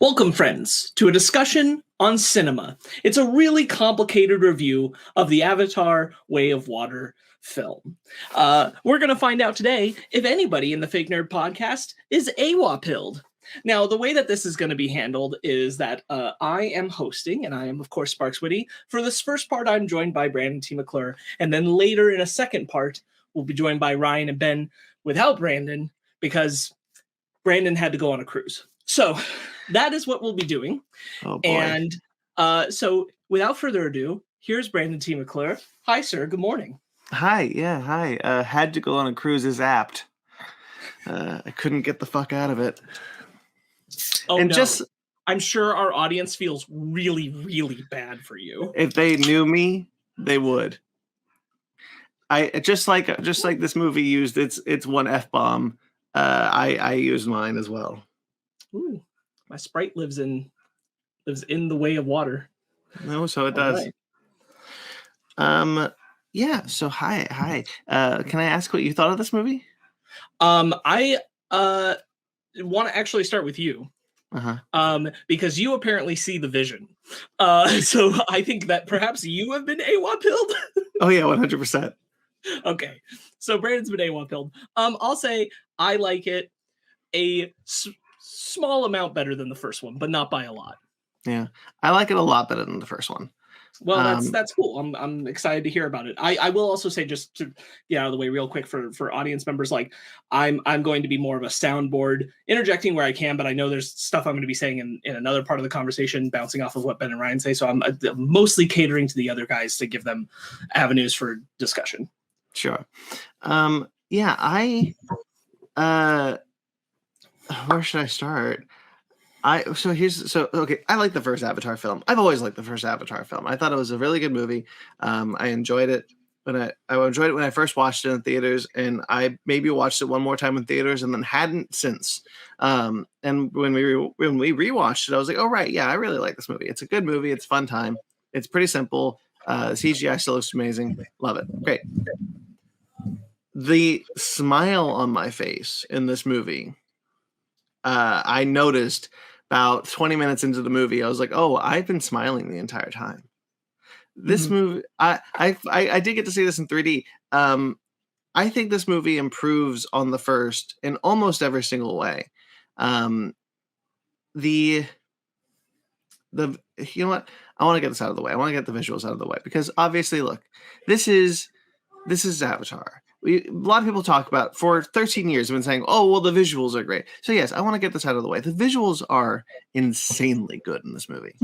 Welcome, friends, to a discussion on cinema. It's a really complicated review of the Avatar Way of Water film. We're going to find out today if anybody in the Fake Nerd podcast is AWA-pilled. Now, the way that this is going to be handled is that I am hosting, and I am, of course, Sparkz Witty. For this first part, I'm joined by Brandon T. McClure, and then later in a second part, we'll be joined by Ryan and Ben without Brandon, because Brandon had to go on a cruise. So that is what we'll be doing. Oh, boy. And so without further ado, here's Brandon T. McClure. Hi, sir. Good morning. Hi. Had to go on a cruise is apt. I couldn't get the fuck out of it. Oh, and no. I'm sure our audience feels really, really bad for you. If they knew me, they would. I just like this movie used its one F-bomb. I used mine as well. Ooh, my Sprite lives in the way of water. No, so it does. Right. Yeah. So hi. Can I ask what you thought of this movie? I want to actually start with you. Because you apparently see the vision. So I think that perhaps you have been AWA-pilled. Oh yeah, 100%. Okay, so Brandon's been AWA-pilled. I'll say I like it a small amount better than the first one, but not by a lot. Yeah, I like it a lot better than the first one. Well, that's cool. I'm excited to hear about it. I will also say, just to get out of the way real quick for audience members, like I'm going to be more of a soundboard, interjecting where I can, but I know there's stuff I'm going to be saying in another part of the conversation, bouncing off of what Ben and Ryan say. So I'm mostly catering to the other guys to give them avenues for discussion. Sure. Yeah, where should I start? I like the first Avatar film. I've always liked the first Avatar film. I thought it was a really good movie. I enjoyed it when I first watched it in theaters, and I maybe watched it one more time in theaters and then hadn't since. And when we rewatched it, I was like, oh right, yeah, I really like this movie. It's a good movie. It's a fun time. It's pretty simple. CGI still looks amazing. Love it. Great. The smile on my face in this movie, I noticed about 20 minutes into the movie. I was like, oh, I've been smiling the entire time. This movie, I did get to see this in 3D. I think this movie improves on the first in almost every single way. You know what? I want to get this out of the way. I want to get the visuals out of the way, because obviously, look, this is Avatar. A lot of people talk about, for 13 years, have been saying, oh, well, the visuals are great. So yes, I want to get this out of the way. The visuals are insanely good in this movie.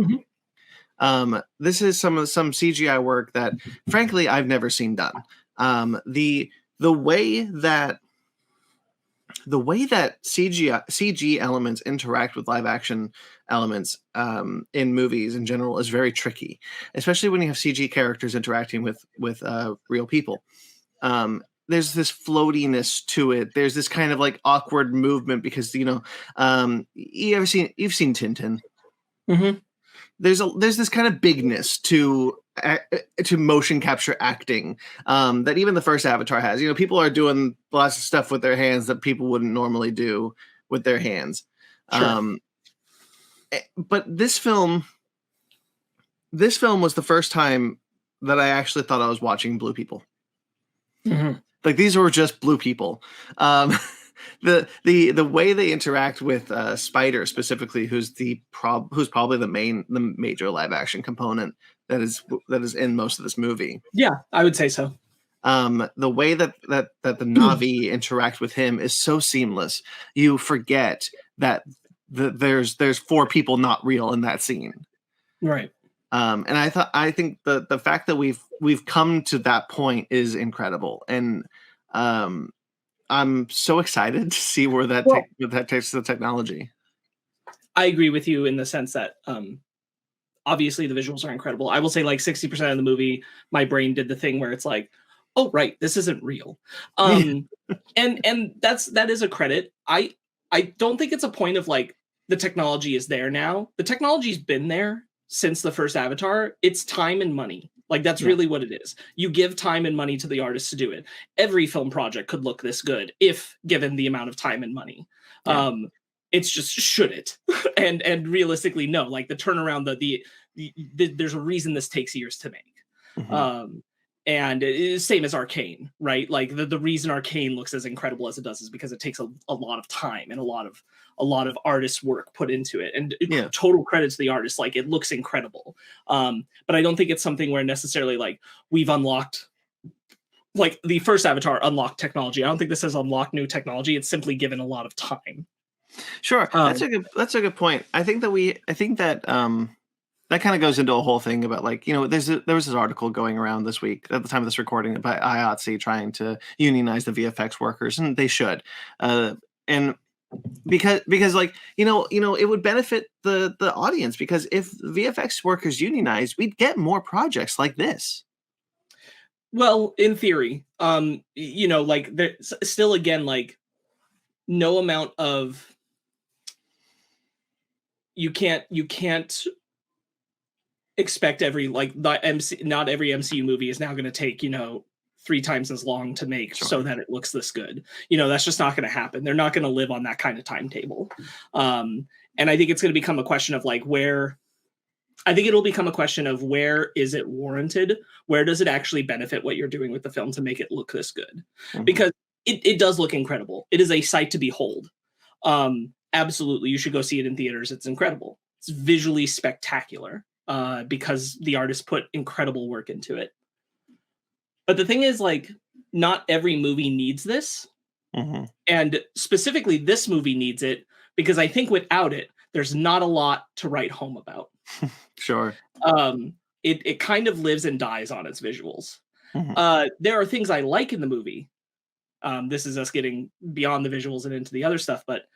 This is some CGI work that, frankly, I've never seen done. The way that CG elements interact with live action elements in movies in general is very tricky, especially when you have CG characters interacting with real people. There's this floatiness to it. There's this kind of like awkward movement because, you've seen Tintin. Mm-hmm. There's this kind of bigness to motion capture acting that even the first Avatar has. People are doing lots of stuff with their hands that people wouldn't normally do with their hands. Sure. But this film was the first time that I actually thought I was watching blue people. Mm-hmm. Like, these were just blue people. The way they interact with Spider specifically, who's probably the major live action component that is in most of this movie. Yeah, I would say so. The way that the Na'vi interact with him is so seamless. You forget that there's four people not real in that scene. Right. And I think the fact that we've come to that point is incredible, and I'm so excited to see where that takes the technology. I agree with you in the sense that obviously the visuals are incredible. I will say, like, 60% of the movie, my brain did the thing where it's like, oh right, this isn't real, and that is a credit. I don't think it's a point of like the technology is there now. The technology's been there since the first Avatar. It's time and money. Like, that's really what it is. You give time and money to the artists to do it. Every film project could look this good if given the amount of time and money. It's just, should it? And realistically, no. Like the turnaround, there's a reason this takes years to make. Mhm. And it is same as Arcane, right? Like the reason Arcane looks as incredible as it does is because it takes a lot of time and a lot of artist work put into it. And Yeah. total credit to the artist. Like it looks incredible. But I don't think it's something where necessarily like we've unlocked, like the first Avatar unlocked technology. I don't think this has unlocked new technology. It's simply given a lot of time. Sure. Um, That's a good point. I think that that kind of goes into a whole thing about like, there was this article going around this week at the time of this recording about IATSE trying to unionize the VFX workers, and they should. And because like, it would benefit the audience, because if VFX workers unionize, we'd get more projects like this. well, in theory, like there's still, again, like no amount of, you can't expect every, like not every MCU movie is now going to take 3 times as long to make so Sure. that it looks this good. That's just not going to happen. They're not going to live on that kind of timetable. And I think it's going to become a question of like it'll become a question of where is it warranted? Where does it actually benefit what you're doing with the film to make it look this good? Mhm. Because it does look incredible. It is a sight to behold. Absolutely, you should go see it in theaters. It's incredible. It's visually spectacular because the artist put incredible work into it. But the thing is, like, not every movie needs this. Mhm. And specifically, this movie needs it because I think without it, there's not a lot to write home about. Sure. It kind of lives and dies on its visuals. Mhm. There are things I like in the movie. This is us getting beyond the visuals and into the other stuff, but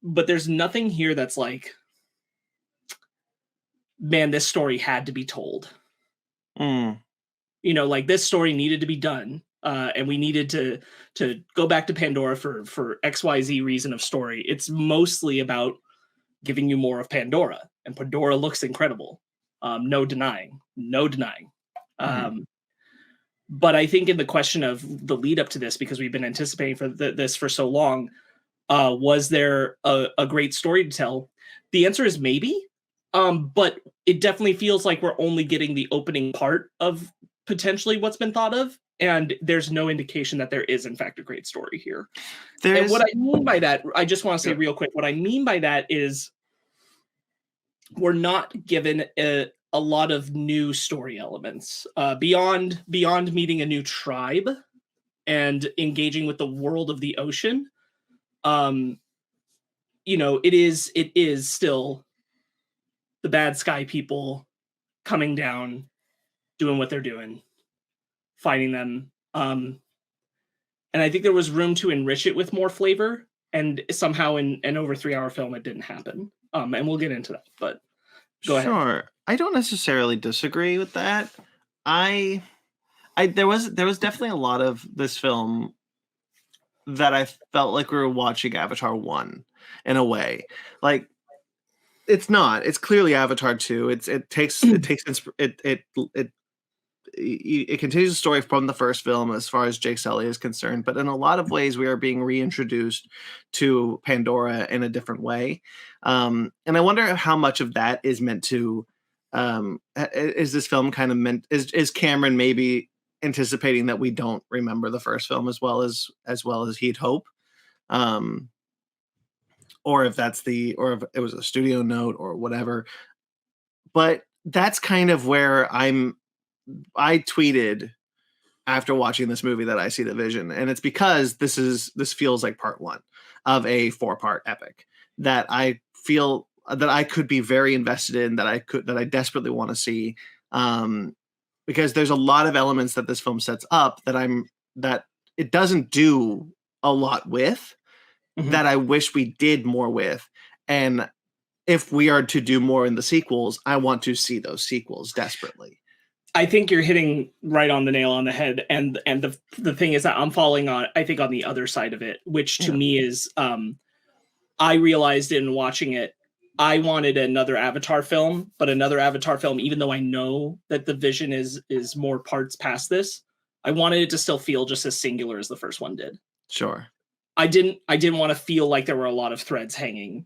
there's nothing here that's like, man, this story had to be told. Mm. Like this story needed to be done, and we needed to go back to Pandora for XYZ reason of story. It's mostly about giving you more of Pandora, and Pandora looks incredible. No denying. Mhm. But I think in the question of the lead up to this, because we've been anticipating for this for so long, was there a great story to tell? The answer is maybe, but it definitely feels like we're only getting the opening part of potentially what's been thought of, and there's no indication that there is in fact a great story here. And what I mean by that, I just want to say real quick, what I mean by that is we're not given a lot of new story elements beyond meeting a new tribe and engaging with the world of the ocean. It is still the bad sky people coming down, doing what they're doing, fighting them. And I think there was room to enrich it with more flavor, and somehow in an over 3-hour film, it didn't happen. And we'll get into that, but go ahead. Sure. I don't necessarily disagree with that. There was definitely a lot of this film that I felt like we were watching Avatar 1 in a way. Like, it's not. It's clearly Avatar 2. It continues the story from the first film as far as Jake Sully is concerned, but in a lot of ways we are being reintroduced to Pandora in a different way. And I wonder how much of that is meant to is this film kind of meant is Cameron maybe anticipating that we don't remember the first film as well as he'd hope. Um or if it was a studio note or whatever. But that's kind of where I tweeted after watching this movie that I see the vision, and it's because this feels like part 1 of a 4-part epic that I feel that I could be very invested in, that I desperately want to see, because there's a lot of elements that this film sets up that it doesn't do a lot with, that I wish we did more with. And if we are to do more in the sequels, I want to see those sequels desperately. I think you're hitting right on the nail on the head, and the thing is that I'm falling on, I think, on the other side of it, which to me is, I realized in watching it, I wanted another Avatar film, but another Avatar film, even though I know that the vision is more parts past this, I wanted it to still feel just as singular as the first one did. Sure. I didn't want to feel like there were a lot of threads hanging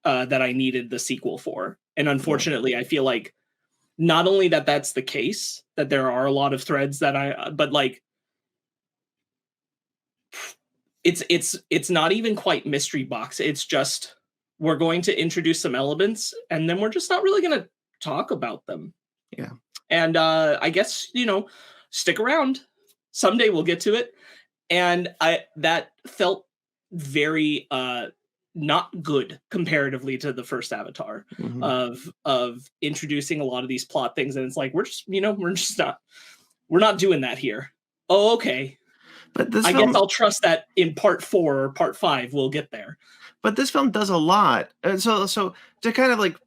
that I needed the sequel for. And unfortunately, I feel like not only that that's the case, that there are a lot of threads that but like it's not even quite mystery box. It's just we're going to introduce some elements and then we're just not really going to talk about them. Yeah. And I guess, stick around. Someday we'll get to it. And that felt very not good comparatively to the first Avatar of introducing a lot of these plot things, and it's like we're not doing that here. Oh, okay. But this I film, guess I'll trust that in part 4 or part 5 we'll get there. But this film does a lot. So to kind of like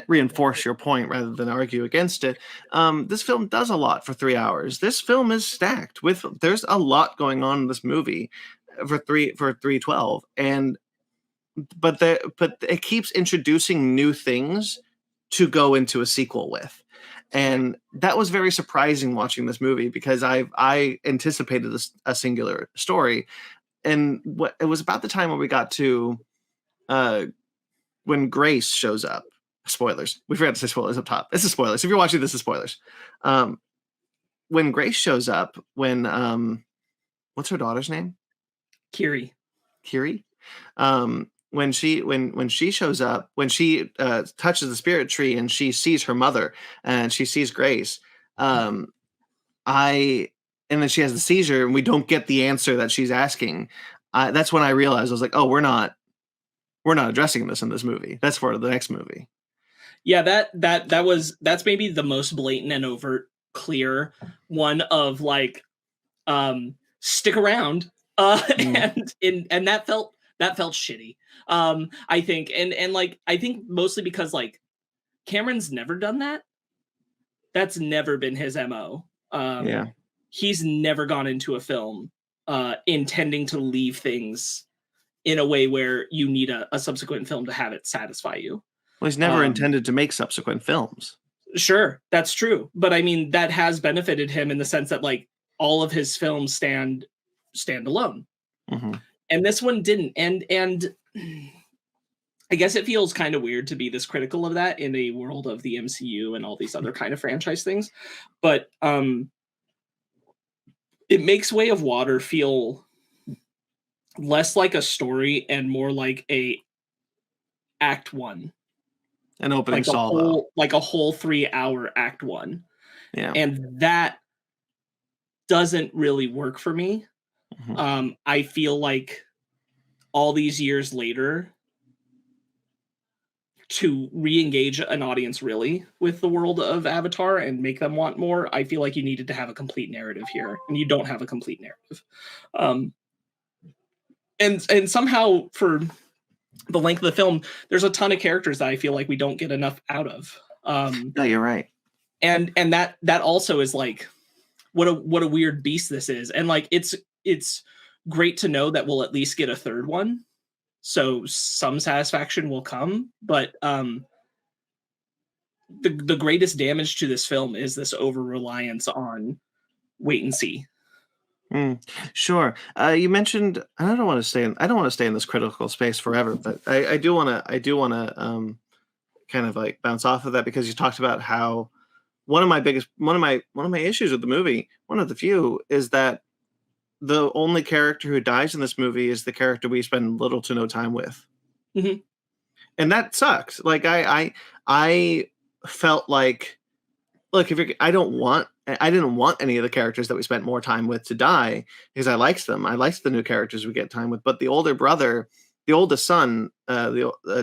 reinforce your point rather than argue against it, this film does a lot for 3 hours. This film is stacked with there's a lot going on in this movie for 312, but it keeps introducing new things to go into a sequel with. And that was very surprising watching this movie because I anticipated a singular story. And it was about the time when we got to when Grace shows up. Spoilers. We forgot to say spoilers up top. This is spoilers. If you're watching, this is spoilers. When Grace shows up, what's her daughter's name? Kiri. When she shows up, when she touches the spirit tree and she sees her mother and she sees Grace, and then she has the seizure and we don't get the answer that she's asking. That's when I realized I was like, oh, we're not addressing this in this movie. That's for the next movie. Yeah, that's maybe the most blatant and overt clear one of like stick around and that felt shitty. I think and like I think mostly because like Cameron's never done that. That's never been his MO. He's never gone into a film intending to leave things in a way where you need a subsequent film to have it satisfy you. Well, he's never intended to make subsequent films. Sure, that's true. But I mean, that has benefited him in the sense that like all of his films stand alone. Mm-hmm. And this one didn't. And I guess it feels kind of weird to be this critical of that in a world of the MCU and all these other kind of franchise things. But it makes Way of Water feel less like a story and more like a act 1. An opening like solo. Like a whole 3-hour act 1. Yeah. And that doesn't really work for me. Mm-hmm. I feel like all these years later, to re-engage an audience really with the world of Avatar and make them want more, I feel like you needed to have a complete narrative here, and you don't have a complete narrative. And somehow for the length of the film, there's a ton of characters that I feel like we don't get enough out of. No, you're right. And that also is like, what a weird beast this is. And like, it's great to know that we'll at least get a third one. So some satisfaction will come, but the greatest damage to this film is this over-reliance on wait and see. Sure. You mentioned I don't want to stay in this critical space forever, but I do want to kind of like bounce off of that because you talked about how one of my issues with the movie, one of the few, is that the only character who dies in this movie is the character we spend little to no time with. Mm-hmm. And that sucks. Like I felt like, look, I didn't want any of the characters that we spent more time with to die because I liked them. I liked the new characters we get time with, but the older brother, the oldest son,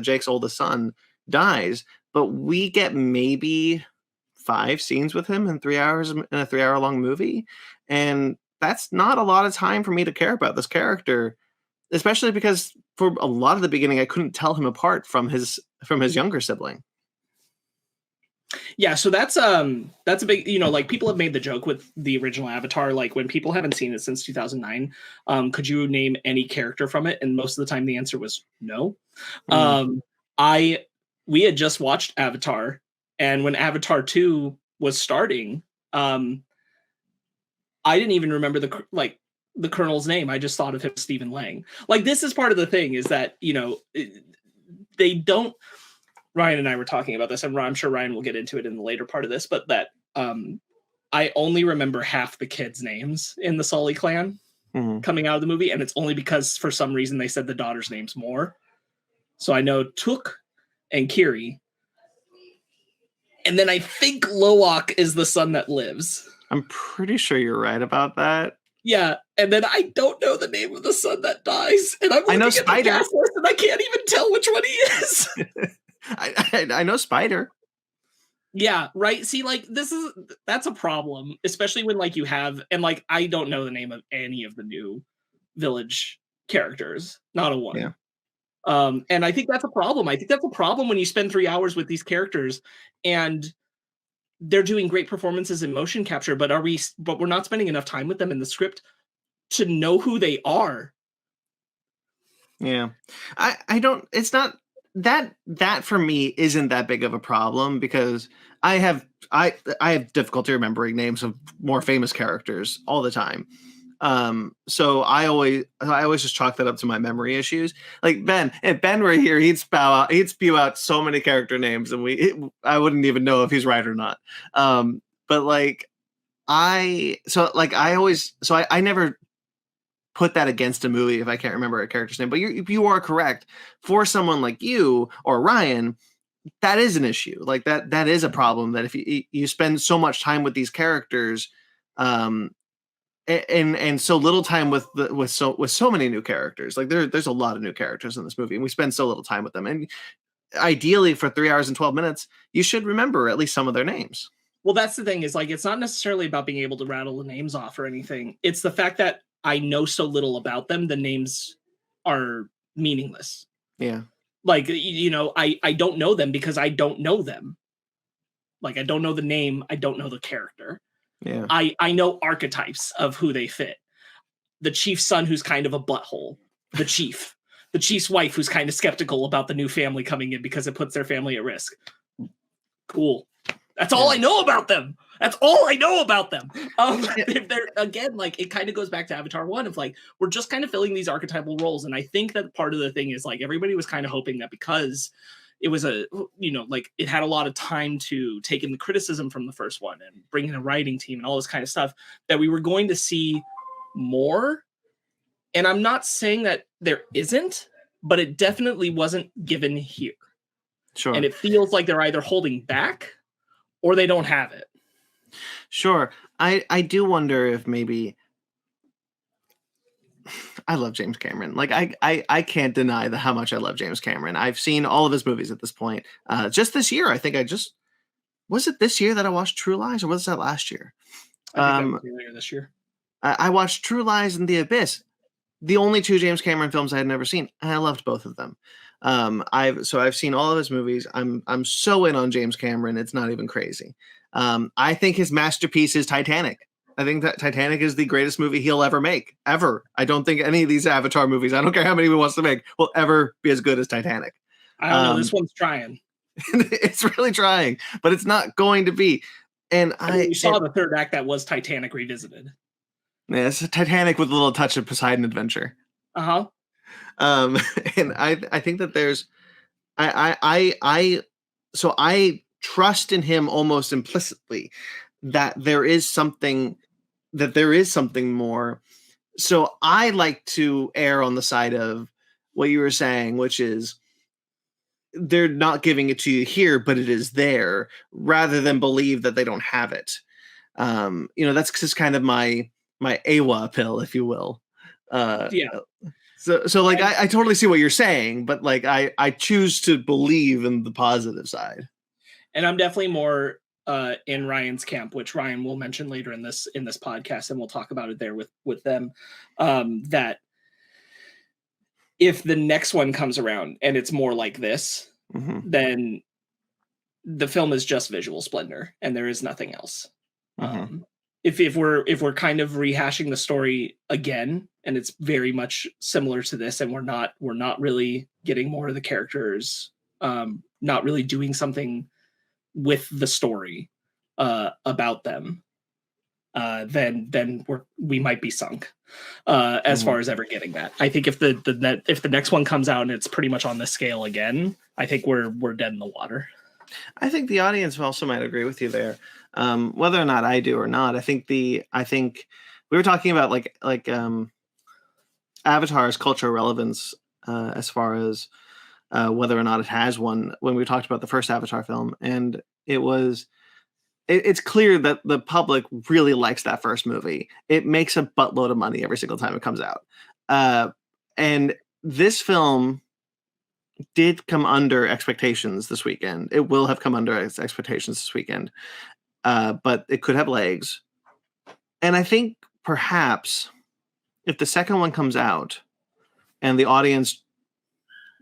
Jake's oldest son dies, but we get maybe 5 scenes with him in 3 hours in a 3-hour-long movie. And that's not a lot of time for me to care about this character, especially because for a lot of the beginning, I couldn't tell him apart from his younger sibling. Yeah, so that's a big, like people have made the joke with the original Avatar, like when people haven't seen it since 2009, could you name any character from it? And most of the time the answer was no. We had just watched Avatar, and when Avatar 2 was starting, I didn't even remember the Colonel's name. I just thought of him as Stephen Lang. Like, this is part of the thing, is that, they don't. Ryan and I were talking about this, and I'm sure Ryan will get into it in the later part of this, but that I only remember half the kids' names in the Sully clan coming out of the movie, and it's only because for some reason they said the daughter's names more. So I know Took and Kiri. And then I think Loak is the son that lives. I'm pretty sure you're right about that. Yeah, and then I don't know the name of the son that dies. And I know Spider. At the cast list, and I can't even tell which one he is. I know Spider. Yeah, right. See, like, that's a problem, especially when, like, you have, and, like, I don't know the name of any of the new Village characters, not a one. Yeah. And I think that's a problem. I think that's a problem when you spend 3 hours with these characters and they're doing great performances in motion capture, but we're not spending enough time with them in the script to know who they are. Yeah. I don't, it's not that for me isn't that big of a problem, because I have difficulty remembering names of more famous characters all the time. So I always just chalk that up to my memory issues. Like if Ben were here, he'd spew out so many character names, and I wouldn't even know if he's right or not. But like I never put that against a movie if I can't remember a character's name. But you are correct. For someone like you or Ryan, that is an issue. Like that is a problem, that if you spend so much time with these characters, and so little time with so many new characters. Like there's a lot of new characters in this movie, and we spend so little time with them. And ideally, for 3 hours and 12 minutes, you should remember at least some of their names. Well, that's the thing, is like, it's not necessarily about being able to rattle the names off or anything. It's the fact that I know so little about them, the names are meaningless. Yeah. Like, I don't know them because I don't know them. Like, I don't know the name. I don't know the character. Yeah. I know archetypes of who they fit. The chief's son, who's kind of a butthole. The chief's wife, who's kind of skeptical about the new family coming in because it puts their family at risk. Cool. That's all I know about them. That's all I know about them. They're, again, like, it kind of goes back to Avatar 1 of, like, we're just kind of filling these archetypal roles. And I think that part of the thing is, like, everybody was kind of hoping that because it was like, it had a lot of time to take in the criticism from the first one and bring in a writing team and all this kind of stuff, that we were going to see more. And I'm not saying that there isn't, but it definitely wasn't given here. Sure. And it feels like they're either holding back or they don't have it. Sure. I do wonder if maybe, I love James Cameron. Like I can't deny how much I love James Cameron. I've seen all of his movies at this point. Just this year, I think was it this year that I watched True Lies, or was that last year? I think that was earlier this year. I watched True Lies and The Abyss, the only 2 James Cameron films I had never seen, and I loved both of them. I've seen all of his movies. I'm so in on James Cameron, it's not even crazy. I think his masterpiece is Titanic. I think that Titanic is the greatest movie he'll ever make, ever. I don't think any of these Avatar movies, I don't care how many he wants to make, will ever be as good as Titanic. I don't know. This one's trying. It's really trying, but it's not going to be. And you saw the third act that was Titanic revisited. Yeah, it's a Titanic with a little touch of Poseidon Adventure. Uh-huh. And I think that there's, so I trust in him almost implicitly that there is something more. So I like to err on the side of what you were saying, which is they're not giving it to you here, but it is there, rather than believe that they don't have it. That's just kind of my AWA pill, if you will. Yeah. So like, I totally see what you're saying, but like, I choose to believe in the positive side. And I'm definitely more in Ryan's camp, which Ryan will mention later in this podcast, and we'll talk about it there with them. That if the next one comes around and it's more like this, then the film is just visual splendor and there is nothing else. If we're kind of rehashing the story again, and it's very much similar to this, and we're not really getting more of the characters, not really doing something with the story about them, then we might be sunk as far as ever getting that. I think if the next one comes out and it's pretty much on the scale again, I think we're dead in the water. I think the audience also might agree with you there, whether or not I do or not. I think we were talking about like Avatar's cultural relevance as far as whether or not it has one when we talked about the first Avatar film, and it's clear that the public really likes that first movie. It makes a buttload of money every single time it comes out, and this film did come under expectations this weekend. It will have come under expectations this weekend, but it could have legs. And I think perhaps if the second one comes out and the audience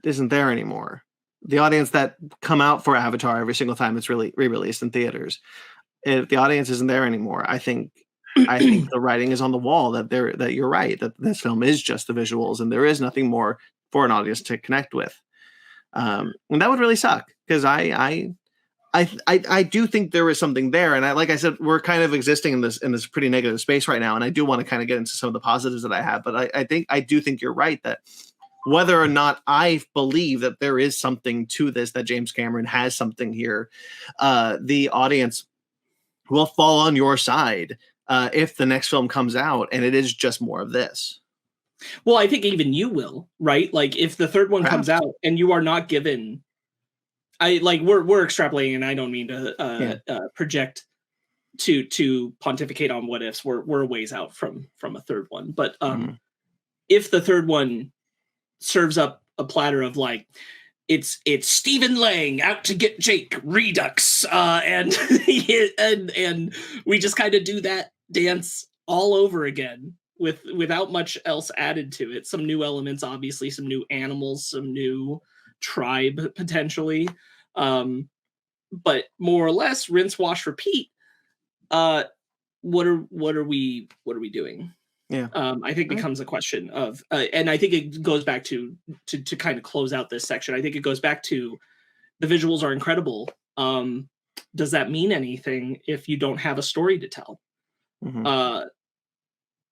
isn't there anymore, the audience that come out for Avatar every single time it's really re-released in theaters, if the audience isn't there anymore, I think the writing is on the wall that you're right, that this film is just the visuals and there is nothing more for an audience to connect with. And that would really suck, because I do think there is something there, and like I said, we're kind of existing in this pretty negative space right now, and I do want to kind of get into some of the positives that I have, but I do think you're right that whether or not I believe that there is something to this, that James Cameron has something here, the audience will fall on your side if the next film comes out and it is just more of this. Well, I think even you will, right? Like if the third one comes out and you are not given, we're extrapolating, and I don't mean to project to pontificate on what ifs. We're a ways out from a third one, but if the third one serves up a platter of like it's Stephen Lang out to get Jake Redux, and and we just kind of do that dance all over again, without much else added to it. Some new elements, obviously, some new animals, some new tribe potentially, but more or less rinse, wash, repeat. What are we doing? Yeah, I think it becomes a question of, and I think it goes back to kind of close out this section. I think it goes back to the visuals are incredible. Does that mean anything if you don't have a story to tell?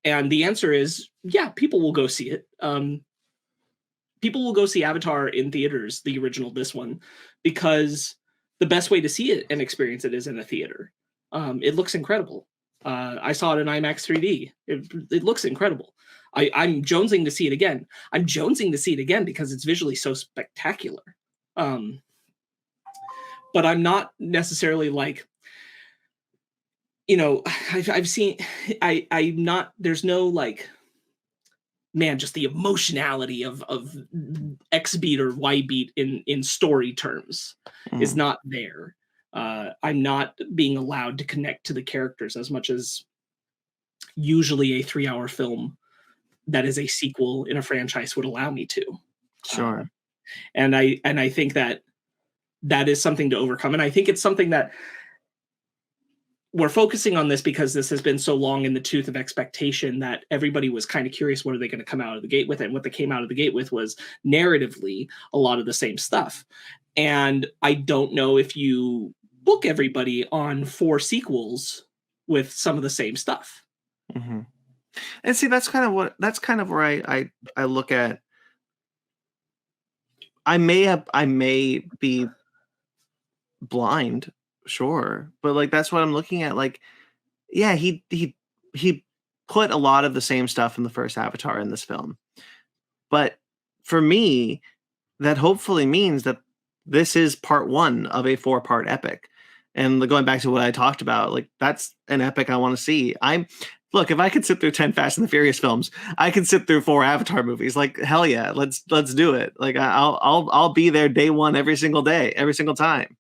And the answer is, yeah, people will go see it. People will go see Avatar in theaters, the original, this one, because the best way to see it and experience it is in a theater. It looks incredible. I saw it in IMAX 3D. It looks incredible. I'm jonesing to see it again. I'm jonesing to see it again because it's visually so spectacular. But I'm not necessarily like, I've seen, I'm not, there's no like, man, just the emotionality of X beat or Y beat in story terms is not there. I'm not being allowed to connect to the characters as much as usually a 3-hour film that is a sequel in a franchise would allow me to. Sure. And I think that is something to overcome. And I think it's something that we're focusing on this because this has been so long in the tooth of expectation that everybody was kind of curious, what are they going to come out of the gate with? And what they came out of the gate with was narratively a lot of the same stuff. And I don't know if you book everybody on 4 sequels with some of the same stuff. And see, that's kind of where I look at. I may be blind, sure, but like that's what I'm looking at. Like, yeah, he put a lot of the same stuff in the first Avatar in this film, but for me, that hopefully means that this is part 1 of a 4-part epic. And going back to what I talked about, like that's an epic I want to see. Look, if I could sit through 10 Fast and the Furious films, I can sit through 4 Avatar movies. Like, hell yeah, let's do it. Like I'll be there day 1 every single day, every single time.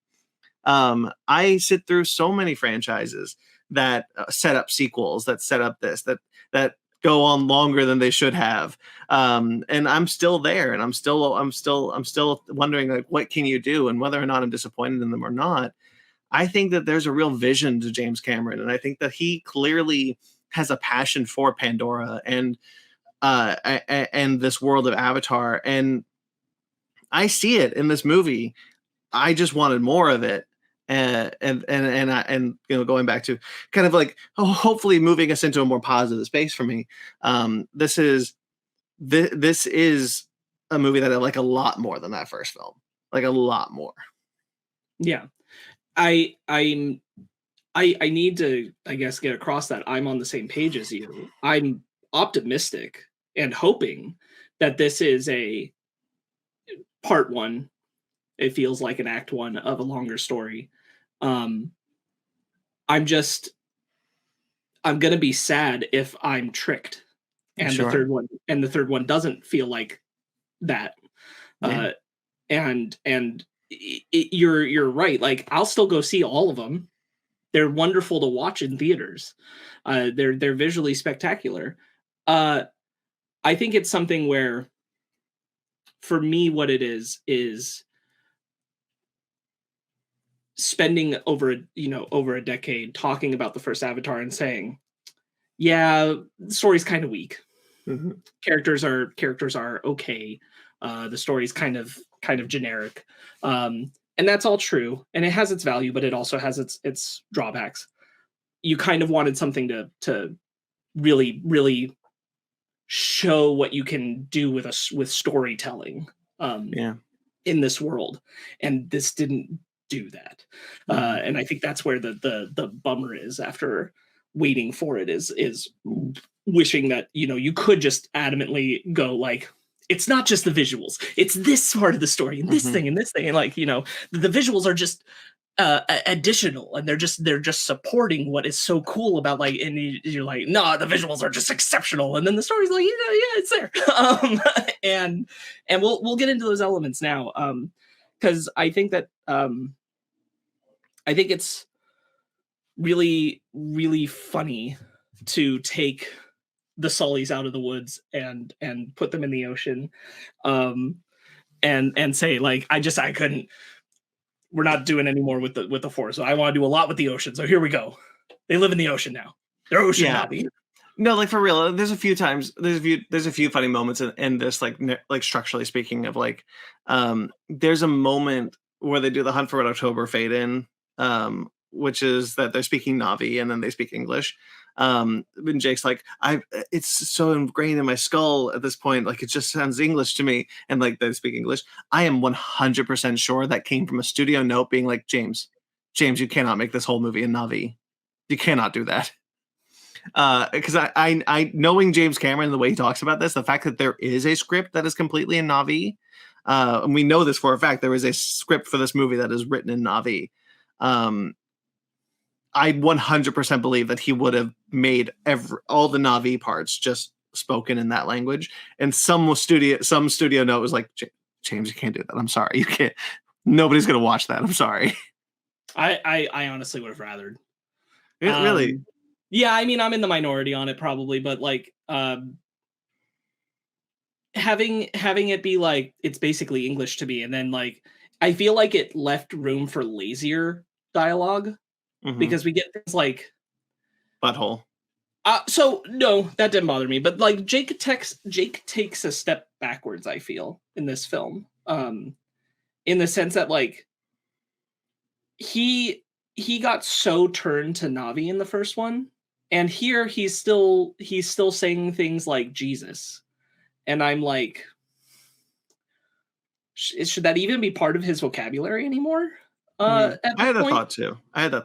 I sit through so many franchises that set up sequels, that set up this, that go on longer than they should have. And I'm still there, and I'm still wondering, like, what can you do? And whether or not I'm disappointed in them or not, I think that there's a real vision to James Cameron, and I think that he clearly has a passion for Pandora and this world of Avatar, and I see it in this movie. I just wanted more of it, and going back to kind of like hopefully moving us into a more positive space for me. This is a movie that I like a lot more than that first film, like a lot more. Yeah, I need to, I guess, get across that I'm on the same page as you. I'm optimistic and hoping that this is a part one. It feels like an act one of a longer story. I'm gonna be sad if I'm tricked, and Sure. the third one doesn't feel like that. Yeah. You're right. Like, I'll still go see all of them. They're wonderful to watch in theaters. They're visually spectacular. I think it's something where, for me, what it is spending over a decade talking about the first Avatar and saying, yeah, the story's kind of weak. Mm-hmm. Characters are okay. The story's kind of generic. And that's all true, and it has its value, but it also has its drawbacks. You kind of wanted something to really, really show what you can do with storytelling in this world, and this didn't do that. And I think that's where the bummer is, after waiting for it, is wishing that you could just adamantly go like, it's not just the visuals, it's this part of the story and this thing and this thing, and like, the visuals are just additional, and they're just supporting what is so cool about, like, and you're like, no, the visuals are just exceptional, and then the story's like, yeah, it's there. And we'll get into those elements now, because I think that I think it's really, really funny to take the Sullys out of the woods and put them in the ocean, and say, like, I couldn't, we're not doing any more with the forest, so I want to do a lot with the ocean, so here we go. They live in the ocean now. They're ocean Navi. No, like, for real, there's a few funny moments in this, like structurally speaking, of like, there's a moment where they do the Hunt for Red October fade in, which is that they're speaking Navi and then they speak English. And Jake's like, it's so ingrained in my skull at this point, like, it just sounds English to me, and like, they speak English. I am 100% sure that came from a studio note being like, James, you cannot make this whole movie in Navi. You cannot do that. Because I knowing James Cameron, the way he talks about this, the fact that there is a script that is completely in Navi, and we know this for a fact, there is a script for this movie that is written in Navi. I 100% believe that he would have made all the Navi parts just spoken in that language. And some studio note was like, James, you can't do that. I'm sorry, you can't. Nobody's gonna watch that. I'm sorry. I honestly would have rathered. Really? Yeah, I mean, I'm in the minority on it probably, but like, having it be like, it's basically English to me, and then like, I feel like it left room for lazier dialogue, because we get things like butthole. So no, that didn't bother me, but like, Jake takes a step backwards, I feel, in this film, in the sense that, like, he got so turned to Navi in the first one, and here he's still saying things like Jesus, and I'm like, should that even be part of his vocabulary anymore? I had that thought too.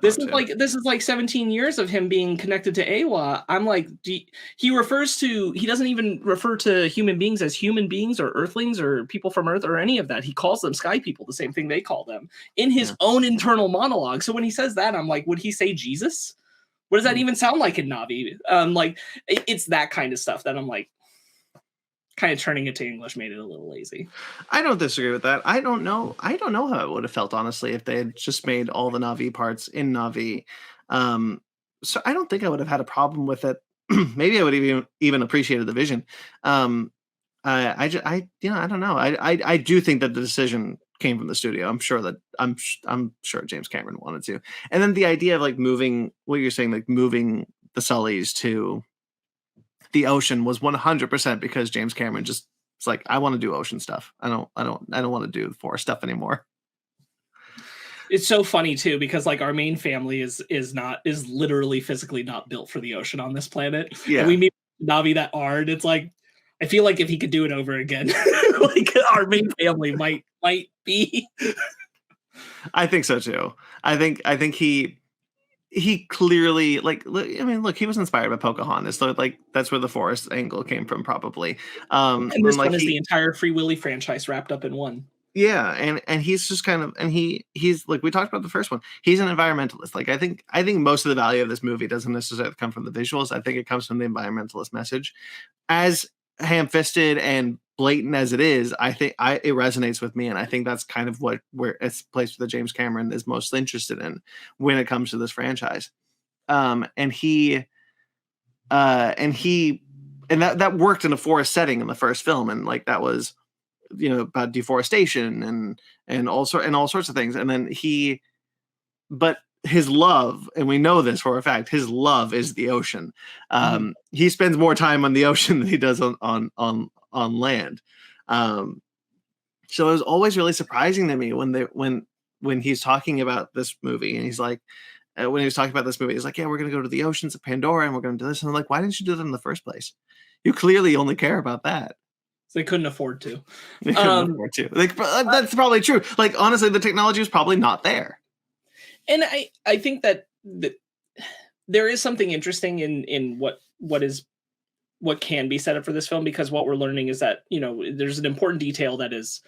This is like 17 years of him being connected to Awa. I'm like, he doesn't even refer to human beings as human beings or earthlings or people from Earth or any of that. He calls them sky people, the same thing they call them, in his own internal monologue. So when he says that, I'm like, would he say Jesus? What does that even sound like in Navi? Like, it's that kind of stuff that I'm like, kind of turning it to English made it a little lazy. I don't disagree with that. I don't know how it would have felt, honestly, if they had just made all the Navi parts in Navi. So I don't think I would have had a problem with it. Maybe I would have even appreciated the vision. I don't know. I do think that the decision came from the studio. I'm sure James Cameron wanted to. And then the idea of like moving what you're saying, like moving the Sullys to the ocean, was 100% because James Cameron just was like, I want to do ocean stuff. I don't want to do forest stuff anymore. It's so funny too because like our main family is literally physically not built for the ocean on this planet, and we Yeah, meet Navi that are, and it's like I feel like if he could do it over again, like our main family might be. I think so too. I think he clearly like I mean, look, he was inspired by Pocahontas, so like that's where the forest angle came from, probably. And this And like one is the he, entire Free Willy franchise wrapped up in one. yeah, and he's just kind of, and he's like we talked about the first one. He's an environmentalist. Like I think most of the value of this movie doesn't necessarily come from the visuals. I think it comes from the environmentalist message. As ham-fisted and blatant as it is, I think it resonates with me, and I think that's kind of where it's placed that James Cameron is most interested in when it comes to this franchise. And he and that worked in a forest setting in the first film, and like that was about deforestation and all sorts of things, and then but his love, and we know this for a fact, his love is the ocean. He spends more time on the ocean than he does on land. So it was always really surprising to me when he's talking about this movie, and he's like, when he was talking about this movie, he's like, yeah, we're gonna go to the oceans of Pandora and we're gonna do this. And I'm like, why didn't you do that in the first place? You clearly only care about that. So they couldn't afford to. They couldn't afford to. Like, that's probably true. Like, honestly, the technology was probably not there. And I think that there is something interesting in what can be set up for this film, because what we're learning is that there's an important detail that is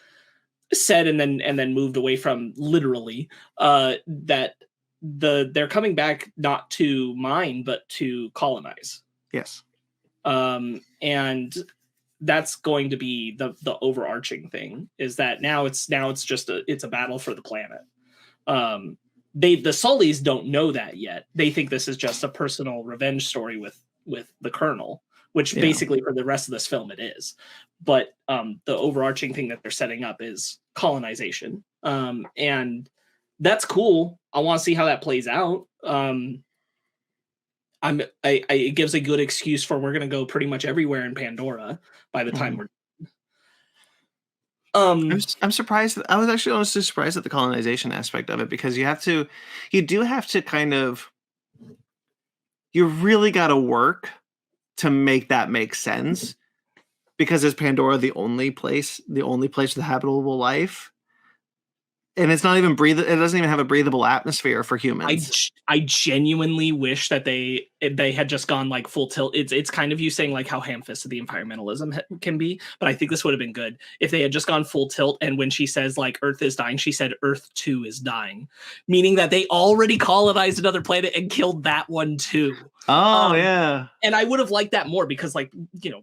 said and then moved away from literally, that they're coming back not to mine but to colonize. Yes. And that's going to be the overarching thing, is that now it's just it's a battle for the planet. The Sullys don't know that yet. They think this is just a personal revenge story with the Colonel, which basically for the rest of this film it is. But the overarching thing that they're setting up is colonization, and that's cool. I want to see how that plays out. It gives a good excuse for we're gonna go pretty much everywhere in Pandora by the time we're. I'm surprised. I was actually honestly surprised at the colonization aspect of it, because you do have to kind of, you really got to work to make that make sense, because is Pandora the only place with habitable life? And it's not even it doesn't even have a breathable atmosphere for humans. I genuinely wish that they had just gone like full tilt. It's kind of you saying like how ham-fisted the environmentalism can be, but I think this would have been good if they had just gone full tilt. And when she says like Earth is dying, she said Earth 2 is dying, meaning that they already colonized another planet and killed that one too. Oh yeah. And I would have liked that more, because like,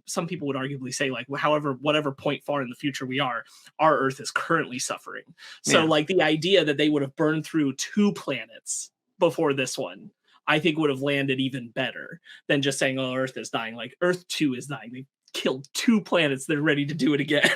some people would arguably say like, whatever point far in the future we are, our Earth is currently suffering. So like the idea that they would have burned through 2 planets before this one, I think would have landed even better than just saying, oh, Earth is dying. Like Earth 2 is dying. They killed 2 planets. They're ready to do it again.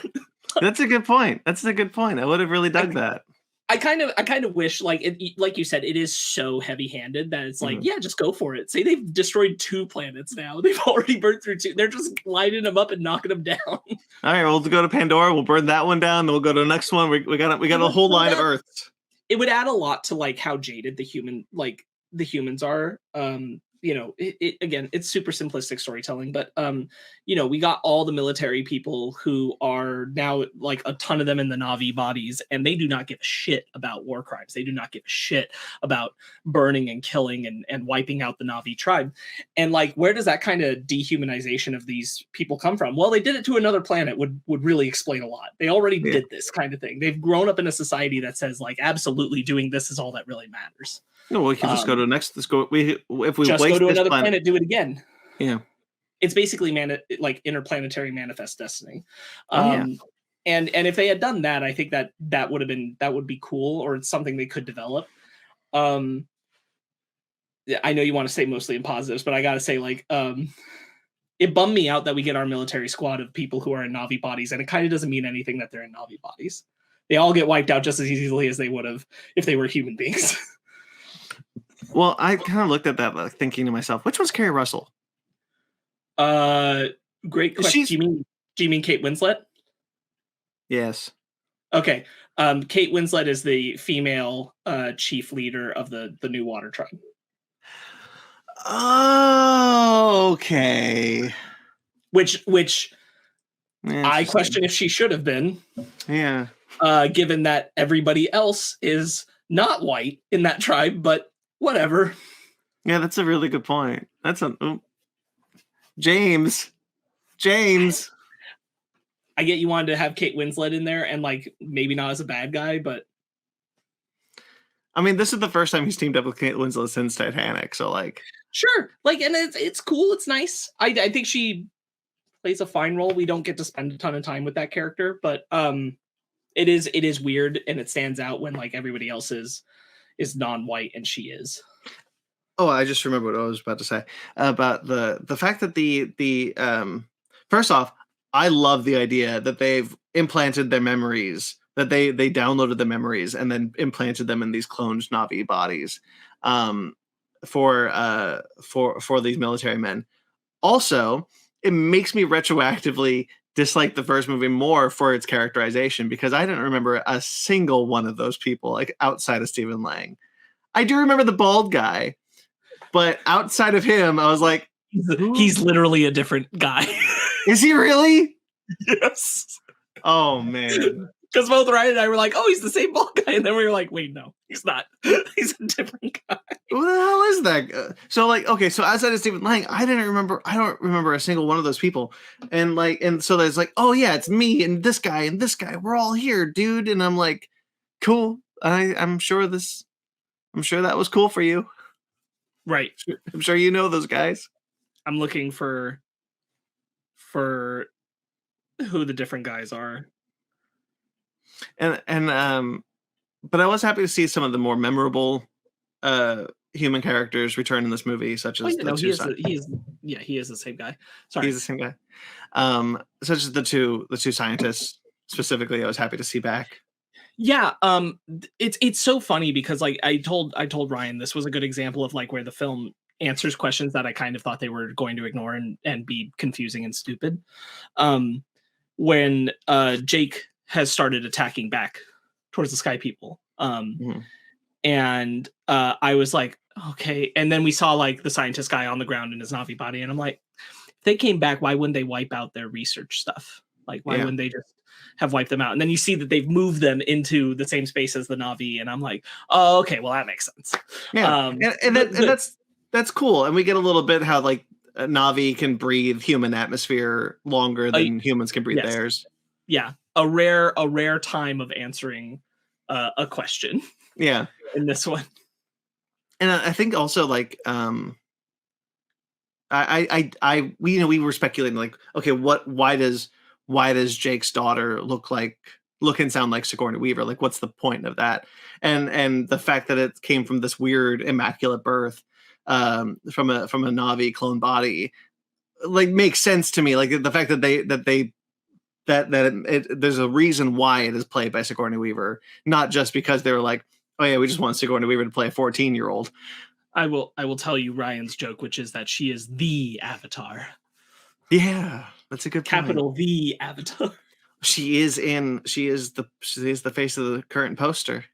That's a good point. I would have really dug that. I kind of wish, like like you said, it is so heavy-handed that it's like, yeah, just go for it. Say they've destroyed 2 planets now. They've already burned through 2. They're just lighting them up and knocking them down. All right, we'll go to Pandora. We'll burn that one down. Then we'll go to the next one. We got a whole line of Earths. It would add a lot to like how jaded the humans are. Again, it's super simplistic storytelling, but we got all the military people who are now, like, a ton of them in the Na'vi bodies, and they do not give a shit about war crimes. They do not give a shit about burning and killing and wiping out the Na'vi tribe. And like, where does that kind of dehumanization of these people come from? Well, they did it to another planet would really explain a lot. They already did this kind of thing. They've grown up in a society that says like, absolutely doing this is all that really matters. No, we can just go to the next. Let's go. If we just go to another planet, do it again. Yeah, it's basically like interplanetary manifest destiny. And if they had done that, I think that would be cool, or it's something they could develop. I know you want to say mostly in positives, but I gotta say, like, it bummed me out that we get our military squad of people who are in Na'vi bodies, and it kind of doesn't mean anything that they're in Na'vi bodies. They all get wiped out just as easily as they would have if they were human beings. Well, I kind of looked at that, like, thinking to myself, which one's Kerry Russell? Great question. Do you mean Kate Winslet? Yes. Okay. Kate Winslet is the female chief leader of the New Water tribe. Oh, okay. Which I question if she should have been. Yeah. Given that everybody else is not white in that tribe, but whatever. Yeah, that's a really good point. That's James. I get you wanted to have Kate Winslet in there and like maybe not as a bad guy, but I mean, this is the first time he's teamed up with Kate Winslet since Titanic, so like sure. Like, and it's cool, it's nice. I think she plays a fine role. We don't get to spend a ton of time with that character, but it is weird and it stands out when like everybody else is non-white and she is. Oh, I just remember what I was about to say about the fact that the first off, I love the idea that they've implanted their memories, that they downloaded the memories and then implanted them in these cloned Na'vi bodies for these military men. Also, it makes me retroactively dislike the first movie more for its characterization because I didn't remember a single one of those people, like outside of Stephen Lang. I do remember the bald guy, but outside of him, I was like, he's literally a different guy. Is he really? Yes. Oh man. Because both Ryan and I were like, oh, he's the same bald guy. And then we were like, wait, no, he's not. He's a different guy. Who the hell is that? So like, okay, so outside of Stephen Lang, I don't remember a single one of those people. And so there's like, oh yeah, it's me and this guy and this guy. We're all here, dude. And I'm like, cool. I'm sure that was cool for you. Right. I'm sure you know those guys. I'm looking for who the different guys are. But I was happy to see some of the more memorable human characters return in this movie, such as he is the same guy. Sorry, he's the same guy. Such as the two scientists specifically. I was happy to see back. Yeah, it's so funny because like I told Ryan this was a good example of like where the film answers questions that I kind of thought they were going to ignore and be confusing and stupid. When Jake has started attacking back towards the Sky People. And I was like, okay. And then we saw like the scientist guy on the ground in his Na'vi body. And I'm like, if they came back, why wouldn't they wipe out their research stuff? Like, why wouldn't they just have wiped them out? And then you see that they've moved them into the same space as the Na'vi. And I'm like, oh, okay, well, that makes sense. Yeah. And that's cool. And we get a little bit how like Na'vi can breathe human atmosphere longer than humans can breathe theirs. Yeah. A rare time of answering a question. Yeah. In this one. And I think also like we were speculating like, okay, why does Jake's daughter look and sound like Sigourney Weaver? Like what's the point of that? And the fact that it came from this weird immaculate birth from a Na'vi clone body like makes sense to me. Like the fact that there's a reason why it is played by Sigourney Weaver, not just because they were like, oh yeah, we just want Sigourney Weaver to play a 14-year-old. I will tell you Ryan's joke, which is that she is the Avatar. Yeah, that's a good point. Capital V Avatar. She is the face of the current poster.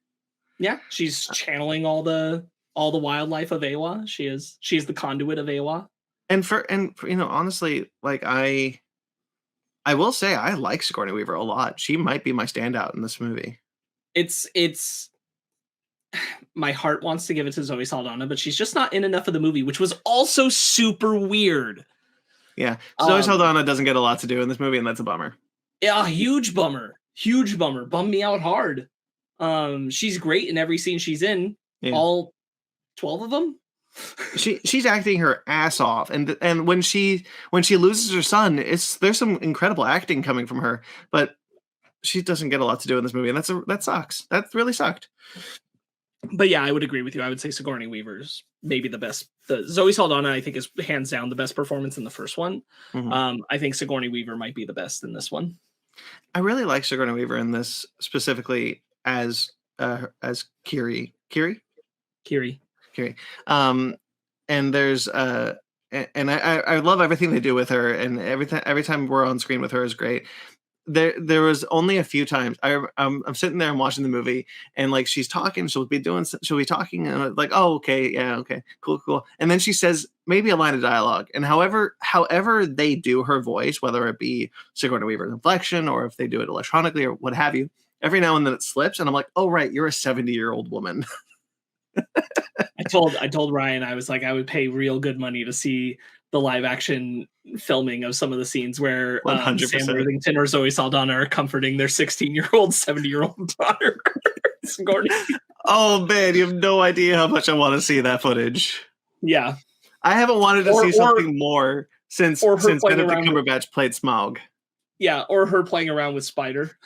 Yeah, she's channeling all the wildlife of Eywa. She is the conduit of Eywa. And for honestly, like I will say I like Sigourney Weaver a lot. She might be my standout in this movie. It's my heart wants to give it to Zoe Saldana, but she's just not in enough of the movie, which was also super weird. Yeah, Zoe Saldana doesn't get a lot to do in this movie, and that's a bummer. Yeah, huge bummer. Bummed me out hard. She's great in every scene she's in. Yeah. All 12 of them. She's acting her ass off, and when she loses her son, there's some incredible acting coming from her, but she doesn't get a lot to do in this movie, and that sucks. That really sucked. But yeah, I would agree with you. I would say Sigourney Weaver's maybe the best. The Zoe Saldana, I think, is hands down the best performance in the first one. Mm-hmm. I think Sigourney Weaver might be the best in this one. I really like Sigourney Weaver in this specifically as Kiri. And there's and I love everything they do with her, and every time we're on screen with her is great. there was only a few times I'm sitting there and watching the movie, and like she's talking, she'll be talking, and I'm like, oh, okay, yeah, okay, cool, and then she says maybe a line of dialogue, and however they do her voice, whether it be Sigourney Weaver's inflection or if they do it electronically or what have you, every now and then it slips, and I'm like, oh right, you're a 70-year-old woman. I told Ryan, I was like, I would pay real good money to see the live action filming of some of the scenes where 100%. Sam Worthington or Zoe Saldana are comforting their 16-year-old, 70-year-old daughter. Sigourney. Oh man, you have no idea how much I want to see that footage. Yeah. I haven't wanted to see something more since Benedict Cumberbatch played Smaug. Yeah, or her playing around with Spider.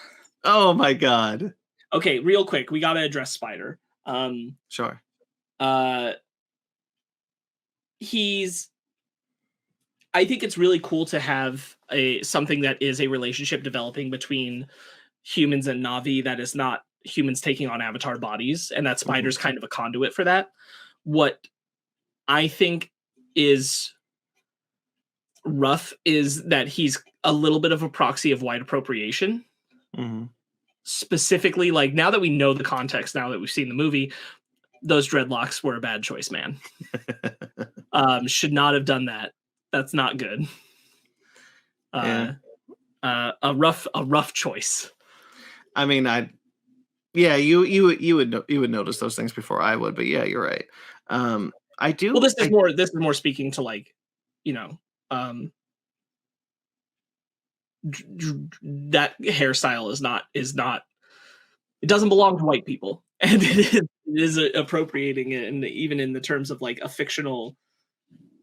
Oh my god. Okay, real quick, we gotta address Spider. Sure. I think it's really cool to have something that is a relationship developing between humans and Na'vi that is not humans taking on avatar bodies, and that Spider's kind of a conduit for that. What I think is rough is that he's a little bit of a proxy of white appropriation. Specifically, like, now that we know the context, now that we've seen the movie, those dreadlocks were a bad choice, man. Should not have done that. That's not good. A rough choice. I mean, you would notice those things before I would, but yeah, you're right. I do. Well, this is more speaking to, like, you know, that hairstyle is not. It doesn't belong to white people, and it is appropriating it, and even in the terms of like a fictional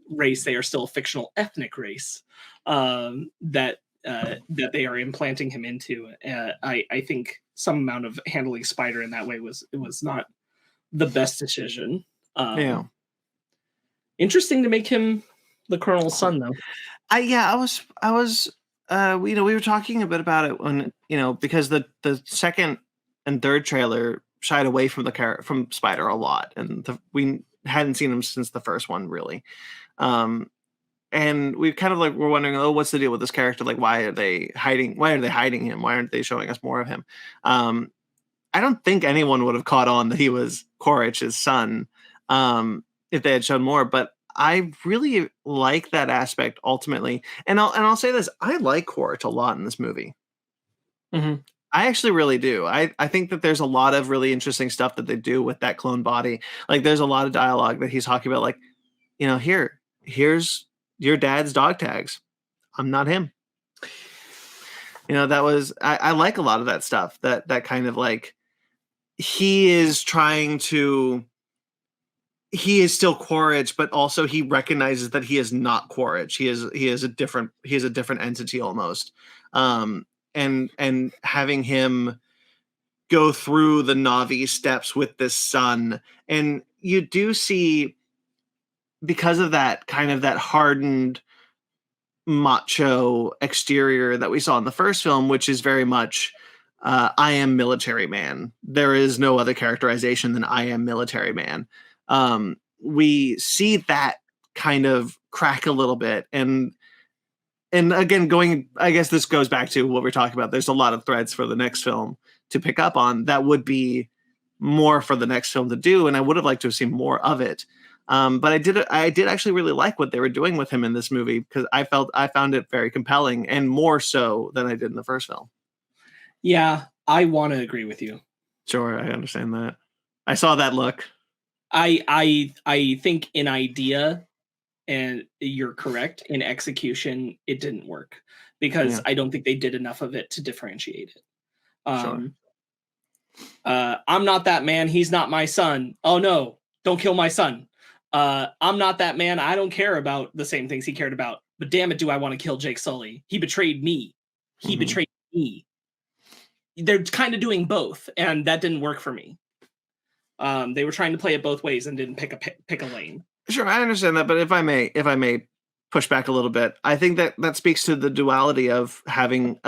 race, they are still a fictional ethnic race that they are implanting him into. I think some amount of handling Spider in that way was not the best decision. Interesting to make him the Colonel's son, though. I was we were talking a bit about it when, because the second and third trailer shied away from Spider a lot, and we hadn't seen him since the first one, really. And we kind of like were wondering, oh, what's the deal with this character? Like, why are they hiding him? Why aren't they showing us more of him? I don't think anyone would have caught on that he was Quaritch's son if they had shown more, but I really like that aspect ultimately. And I'll say this, I like Quaritch a lot in this movie. I actually really do. I think that there's a lot of really interesting stuff that they do with that clone body. Like, there's a lot of dialogue that he's talking about, like, here's your dad's dog tags. I'm not him. That was, I like a lot of that stuff, that kind of like, he is still Quaritch, but also he recognizes that he is not Quaritch. He is a different entity almost. And having him go through the Na'vi steps with this son, and you do see, because of that kind of that hardened macho exterior that we saw in the first film, which is very much I am military man. There is no other characterization than I am military man. We see that kind of crack a little bit, and again, I guess this goes back to what we're talking about. There's a lot of threads for the next film to pick up on that would be more for the next film to do, and I would have liked to have seen more of it. But I did actually really like what they were doing with him in this movie, because I found it very compelling, and more so than I did in the first film. Yeah, I want to agree with you. Sure, I understand that. I saw that look. I think in idea, and you're correct, in execution, it didn't work, because I don't think they did enough of it to differentiate it. Sure. I'm not that man. He's not my son. Oh no, don't kill my son. I'm not that man. I don't care about the same things he cared about. But damn it, do I want to kill Jake Sully? He betrayed me. Betrayed me. They're kind of doing both, and that didn't work for me. They were trying to play it both ways and didn't pick a lane. Sure, I understand that, but if I may push back a little bit, I think that speaks to the duality of having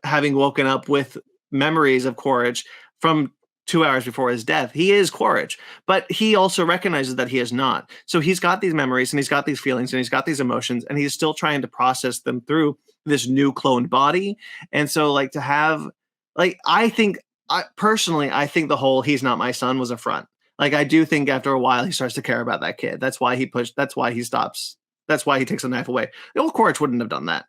woken up with memories of Quaritch from 2 hours before his death, he is Quaritch, but he also recognizes that he is not. So he's got these memories and he's got these feelings and he's got these emotions and he's still trying to process them through this new cloned body. And so like to have like I think the whole he's not my son was a front. Like I do think after a while he starts to care about that kid. That's why he stops. That's why he takes the knife away. The old Quaritch wouldn't have done that.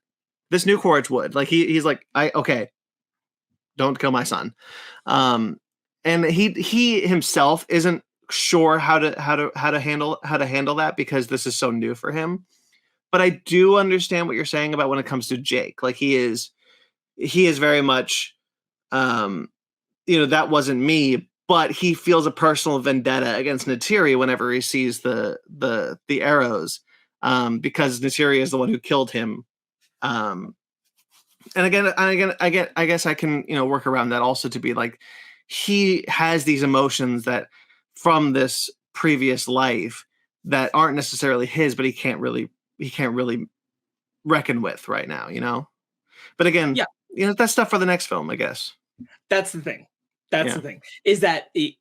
This new Quaritch would. Like he's like, okay, don't kill my son. And he himself isn't sure how to handle that because this is so new for him. But I do understand what you're saying about when it comes to Jake. Like he is very much, that wasn't me, but he feels a personal vendetta against Neytiri whenever he sees the arrows, because Neytiri is the one who killed him. And again, I guess I can work around that also to be like he has these emotions that from this previous life that aren't necessarily his, but he can't really reckon with right now. But again, yeah, that's stuff for the next film, I guess. That's the thing. That's the thing is that it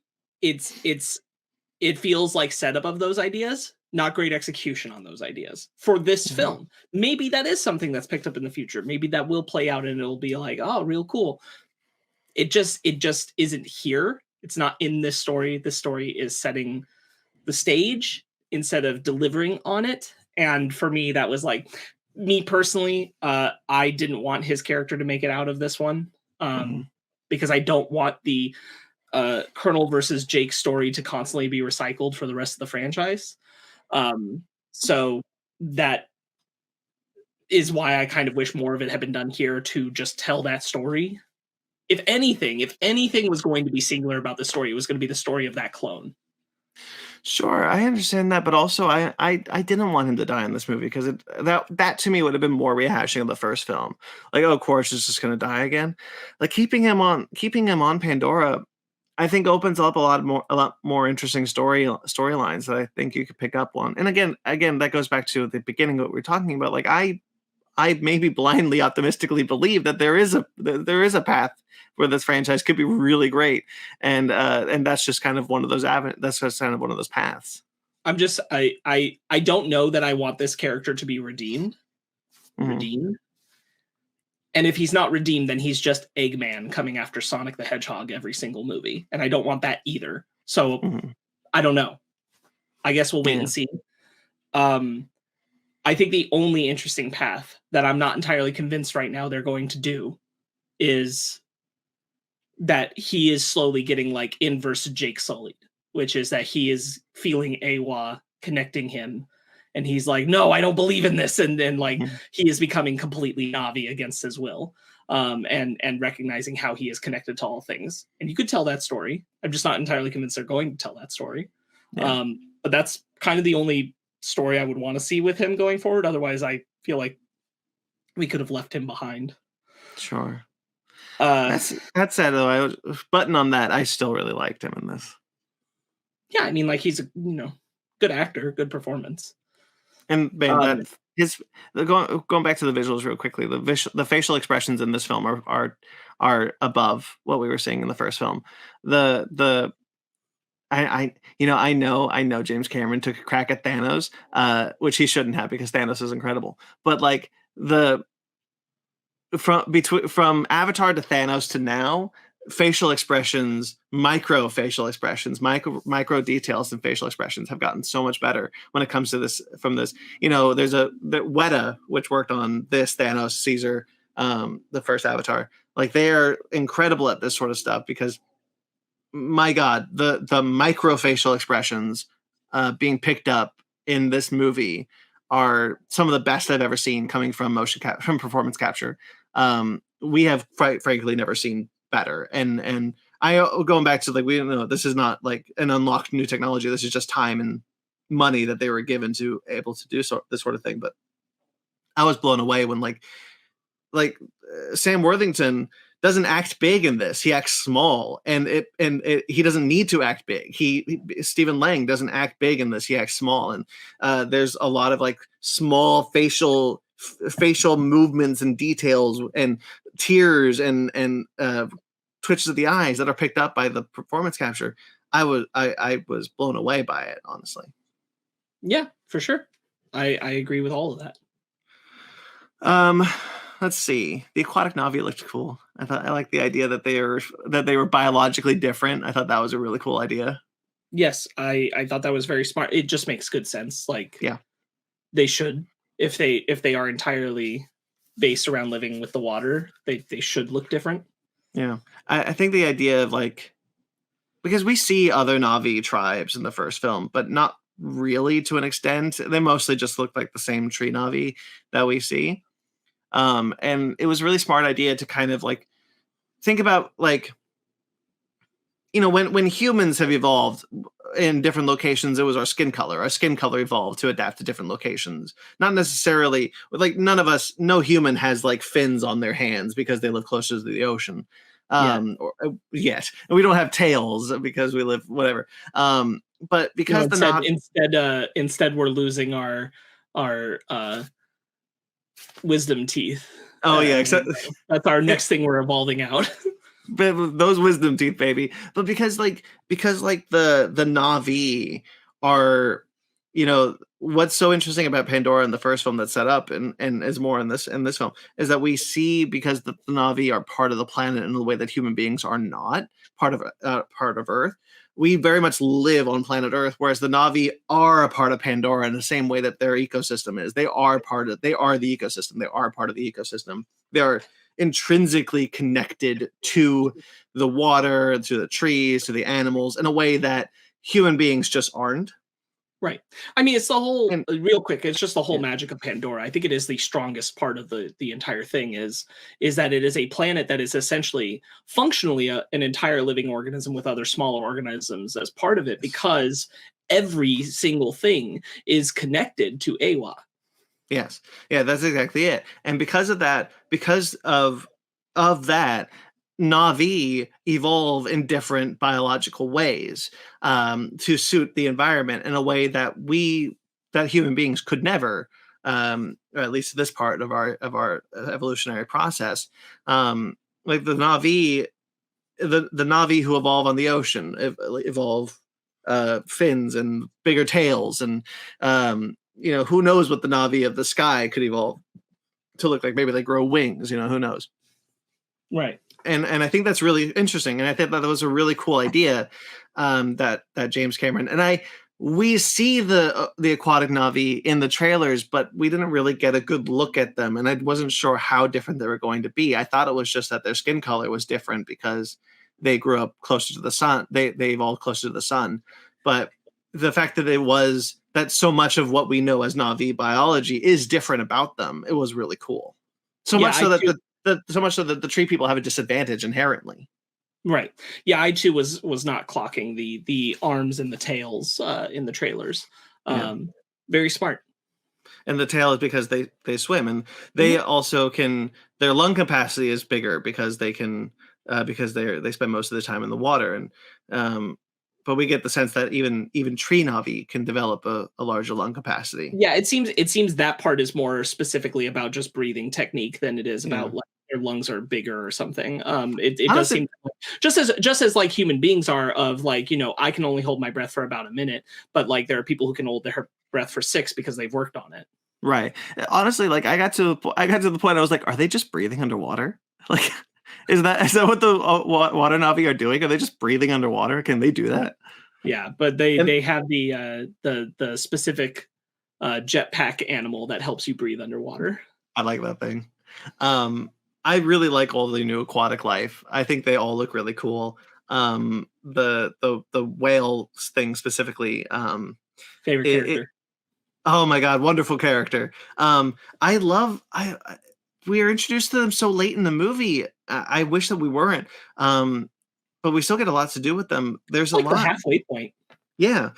feels like setup of those ideas, not great execution on those ideas for this film. Maybe that is something that's picked up in the future. Maybe that will play out and it'll be like, oh, real cool. It just isn't here. It's not in this story. This story is setting the stage instead of delivering on it. And for me, that was like me personally. I didn't want his character to make it out of this one because I don't want the Colonel versus Jake story to constantly be recycled for the rest of the franchise. So that is why I kind of wish more of it had been done here to just tell that story. If anything was going to be singular about the story, it was going to be the story of that clone. Sure, I understand that, but also I didn't want him to die in this movie because that to me would have been more rehashing of the first film. Like, oh, Quaritch is just going to die again. Like keeping him on Pandora, I think opens up a lot more interesting storylines that I think you could pick up on. And again, that goes back to the beginning of what we're talking about. Like I maybe blindly optimistically believe that there is a path where this franchise could be really great, and that's just kind of one of those that's just kind of one of those paths. I don't know that I want this character to be redeemed. And if he's not redeemed, then he's just Eggman coming after Sonic the Hedgehog every single movie, and I don't want that either. So I don't know. I guess we'll wait and see. I think the only interesting path that I'm not entirely convinced right now they're going to do is that he is slowly getting like inverse Jake Sully, which is that he is feeling Awa connecting him. And he's like, no, I don't believe in this. And then like he is becoming completely Navi against his will, and recognizing how he is connected to all things. And you could tell that story. I'm just not entirely convinced they're going to tell that story. Yeah. But that's kind of the only story I would want to see with him going forward. Otherwise, I feel like we could have left him behind. Sure. That said, though, I was button on that. I still really liked him in this. Yeah, I mean, like he's a good actor, good performance. And man, going back to the visuals real quickly, the facial expressions in this film are above what we were seeing in the first film. I know James Cameron took a crack at Thanos, which he shouldn't have because Thanos is incredible. But like from Avatar to Thanos to now, facial expressions, micro details and facial expressions have gotten so much better when it comes to this. From this, there's the Weta, which worked on this Thanos, Caesar, the first Avatar. Like they are incredible at this sort of stuff because, my God, the micro facial expressions being picked up in this movie are some of the best I've ever seen coming from from performance capture. We have frankly never seen better. And I going back to like, we don't know, this is not like an unlocked new technology. This is just time and money that they were given to able to do this sort of thing. But I was blown away when like Sam Worthington doesn't act big in this. He acts small, and he doesn't need to act big. Stephen Lang doesn't act big in this. He acts small, and there's a lot of like small facial movements and details and tears and twitches of the eyes that are picked up by the performance capture, I was blown away by it, honestly. Yeah, for sure. I agree with all of that. Let's see. The aquatic Navi looked cool. I like the idea that they were biologically different. I thought that was a really cool idea. Yes, I thought that was very smart. It just makes good sense. Like, Yeah, they should, if they are entirely based around living with the water, they should look different. yeah. I think the idea of like, because we see other Navi tribes in the first film, but not really to an extent. They mostly just look like the same tree Navi that we see. And it was a really smart idea to kind of like think about like, you know, when humans have evolved in different locations, it was our skin color. Our skin color evolved to adapt to different locations. Not necessarily like no human has like fins on their hands because they live closer to the ocean. Yet. And we don't have tails because we live whatever. But because instead we're losing our wisdom teeth. Oh yeah, except that's our next thing we're evolving out. But those wisdom teeth, baby. But because the Na'vi are, you know, what's so interesting about Pandora in the first film that's set up and is more in this film is that we see, because the Na'vi are part of the planet in the way that human beings are not part of Earth. We very much live on planet Earth, whereas the Na'vi are a part of Pandora in the same way that their ecosystem is. They are the ecosystem. They are part of the ecosystem. They are intrinsically connected to the water, to the trees, to the animals in a way that human beings just aren't. Right. I mean, it's the whole real quick. It's just the whole magic of Pandora. I think it is the strongest part of the entire thing is that it is a planet that is essentially functionally an entire living organism with other smaller organisms as part of it, because every single thing is connected to Awa. Yes. Yeah, that's exactly it. And because of that, Na'vi evolve in different biological ways to suit the environment in a way that human beings could never, or at least this part of our evolutionary process. Like the Na'vi who evolve on the ocean evolve fins and bigger tails, and you know, who knows what the Na'vi of the sky could evolve to look like. Maybe they grow wings, you know, who knows? Right. And I think that's really interesting. And I think that was a really cool idea that James Cameron, and we see the aquatic Na'vi in the trailers, but we didn't really get a good look at them. And I wasn't sure how different they were going to be. I thought it was just that their skin color was different because they grew up closer to the sun. They evolved closer to the sun. But the fact that so much of what we know as Na'vi biology is different about them, it was really cool. So much so that the tree people have a disadvantage inherently. Right. Yeah, I too was not clocking the arms and the tails in the trailers. Very smart. And the tail is because they swim, and they also can. Their lung capacity is bigger because they can because they spend most of the time in the water, and but we get the sense that even tree Na'vi can develop a larger lung capacity. Yeah, it seems that part is more specifically about just breathing technique than it is about like their lungs are bigger or something. It does seem just as like human beings are, of like, you know, I can only hold my breath for about a minute, but like there are people who can hold their breath for 6 because they've worked on it. Right. Honestly, like I got to the point I was like, are they just breathing underwater? Like, is that what the water Na'vi are doing? Are they just breathing underwater? Can they do that? Yeah, but they have the specific jetpack animal that helps you breathe underwater. I like that thing. I really like all the new aquatic life. I think they all look really cool. The whale thing specifically. Favorite character. Oh my god, wonderful character. We are introduced to them so late in the movie. I wish that we weren't. But we still get a lot to do with them. There's like a lot. The halfway point. Yeah.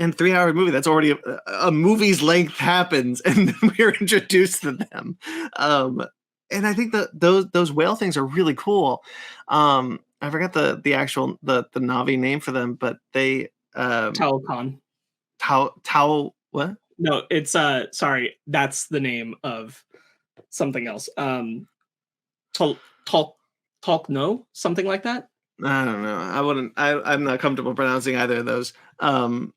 In 3-hour movie, that's already a movie's length happens, and then we're introduced to them. And I think that those whale things are really cool. I forgot the actual the Na'vi name for them, but they Talcon. Tau what? No, it's sorry, that's the name of something else. Talk no, something like that. I don't know. I wouldn't. I'm not comfortable pronouncing either of those. The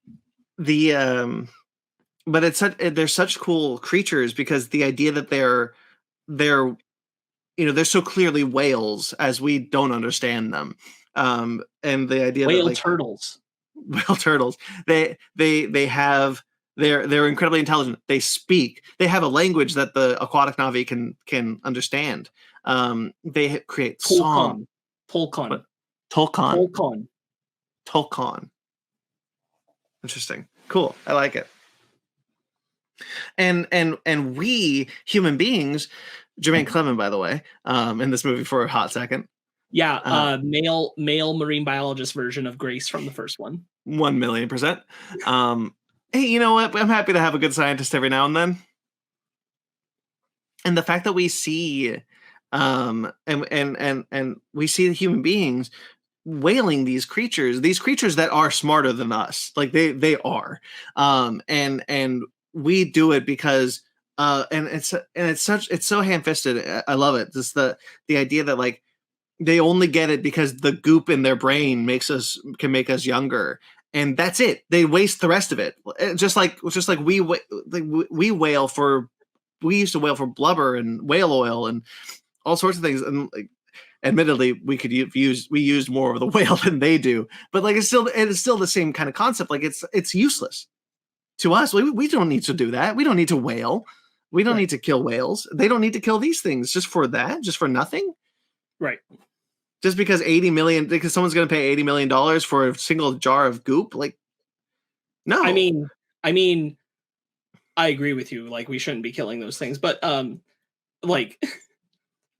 but they're such cool creatures because the idea that they're they're so clearly whales as we don't understand them. And the idea that Whale like turtles. whale turtles, they have they're incredibly intelligent. They speak. They have a language that the aquatic Navi can understand. They create song. Tolkon. Tolkon. But Tolkon. Tolkon. Tolkon. Interesting. Cool. I like it. And we human beings, Jermaine Clement, by the way, in this movie for a hot second. Yeah, male marine biologist version of Grace from the first one. 1,000,000%. Hey, you know what? I'm happy to have a good scientist every now and then. And the fact that we see and we see the human beings whaling these creatures that are smarter than us, like they are, and we do it because and it's so ham-fisted. I love it. Just the idea that like they only get it because the goop in their brain can make us younger, and that's it. They waste the rest of it. Just like we whale for, we used to whale for blubber and whale oil and all sorts of things. And like, admittedly, we used more of the whale than they do, but like it's still the same kind of concept. Like it's useless to us. We don't need to do that. We don't need to whale. We don't need to kill whales. They don't need to kill these things just for nothing. Right. Just because someone's going to pay $80 million for a single jar of goop. Like, no. I mean, I agree with you. Like, we shouldn't be killing those things, but like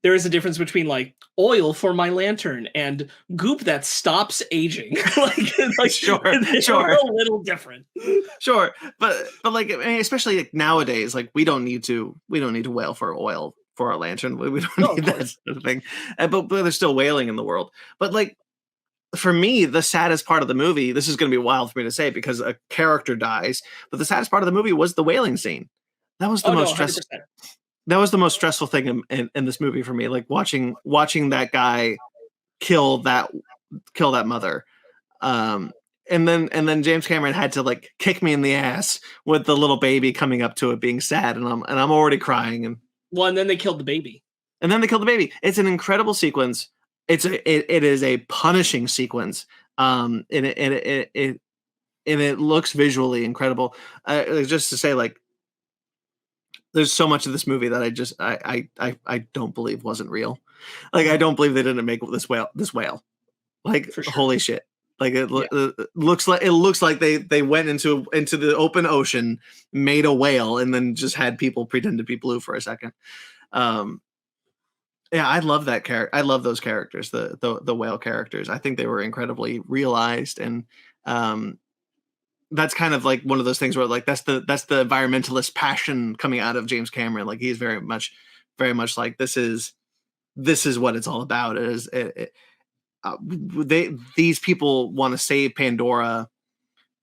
there is a difference between like oil for my lantern and goop that stops aging. like sure, they're a little different. Sure, but like, I mean, especially like nowadays, like we don't need to whale for oil for our lantern. We don't need that sort of thing. But there's still whaling in the world. But like, for me, the saddest part of the movie, this is going to be wild for me to say because a character dies, but the saddest part of the movie was the whaling scene. That was the most stressful. That was the most stressful thing in this movie for me. Like watching that guy kill that mother. And then James Cameron had to like kick me in the ass with the little baby coming up to it being sad, and I'm already crying. And then they killed the baby. It's an incredible sequence. It is a punishing sequence. And it looks visually incredible. Just to say, like, there's so much of this movie that I don't believe wasn't real. Like, I don't believe they didn't make this whale. Like, sure. Holy shit. Like it looks like they went into the open ocean, made a whale, and then just had people pretend to be blue for a second. Yeah, I love that character. I love those characters, the whale characters. I think they were incredibly realized, and that's kind of like one of those things where like that's the environmentalist passion coming out of James Cameron. Like he's very much like this is what it's all about. These people want to save Pandora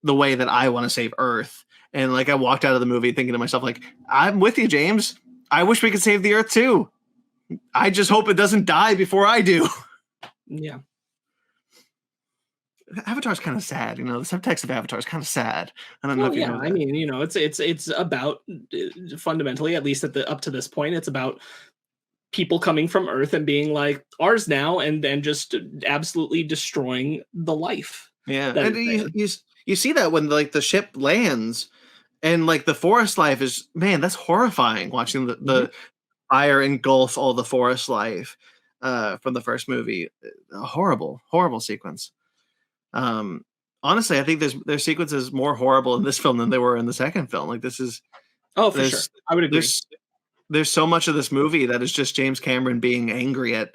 the way that I want to save Earth. And like I walked out of the movie thinking to myself, like, I'm with you, James. I wish we could save the Earth too. I just hope it doesn't die before I do. Yeah. Avatar's kind of sad, the subtext of Avatar is kind of sad. I don't know if you know that. I mean, it's about fundamentally, at least up to this point, it's about people coming from Earth and being like ours now, and then just absolutely destroying the life. Yeah, and you see that when like the ship lands, and like the forest life is, man, that's horrifying. Watching the fire engulf all the forest life from the first movie, a horrible sequence. Honestly, I think there's sequences more horrible in this film than they were in the second film. Like this is for sure. I would agree. There's so much of this movie that is just James Cameron being angry at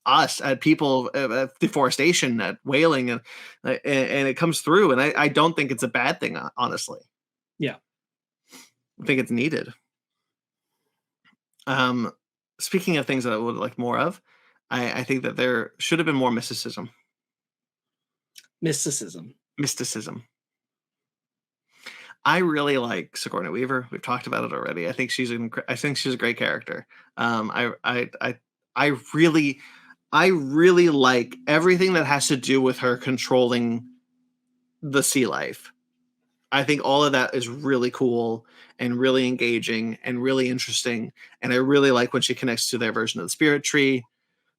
us, at people, at deforestation, at whaling, and it comes through. And I don't think it's a bad thing, honestly. Yeah, I think it's needed. Speaking of things that I would like more of, I think that there should have been more mysticism. I really like Sigourney Weaver. We've talked about it already. I think she's a great character. I I really like everything that has to do with her controlling the sea life. I think all of that is really cool and really engaging and really interesting. And I really like when she connects to their version of the spirit tree,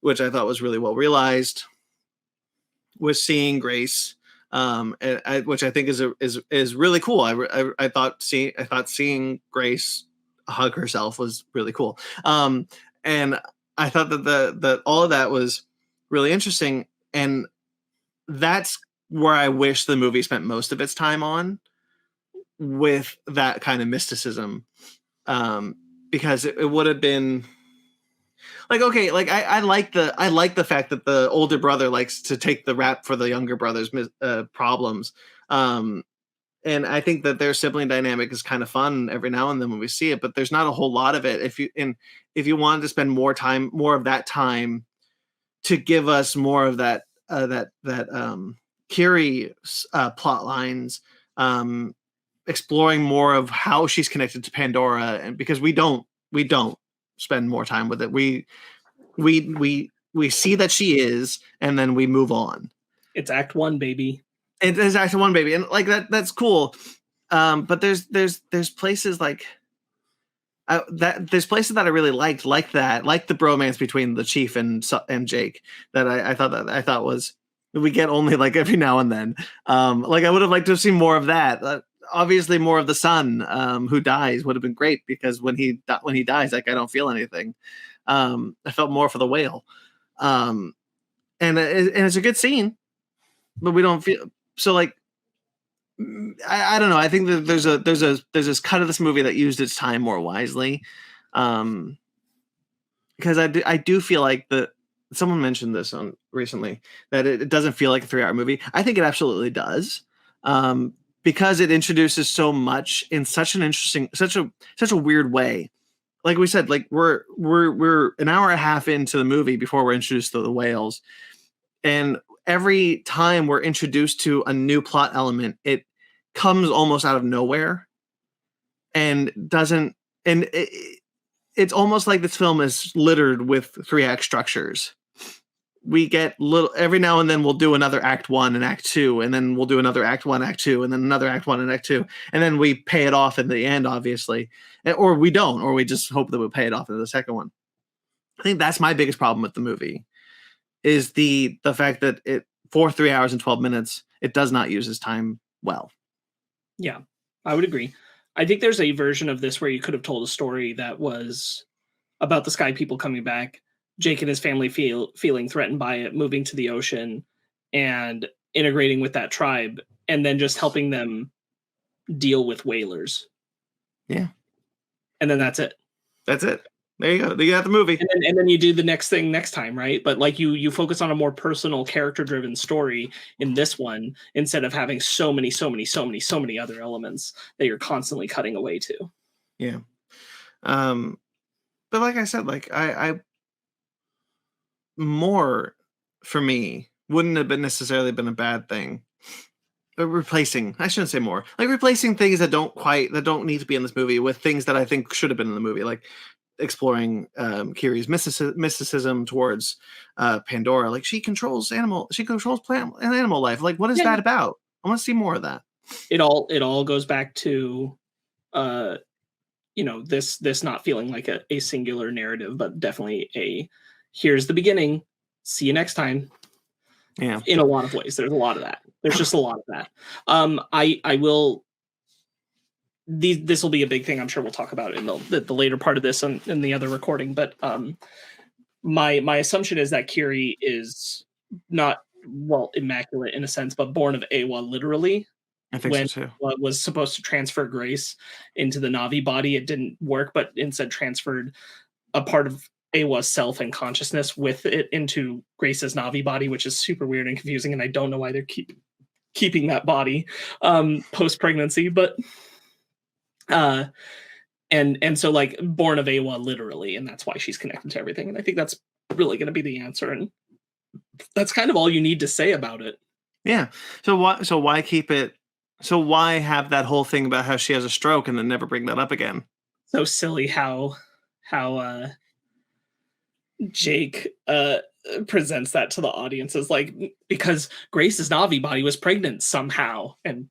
which I thought was really well realized. Was seeing Grace, which I think is really cool. I thought seeing Grace hug herself was really cool, and I thought that all of that was really interesting, and that's where I wish the movie spent most of its time on, with that kind of mysticism, because it would have been like, okay, like I like the fact that the older brother likes to take the rap for the younger brother's problems, and I think that their sibling dynamic is kind of fun every now and then when we see it, but there's not a whole lot of it. If you wanted to spend more of that time to give us more of that Kiri plot lines, exploring more of how she's connected to Pandora, and because we don't spend more time with it. We see that she is, and then we move on. It's Act 1, baby. It is Act 1, baby, and like that's cool. But there's places like there's places that I really liked, like the bromance between the chief and Jake, that I thought was, we get only like every now and then. Like I would have liked to have seen more of that. Obviously, more of the son who dies would have been great, because when he dies, like, I don't feel anything. I felt more for the whale, and it's a good scene, but we don't feel so like. I don't know. I think that there's this cut of this movie that used its time more wisely, because I do feel like someone mentioned this on recently, that it doesn't feel like a 3-hour movie. I think it absolutely does. Because it introduces so much in such an interesting, such a weird way. Like we said, like we're an hour and a half into the movie before we're introduced to the whales, and every time we're introduced to a new plot element, it comes almost out of nowhere, and doesn't. And it's almost like this film is littered with 3-act structures. We get little every now and then. We'll do another Act 1 and Act 2, and then we'll do another Act 1, Act 2, and then another Act 1 and Act 2, and then we pay it off in the end, obviously, or we don't, or we just hope that we pay it off in the second one. I think that's my biggest problem with the movie, is the fact that for 3 hours and 12 minutes, it does not use its time well. Yeah, I would agree. I think there's a version of this where you could have told a story that was about the sky people coming back, Jake and his family feeling threatened by it, moving to the ocean and integrating with that tribe, and then just helping them deal with whalers. Yeah. And then that's it. That's it. There you go. You got the movie. And then you do the next thing next time, right? But like you focus on a more personal, character-driven story in this one, instead of having so many other elements that you're constantly cutting away to. Yeah. But like I said, like I more for me wouldn't have necessarily been a bad thing. But replacing, I shouldn't say more, like replacing things that don't need to be in this movie with things that I think should have been in the movie, like exploring Kiri's mysticism towards Pandora. Like she controls plant and animal life. Like, what is that about? I want to see more of that. It all goes back to this not feeling like a singular narrative, but definitely here's the beginning, see you next time. Yeah. In a lot of ways. There's a lot of that. There's just a lot of that. I will. This will be a big thing. I'm sure we'll talk about it in the later part of this and in the other recording. But my assumption is that Kiri is not, well, immaculate in a sense, but born of Awa literally. I think so too. Was supposed to transfer Grace into the Na'vi body. It didn't work, but instead transferred a part of Awa's self and consciousness with it into Grace's Na'vi body, which is super weird and confusing, and I don't know why they're keeping that body post pregnancy, but and so like born of Awa literally, and that's why she's connected to everything, and I think that's really going to be the answer, and that's kind of all you need to say about it. Yeah. So why keep it? So why have that whole thing about how she has a stroke and then never bring that up again? So silly how Jake presents that to the audience as like, because Grace's Navi body was pregnant somehow, and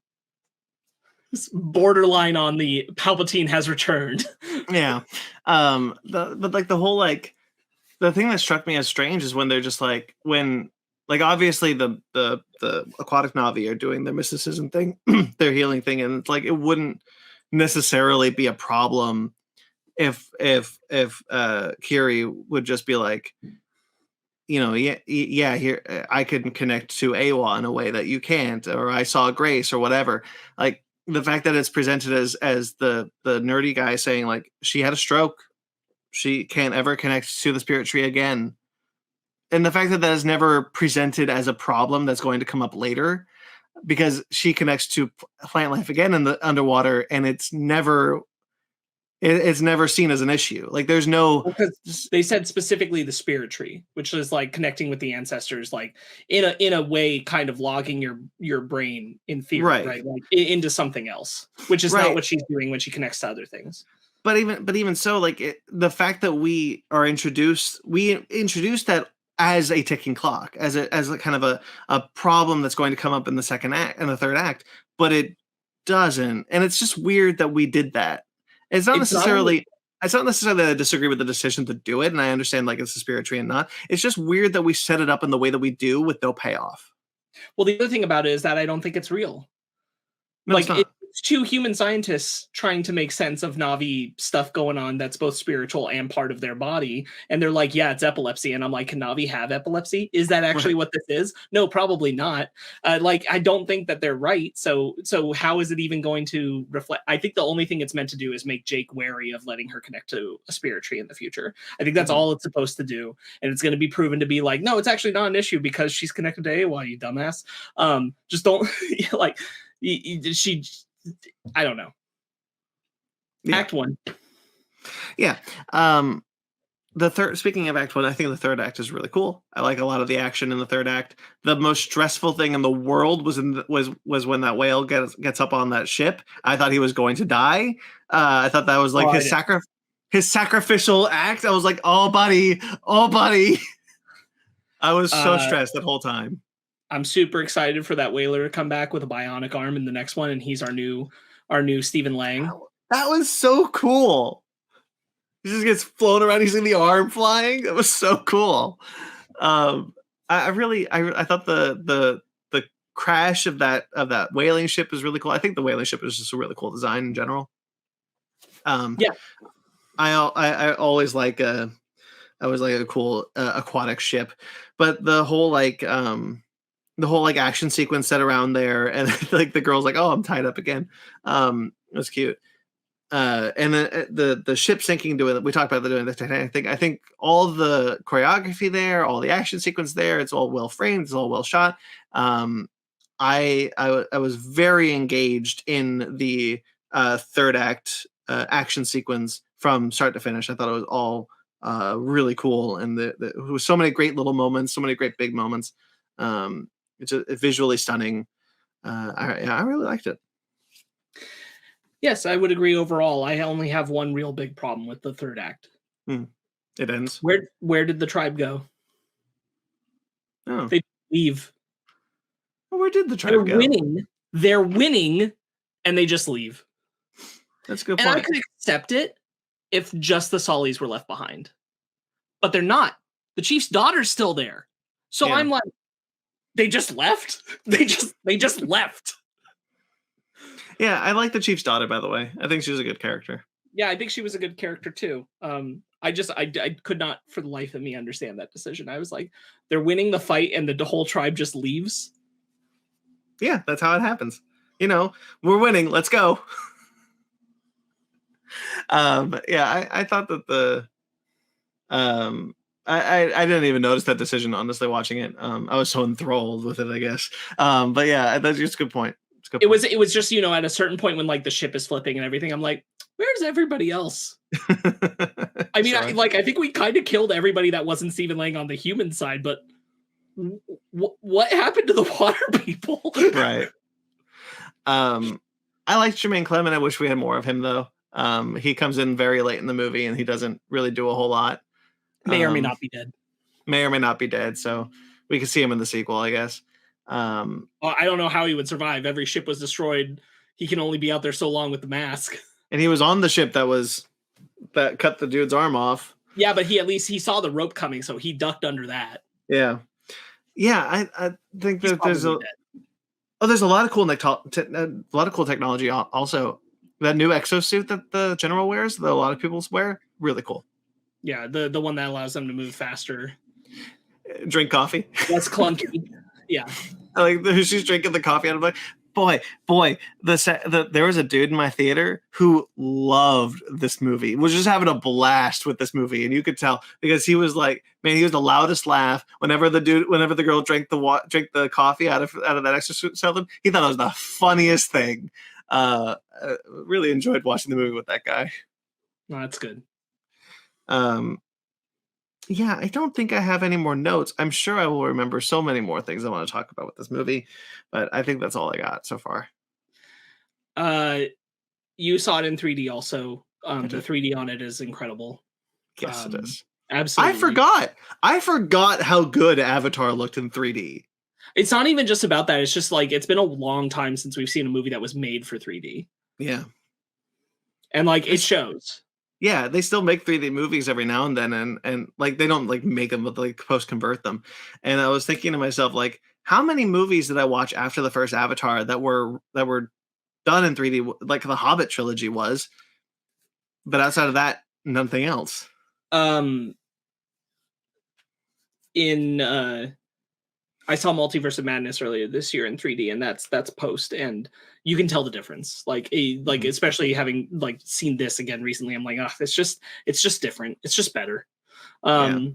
it's borderline on the Palpatine has returned. Yeah. But like the whole like the thing that struck me as strange is when they're just like when like obviously the aquatic Navi are doing their mysticism thing, their healing thing, and it's like it wouldn't necessarily be a problem if Kiri would just be like, yeah, here I can connect to Awa in a way that you can't, or I saw Grace or whatever. Like the fact that it's presented as the nerdy guy saying like she had a stroke, she can't ever connect to the spirit tree again, and the fact that that is never presented as a problem that's going to come up later because she connects to plant life again in the underwater, and it's never seen as an issue. Like there's no Because they said specifically the spirit tree, which is like connecting with the ancestors, like in a way, kind of logging your brain in theory, right? Like into something else, which is not what she's doing when she connects to other things. But even so, like the fact that we introduced that as a ticking clock, as a kind of a problem that's going to come up in the second act and the third act, but it doesn't, and it's just weird that we did that. It's not necessarily that I disagree with the decision to do it, and I understand like it's a spirit tree and not. It's just weird that we set it up in the way that we do with no payoff. Well, the other thing about it is that I don't think it's real. No, like it's two human scientists trying to make sense of Navi stuff going on that's both spiritual and part of their body, and they're like, yeah, it's epilepsy, and I'm like, can Navi have epilepsy? Is that actually what this is? No, probably not. Like I don't think that they're right, so how is it even going to reflect? I think the only thing it's meant to do is make Jake wary of letting her connect to a spirit tree in the future. I think that's all it's supposed to do, and it's going to be proven to be like, no, it's actually not an issue because she's connected to AWA, you dumbass. Just don't like she, I don't know. Yeah. Act 1. Yeah. Speaking of Act 1, I think the third act is really cool. I like a lot of the action in the third act. The most stressful thing in the world was when that whale gets up on that ship. I thought he was going to die. I thought that was like his sacrificial act. I was like, oh buddy. I was so stressed that whole time. I'm super excited for that whaler to come back with a bionic arm in the next one, and he's our new Stephen Lang. That was so cool. He just gets flown around. He's in the arm flying. That was so cool. I thought the crash of that whaling ship was really cool. I think the whaling ship is just a really cool design in general. Yeah, I always like a cool aquatic ship, but the whole action sequence set around there, and like the girl's like, oh, I'm tied up again. It was cute. And then the ship sinking, we talked about doing the Titanic thing. I think all the choreography there, all the action sequence there, it's all well framed, it's all well shot. I was very engaged in the third act action sequence from start to finish. I thought it was all really cool, and there was so many great little moments, so many great big moments. It's visually stunning. I really liked it. Yes, I would agree overall. I only have one real big problem with the third act. It ends. Where did the tribe go? Oh. They leave. Well, where did the tribe go? They're winning, and they just leave. That's a good point. And I could accept it if just the Sollys were left behind. But they're not. The chief's daughter's still there. So yeah. I'm like, they just left? They just left. Yeah, I like the chief's daughter, by the way. I think she was a good character. Yeah, I think she was a good character too. I could not for the life of me understand that decision. I was like, they're winning the fight and the whole tribe just leaves. Yeah, that's how it happens. We're winning. Let's go. Yeah, I thought that I didn't even notice that decision, honestly, watching it. I was so enthralled with it, I guess. But yeah, that's just a good point. It was just, at a certain point when like the ship is flipping and everything, I'm like, where's everybody else? I mean, I think we kind of killed everybody that wasn't Stephen Lang on the human side, but what happened to the water people? Right. I liked Jermaine Clement. I wish we had more of him, though. He comes in very late in the movie and he doesn't really do a whole lot. May or may not be dead. May or may not be dead. So we can see him in the sequel, I guess. Well, I don't know how he would survive. Every ship was destroyed. He can only be out there so long with the mask. And he was on the ship that cut the dude's arm off. Yeah, but he saw the rope coming, so he ducked under that. Yeah. Yeah, I think that there's a lot of cool technology also. That new exosuit that the general wears, that a lot of people wear, really cool. Yeah, the one that allows them to move faster. Drink coffee. Less clunky. Yeah. I like she's drinking the coffee out of like, boy, there was a dude in my theater who loved this movie. Was just having a blast with this movie, and you could tell because he was like, man, he was the loudest laugh whenever the girl drank the coffee out of that extra something. He thought it was the funniest thing. Really enjoyed watching the movie with that guy. No, that's good. Yeah, I don't think I have any more notes. I'm sure I will remember so many more things I want to talk about with this movie, but I think that's all I got so far. You saw it in 3D also. The 3D on it is incredible. Yes, it is. Absolutely. I forgot how good Avatar looked in 3D. It's not even just about that. It's just like it's been a long time since we've seen a movie that was made for 3D. Yeah. And like it shows. Yeah, they still make 3D movies every now and then, and like they don't like make them, but like post convert them. And I was thinking to myself, like, how many movies did I watch after the first Avatar that were done in 3D, like the Hobbit trilogy was, but outside of that, nothing else. I saw Multiverse of Madness earlier this year in 3D, and that's post, and you can tell the difference. Like especially having like seen this again recently, I'm like, it's just different. It's just better. Was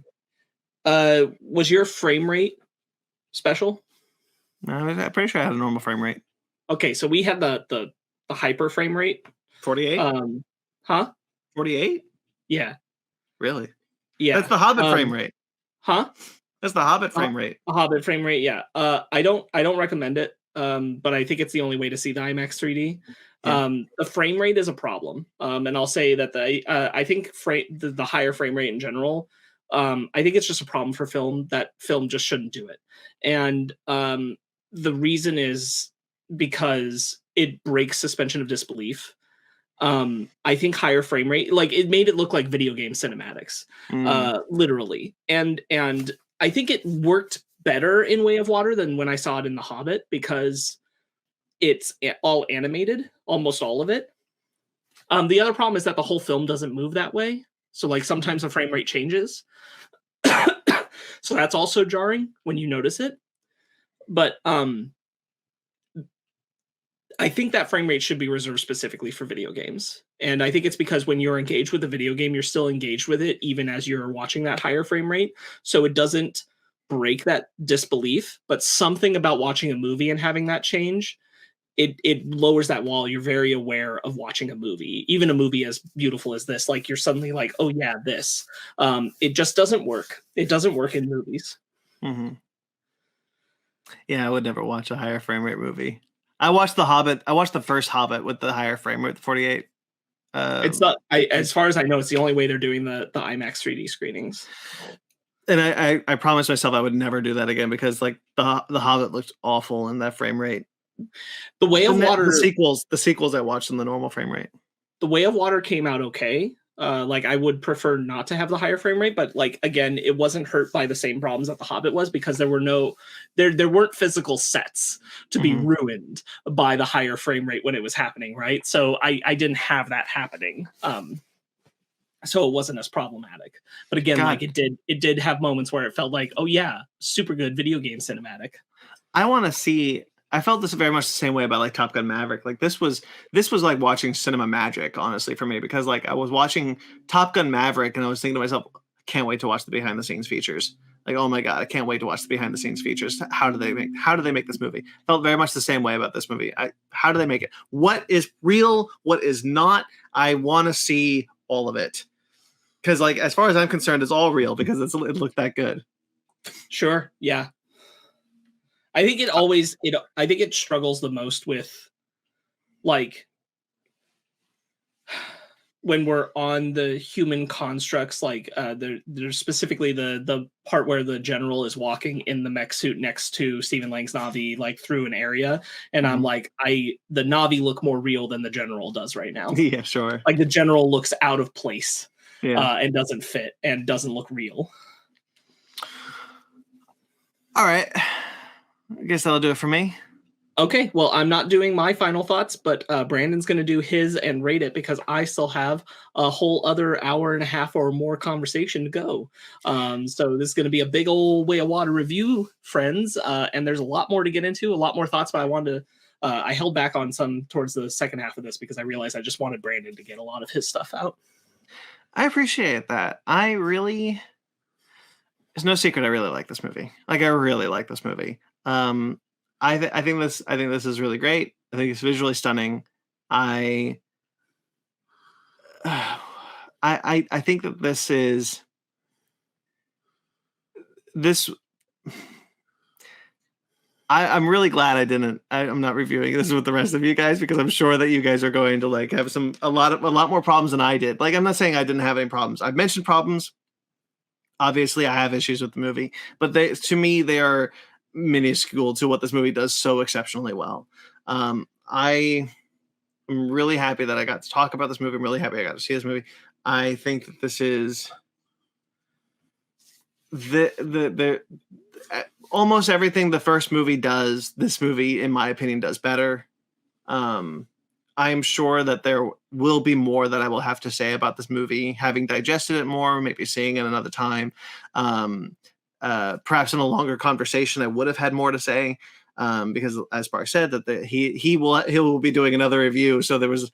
your frame rate special? I'm pretty sure I had a normal frame rate. Okay, so we had the hyper frame rate. 48? 48? Yeah. Really? Yeah. That's the Hobbit frame rate. Huh? That's the Hobbit frame rate. A Hobbit frame rate, yeah. I don't recommend it. But I think it's the only way to see the IMAX 3D. Yeah. The frame rate is a problem. And I'll say that I think the higher frame rate in general, I think it's just a problem for film. That film just shouldn't do it. And the reason is because it breaks suspension of disbelief. I think higher frame rate, like it made it look like video game cinematics, literally. And I think it worked better in Way of Water than when I saw it in The Hobbit because it's all animated, almost all of it. The other problem is that the whole film doesn't move that way. So like sometimes the frame rate changes. So that's also jarring when you notice it. But I think that frame rate should be reserved specifically for video games. And I think it's because when you're engaged with the video game, you're still engaged with it, even as you're watching that higher frame rate. So it doesn't break that disbelief, but something about watching a movie and having that change, it lowers that wall. You're very aware of watching a movie, even a movie as beautiful as this. Like you're suddenly like, oh yeah, this. It just doesn't work. It doesn't work in movies. Mm-hmm. Yeah, I would never watch a higher frame rate movie. I watched The Hobbit. I watched the first Hobbit with the higher frame rate, 48. It's not. As far as I know, it's the only way they're doing the IMAX 3D screenings. And I promised myself I would never do that again because like the Hobbit looked awful in that frame rate. The Way of Water, the sequels I watched in the normal frame rate. The Way of Water came out okay. Like I would prefer not to have the higher frame rate, but like again, it wasn't hurt by the same problems that The Hobbit was because there weren't physical sets to be ruined by the higher frame rate when it was happening, right? So I didn't have that happening. So it wasn't as problematic. But again, like it did have moments where it felt like, oh yeah, super good video game cinematic. I felt this very much the same way about like Top Gun Maverick. Like this was like watching cinema magic, honestly, for me, because like I was watching Top Gun Maverick and I was thinking to myself, can't wait to watch the behind the scenes features. Like, oh my God, I can't wait to watch the behind the scenes features. How do they make this movie? Felt very much the same way about this movie. How do they make it? What is real? What is not? I want to see all of it. Because like, as far as I'm concerned, it's all real because it looked that good. Sure. Yeah. I think it struggles the most with like when we're on the human constructs, like there's specifically the part where the general is walking in the mech suit next to Stephen Lang's Navi, like through an area, and I'm like, the Navi look more real than the general does right now. Yeah, sure. Like the general looks out of place, Yeah. and doesn't fit and doesn't look real. All right, I guess that'll do it for me. Okay, well, I'm not doing my final thoughts, but Brandon's going to do his and rate it because I still have a whole other hour and a half or more conversation to go. So this is going to be a big old Way of Water review, friends, and there's a lot more to get into, a lot more thoughts, but I wanted to. I held back on some towards the second half of this because I realized I just wanted Brandon to get a lot of his stuff out. I appreciate that. There's no secret I really like this movie. Like, I really like this movie. I think this is really great. I think it's visually stunning. I think that this is this. I'm really glad I'm not reviewing this with the rest of you guys, because I'm sure that you guys are going to like have a lot more problems than I did. Like, I'm not saying I didn't have any problems. I've mentioned problems. Obviously, I have issues with the movie, but to me, they are minuscule to what this movie does so exceptionally well. I am really happy that I got to talk about this movie. I'm really happy I got to see this movie. I think that this is the almost everything the first movie does, this movie, in my opinion, does better. I am sure that there will be more that I will have to say about this movie, having digested it more, maybe seeing it another time. Perhaps in a longer conversation, I would have had more to say, because, as Sparkz said, that he will be doing another review. So there was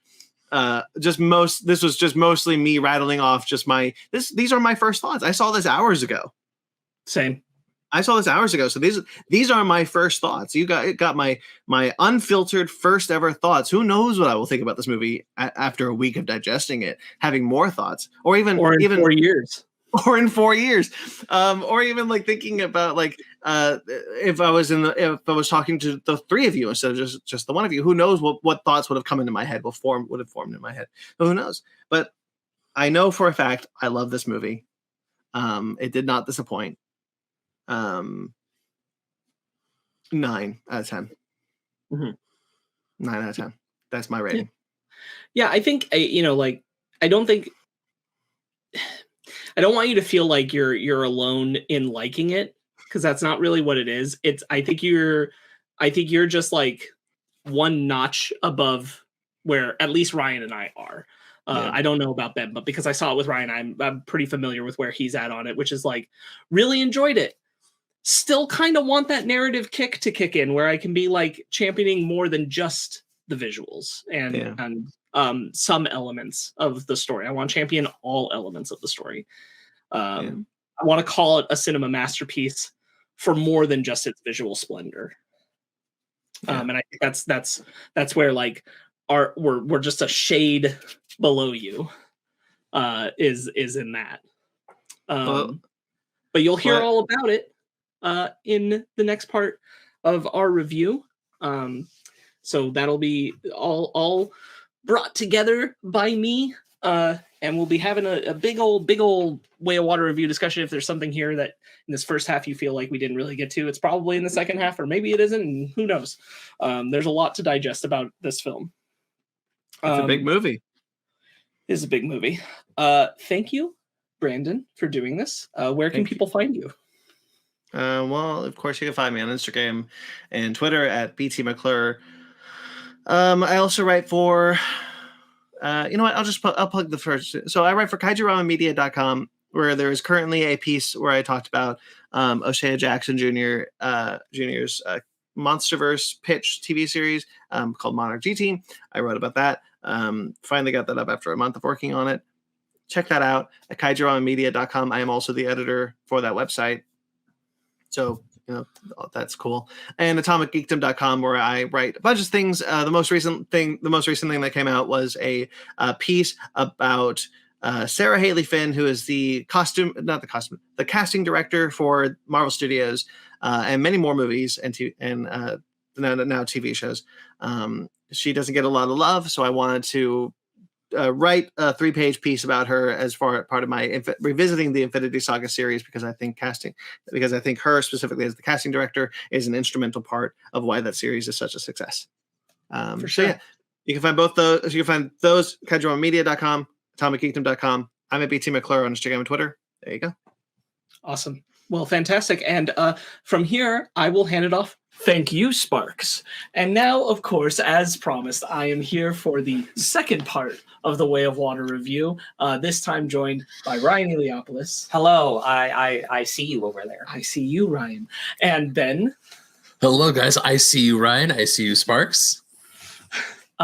this was just mostly me rattling off just these are my first thoughts. I saw this hours ago. Same. I saw this hours ago, so these are my first thoughts. You got my unfiltered first ever thoughts. Who knows what I will think about this movie after a week of digesting it, having more thoughts, or in 4 years, or in 4 years, or even like thinking about like if I was talking to the three of you instead of just the one of you. Who knows what thoughts would have come into my head, would have formed in my head. Who knows? But I know for a fact I love this movie. It did not disappoint. 9 out of 10. 9 out of 10. That's my rating. Yeah, I think I don't want you to feel like you're alone in liking it, because that's not really what it is. I think you're just like one notch above where at least Ryan and I are. I don't know about Ben, but because I saw it with Ryan, I'm pretty familiar with where he's at on it, which is like really enjoyed it. Still kind of want that narrative kick to kick in where I can be like championing more than just the visuals and some elements of the story. I want to champion all elements of the story. I want to call it a cinema masterpiece for more than just its visual splendor. And I think that's where like we're just a shade below you is in that. But you'll hear all about it in the next part of our review. So that'll be all brought together by me. And we'll be having a big old Way of Water review discussion. If there's something here that in this first half you feel like we didn't really get to, it's probably in the second half, or maybe it isn't, and who knows. There's a lot to digest about this film. It's a big movie. It is a big movie. Thank you, Brandon, for doing this. Where can people find you? Well, of course, you can find me on Instagram and Twitter at BT McClure. I also write for, you know what? I'll plug the first. So I write for KaijuRamenmedia.com, where there is currently a piece where I talked about O'Shea Jackson Jr. Jr.'s MonsterVerse pitch TV series called Monarch GT. I wrote about that. Finally got that up after a month of working on it. Check that out at KaijuRamenmedia.com. I am also the editor for that website. So, that's cool. And atomicgeekdom.com, where I write a bunch of things. The most recent thing that came out was a piece about Sarah Haley Finn, who is the casting director for Marvel Studios and many more movies and now TV shows. She doesn't get a lot of love, so I wanted to write a 3-page piece about her as part of my revisiting the Infinity Saga series because I think her specifically as the casting director is an instrumental part of why that series is such a success. For sure. So yeah, you can find both those. You can find those kajumamedia.com, atomiccingdom.com. I'm at BT McClure on Instagram and Twitter. There you go. Awesome. Well, fantastic. And from here, I will hand it off. Thank you, Sparkz. And now, of course, as promised, I am here for the second part of the Way of Water review, this time joined by Ryan Eliopoulos. Hello, I see you over there. I see you, Ryan. And Ben. Hello, guys. I see you, Ryan. I see you, Sparkz.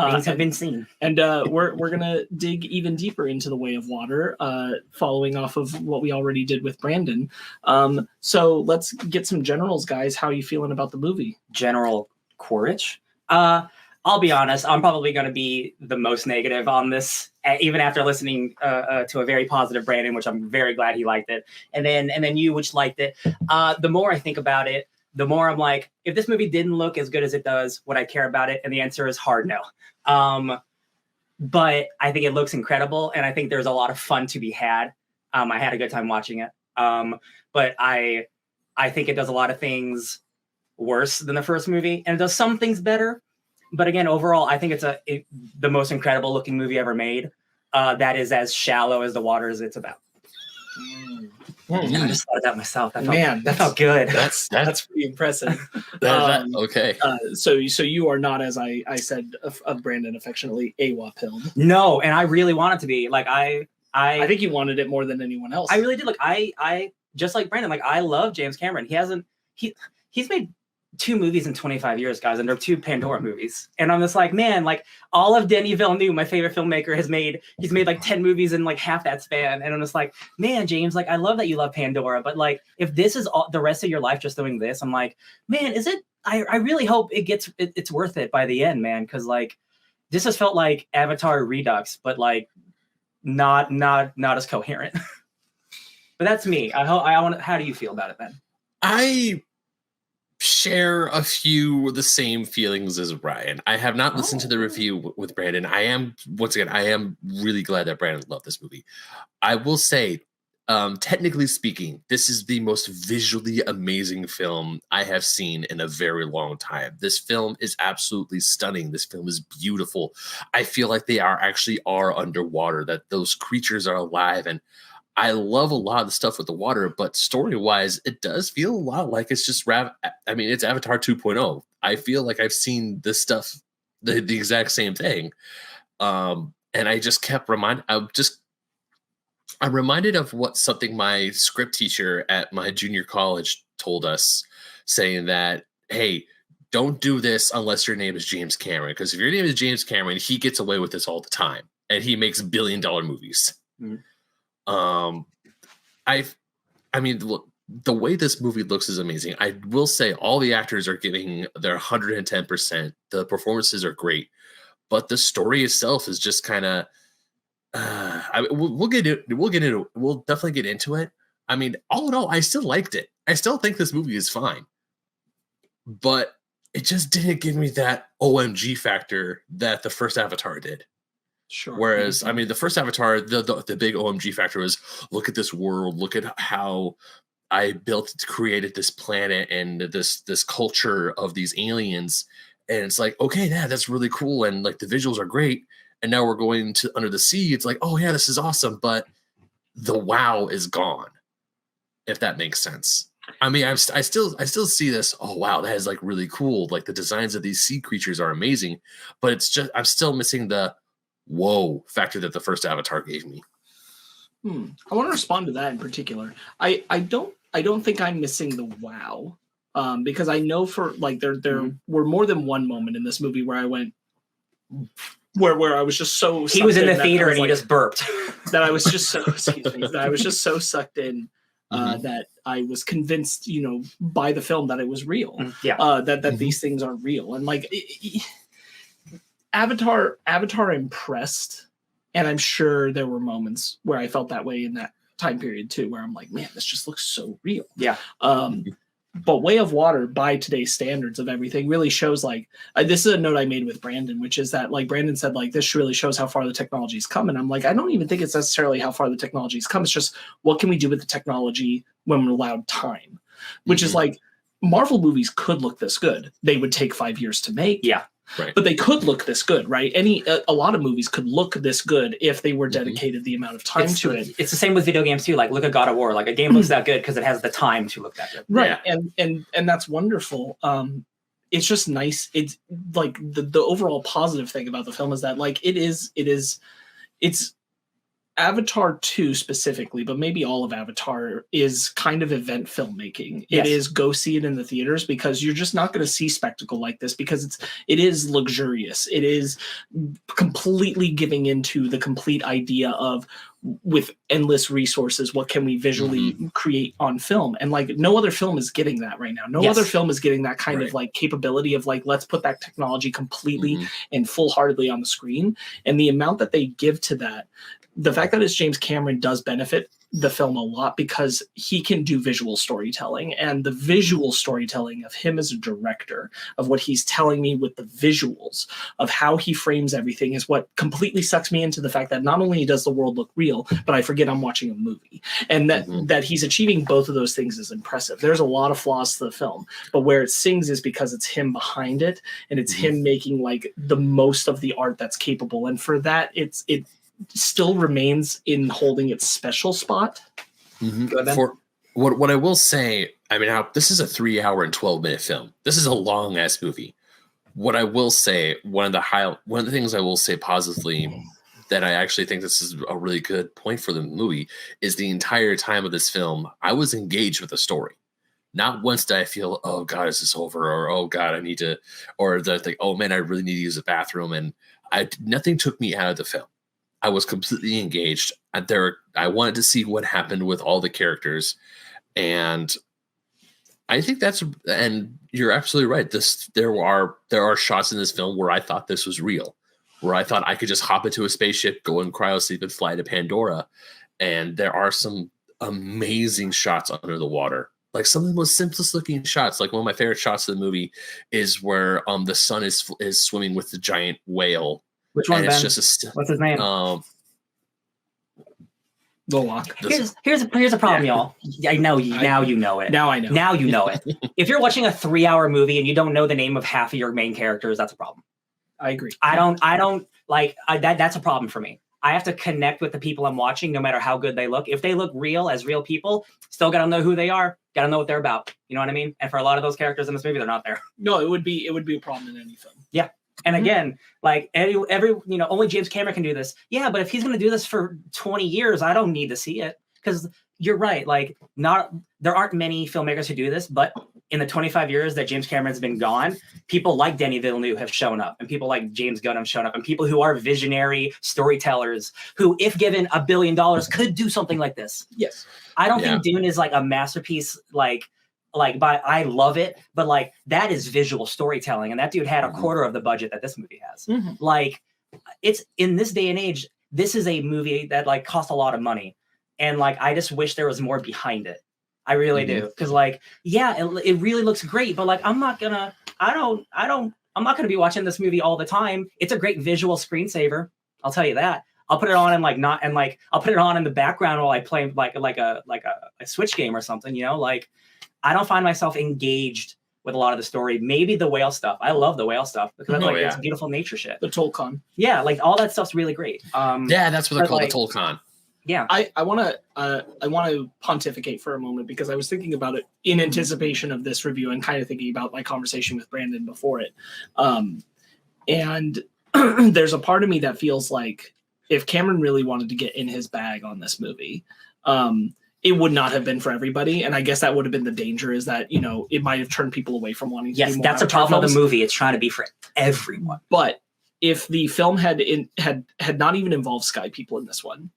Things have been seen. And we're going to dig even deeper into the Way of Water, following off of what we already did with Brandon. So let's get some generals, guys. How are you feeling about the movie? General Quaritch? I'll be honest. I'm probably going to be the most negative on this, even after listening to a very positive Brandon, which I'm very glad he liked it. And then you, which liked it. The more I think about it, the more I'm like, if this movie didn't look as good as it does, would I care about it? And the answer is hard no. But I think it looks incredible, and I think there's a lot of fun to be had. I had a good time watching it. But I think it does a lot of things worse than the first movie, and it does some things better. But again, overall, I think it's the most incredible looking movie ever made. That is as shallow as the waters it's about. I just thought of that myself. That felt good. That's pretty impressive. Okay. So you are not, as I said of Brandon affectionately, AWA-pilled. No, and I really want it to be. Like I think you wanted it more than anyone else. I really did. Like I just like Brandon. Like I love James Cameron. He's made 2 movies in 25 years, guys, and they're 2 Pandora movies. And I'm just like, man, like all of Denis Villeneuve, my favorite filmmaker, he's made like 10 movies in like half that span. And I'm just like, man, James, like I love that you love Pandora, but like if this is all the rest of your life just doing this, I'm like, man, is it? I really hope it's worth it by the end, man, because like this has felt like Avatar Redux, but like not as coherent. But that's me. How do you feel about it, Ben? I share a few the same feelings as Ryan. I have not listened to the review with Brandon. I am really glad that Brandon loved this movie. I will say, technically speaking, this is the most visually amazing film I have seen in a very long time. This film is absolutely stunning. This film is beautiful. I feel like they are underwater, that those creatures are alive, and I love a lot of the stuff with the water, but story-wise, it does feel a lot like it's just it's Avatar 2.0. I feel like I've seen this stuff, the exact same thing. And I just kept I'm reminded of something my script teacher at my junior college told us, saying that, hey, don't do this unless your name is James Cameron, because if your name is James Cameron, he gets away with this all the time, and he makes billion-dollar movies. Mm-hmm. Look, the way this movie looks is amazing. I will say all the actors are giving their 110%. The performances are great, but the story itself is just kind of. We'll definitely get into it. I mean, all in all, I still liked it. I still think this movie is fine, but it just didn't give me that OMG factor that the first Avatar did. Sure. Whereas, I mean, the first Avatar, the big OMG factor was, look at this world, look at how I created this planet and this culture of these aliens. And it's like, okay, yeah, that's really cool. And like the visuals are great. And now we're going to under the sea. It's like, oh yeah, this is awesome. But the wow is gone, if that makes sense. I mean, I still see this. Oh wow, that is like really cool. Like the designs of these sea creatures are amazing, but it's just I'm still missing the whoa factor that the first Avatar gave me. I want to respond to that in particular. I don't think I'm missing the wow, because I know for like there were more than one moment in this movie where I went where I was just so he was in the theater and he just burped that I was just so that I was just so sucked in that I was convinced, by the film that it was real. That these things are real, and like. Avatar impressed, and I'm sure there were moments where I felt that way in that time period too, where I'm like, man, this just looks so real. Yeah. but Way of Water, by today's standards of everything, really shows like this is a note I made with Brandon, which is that like Brandon said, like this really shows how far the technology's come. And I'm like, I don't even think it's necessarily how far the technology's come. It's just what can we do with the technology when we're allowed time, which is like Marvel movies could look this good. They would take 5 years to make. Yeah. Right. But they could look this good, right? A lot of movies could look this good if they were dedicated the amount of time to it. It's the same with video games too. Like look at God of War. Like a game looks that good because it has the time to look that good. Right. Yeah. And that's wonderful. It's just nice. It's like the overall positive thing about the film is that like it's Avatar 2 specifically, but maybe all of Avatar is kind of event filmmaking. Yes. It is go see it in the theaters because you're just not going to see spectacle like this because it is luxurious. It is completely giving into the complete idea of with endless resources, what can we visually create on film? And like no other film is getting that right now. No other film is getting that kind of like capability of like, let's put that technology completely and full-heartedly on the screen. And the amount that they give to that, the fact that it's James Cameron does benefit the film a lot because he can do visual storytelling, and the visual storytelling of him as a director, of what he's telling me with the visuals of how he frames everything is what completely sucks me into the fact that not only does the world look real, but I forget I'm watching a movie, and that he's achieving both of those things is impressive. There's a lot of flaws to the film, but where it sings is because it's him behind it, and it's him making like the most of the art that's capable. And for that, it still remains in holding its special spot. For what I will say, I mean, this is a 3 hour and 12-minute film. This is a long ass movie. What I will say, one of the things I will say positively that I actually think this is a really good point for the movie is the entire time of this film, I was engaged with the story. Not once did I feel, oh God, is this over? Or, oh God, I need to, or the oh man, I really need to use the bathroom. And nothing took me out of the film. I was completely engaged. I wanted to see what happened with all the characters, and I think and you're absolutely right. There are shots in this film where I thought this was real, where I thought I could just hop into a spaceship, go in cryo sleep, and fly to Pandora. And there are some amazing shots under the water. Like some of the most simplest looking shots. Like one of my favorite shots of the movie is where the sun is swimming with the giant whale. Which one, Ben? Just what's his name? The Lock. Here's a problem, y'all. I know now you know it. Now I know. Now you know it. If you're watching a 3 hour movie and you don't know the name of half of your main characters, that's a problem. I agree. I don't like that's a problem for me. I have to connect with the people I'm watching, no matter how good they look. If they look real as real people, still got to know who they are, got to know what they're about. You know what I mean? And for a lot of those characters in this movie, they're not there. No, it would be a problem in any film. Yeah. And again, like every only James Cameron can do this. Yeah, but if he's going to do this for 20 years, I don't need to see it because you're right. Like there aren't many filmmakers who do this, but in the 25 years that James Cameron's been gone, people like Denis Villeneuve have shown up, and people like James Gunn have shown up, and people who are visionary storytellers who, if given $1 billion, could do something like this. Yes. I don't think Dune is like a masterpiece, I love it, but like that is visual storytelling, and that dude had a quarter of the budget that this movie has. Like, it's in this day and age, this is a movie that like cost a lot of money, and like I just wish there was more behind it. I really do, because like it really looks great, but like I'm not gonna be watching this movie all the time. It's a great visual screensaver, I'll tell you that. I'll put it on I'll put it on in the background while I play like a Switch game or something, you know, like. I don't find myself engaged with a lot of the story. Maybe the whale stuff. I love the whale stuff because it's beautiful nature shit. The Tolkien. Yeah, like all that stuff's really great. That's what they're called, the Tolkien. Yeah. I want to pontificate for a moment because I was thinking about it in anticipation of this review and kind of thinking about my conversation with Brandon before it. And there's a part of me that feels like if Cameron really wanted to get in his bag on this movie, it would not have been for everybody. And I guess that would have been the danger, is that, you know, it might have turned people away from wanting to do more. Yes, that's a problem of the movie. It's trying to be for everyone. But if the film had not even involved Sky People in this one,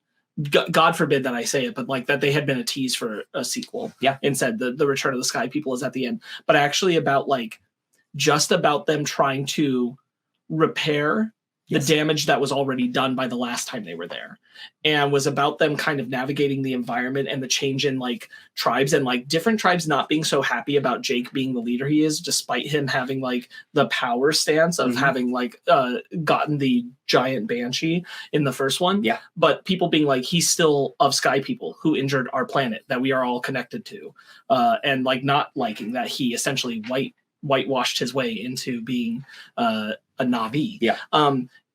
God forbid that I say it, but like that they had been a tease for a sequel. Yeah. And said the return of the Sky People is at the end. But actually about them trying to repair the damage that was already done by the last time they were there, and was about them kind of navigating the environment and the change in like tribes, and like different tribes not being so happy about Jake being the leader he is, despite him having like the power stance of having like gotten the giant banshee in the first one. Yeah. But people being like, he's still of sky people who injured our planet that we are all connected to, and like not liking that he essentially whitewashed his way into being a Na'vi. Yeah.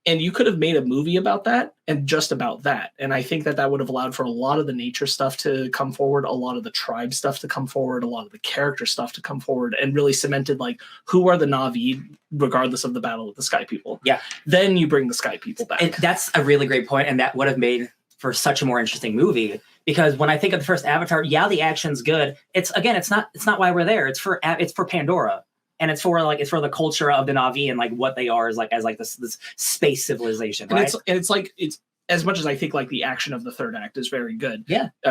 And you could have made a movie about that and just about that. And I think that would have allowed for a lot of the nature stuff to come forward, a lot of the tribe stuff to come forward, a lot of the character stuff to come forward, and really cemented like, who are the Na'vi regardless of the battle with the sky people. Yeah. Then you bring the sky people back. And that's a really great point, and that would have made for such a more interesting movie. Because when I think of the first Avatar, yeah, the action's good. It's not why we're there. It's for Pandora. And it's for the culture of the Na'vi and like what they are as this space civilization, right? And it's as much as I think like the action of the third act is very good,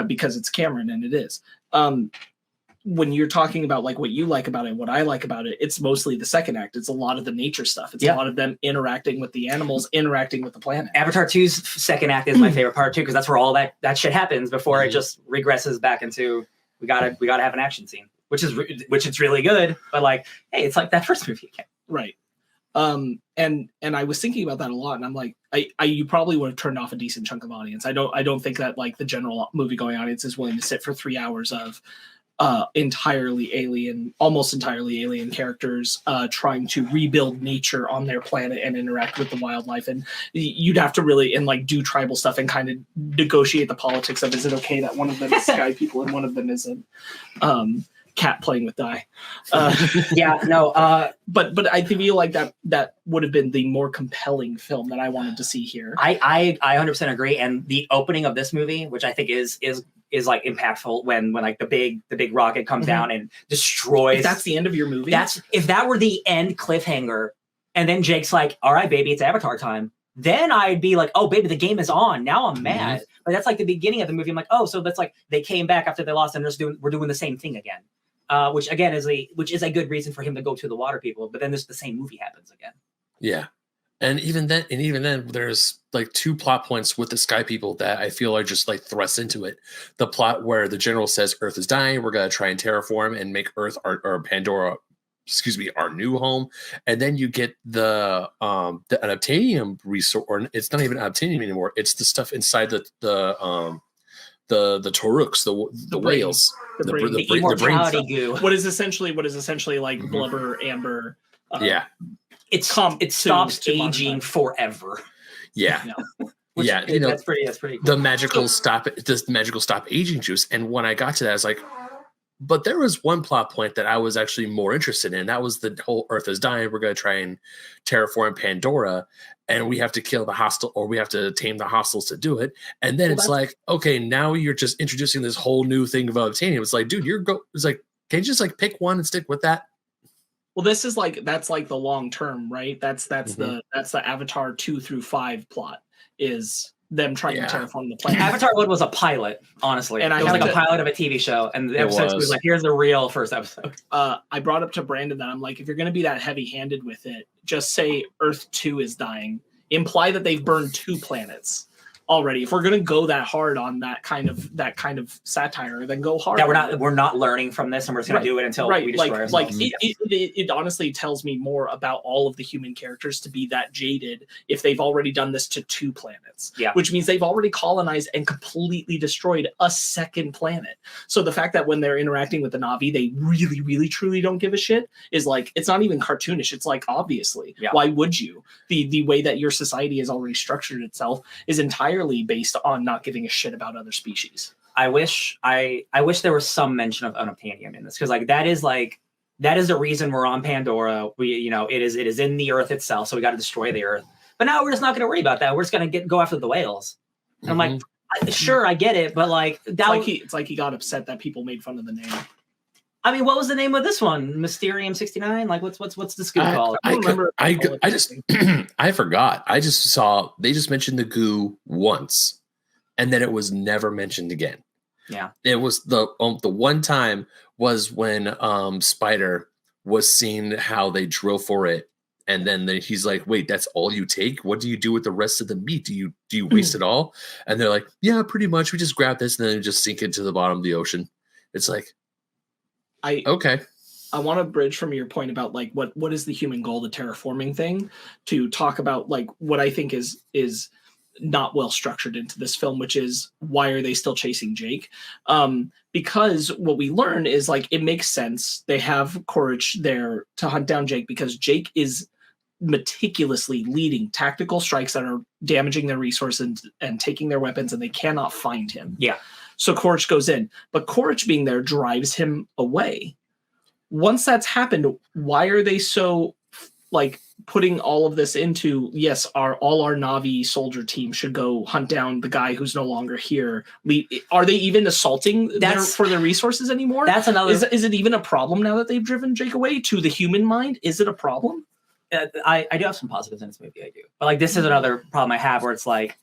because it's Cameron, and it is. When you're talking about like what you like about it, what I like about it, it's mostly the second act. It's a lot of the nature stuff. It's a lot of them interacting with the animals, interacting with the planet. Avatar 2's second act is my favorite part too, because that's where all that shit happens before it just regresses back into we gotta have an action scene. Which is really good, but like, hey, it's like that first movie again. Right. And I was thinking about that a lot, and I'm like, you probably would have turned off a decent chunk of audience. I don't think that like the general movie going audience is willing to sit for 3 hours of almost entirely alien characters trying to rebuild nature on their planet and interact with the wildlife. And you'd have to really do tribal stuff and kind of negotiate the politics of, is it okay that one of them is sky people and one of them isn't? Cat playing with dye. But I feel like that would have been the more compelling film that I wanted to see here. I 100% agree. And the opening of this movie, which I think is like impactful, when like the big rocket comes down and destroys. If that's the end of your movie. If that were the end cliffhanger, and then Jake's like, "All right, baby, it's Avatar time." Then I'd be like, "Oh, baby, the game is on." Now I'm mad. But that's like the beginning of the movie. I'm like, "Oh, so that's like they came back after they lost, and we're doing the same thing again." Which again is a good reason for him to go to the water people, but then the same movie happens again. Yeah. And even then there's like 2 plot points with the sky people that I feel are just like thrust into it. The plot where the general says Earth is dying, we're gonna try and terraform and make Earth or Pandora, our new home. And then you get the unobtainium resource, or it's not even unobtainium anymore, it's the stuff inside the Toruks, the whales, the immortality goo. What is essentially like blubber amber. It stops aging forever. Yeah. Which, yeah. That's pretty cool. The magical stop aging juice. And when I got to that, I was like, but there was one plot point that I was actually more interested in. That was the whole Earth is dying. We're going to try and terraform Pandora, and we have to kill the hostile, or we have to tame the hostiles to do it. And then it's like, okay, now you're just introducing this whole new thing of obtaining. It's like, dude, it's like, can you just like pick one and stick with that? Well, this is that's like the long term, right? That's the Avatar 2 through 5 plot, is them trying to terraform the planet. Avatar 1 was a pilot, honestly. And it was like a pilot of a TV show. And the episode was like, here's the real first episode. I brought up to Brandon that I'm like, if you're going to be that heavy-handed with it, just say Earth 2 is dying. Imply that they've burned 2 planets already. If we're going to go that hard on that kind of satire, then go hard. That we're not learning from this, and we're just going to do it until we destroy ourselves. Like it honestly tells me more about all of the human characters to be that jaded if they've already done this to 2 planets. Yeah. Which means they've already colonized and completely destroyed a second planet. So the fact that when they're interacting with the Na'vi, they really, really, truly don't give a shit is like, it's not even cartoonish. It's like, obviously, why would you? The way that your society has already structured itself is entirely based on not giving a shit about other species. I wish there was some mention of unobtainium in this, because that is the reason we're on Pandora. It is in the Earth itself, so we got to destroy the Earth. But now we're just not going to worry about that. We're just going to go after the whales. And I'm like, sure, I get it, but it's like he got upset that people made fun of the name. I mean, what was the name of this one? Mysterium 69? Like, what's this goo called? I forgot. I just saw they just mentioned the goo once, and then it was never mentioned again. Yeah, it was the one time was when Spider was seeing how they drill for it And then he's like, wait, that's all you take? What do you do with the rest of the meat? Do you waste it all? And they're like, yeah, pretty much. We just grab this and then just sink it to the bottom of the ocean. It's like, okay. I want to bridge from your point about like what is the human goal, the terraforming thing, to talk about like what I think is not well structured into this film, which is why are they still chasing Jake? Because what we learn is like it makes sense. They have courage there to hunt down Jake because Jake is meticulously leading tactical strikes that are damaging their resources and taking their weapons, and they cannot find him. Yeah. So Courage goes in, but Courage being there drives him away. Once that's happened, why are they so like putting all of this into, yes, all our Na'vi soldier team should go hunt down the guy who's no longer here? Are they even assaulting for their resources anymore? That's another. Is it even a problem now that they've driven Jake away? To the human mind, is it a problem? I do have some positives in this movie. I do, but like this is another problem I have where it's like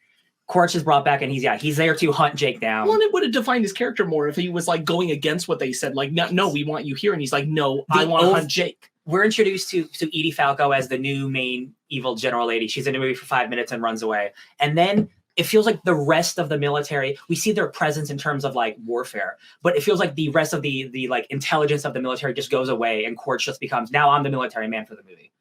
Courage is brought back and he's there to hunt Jake down. Well, and it would have defined his character more if he was like going against what they said. Like, no, we want you here, and he's like, no, I want to hunt Jake. We're introduced to Edie Falco as the new main evil general lady. She's in the movie for 5 minutes and runs away. And then it feels like the rest of the military, we see their presence in terms of like warfare, but it feels like the rest of the like intelligence of the military just goes away and Courage just becomes, now I'm the military man for the movie.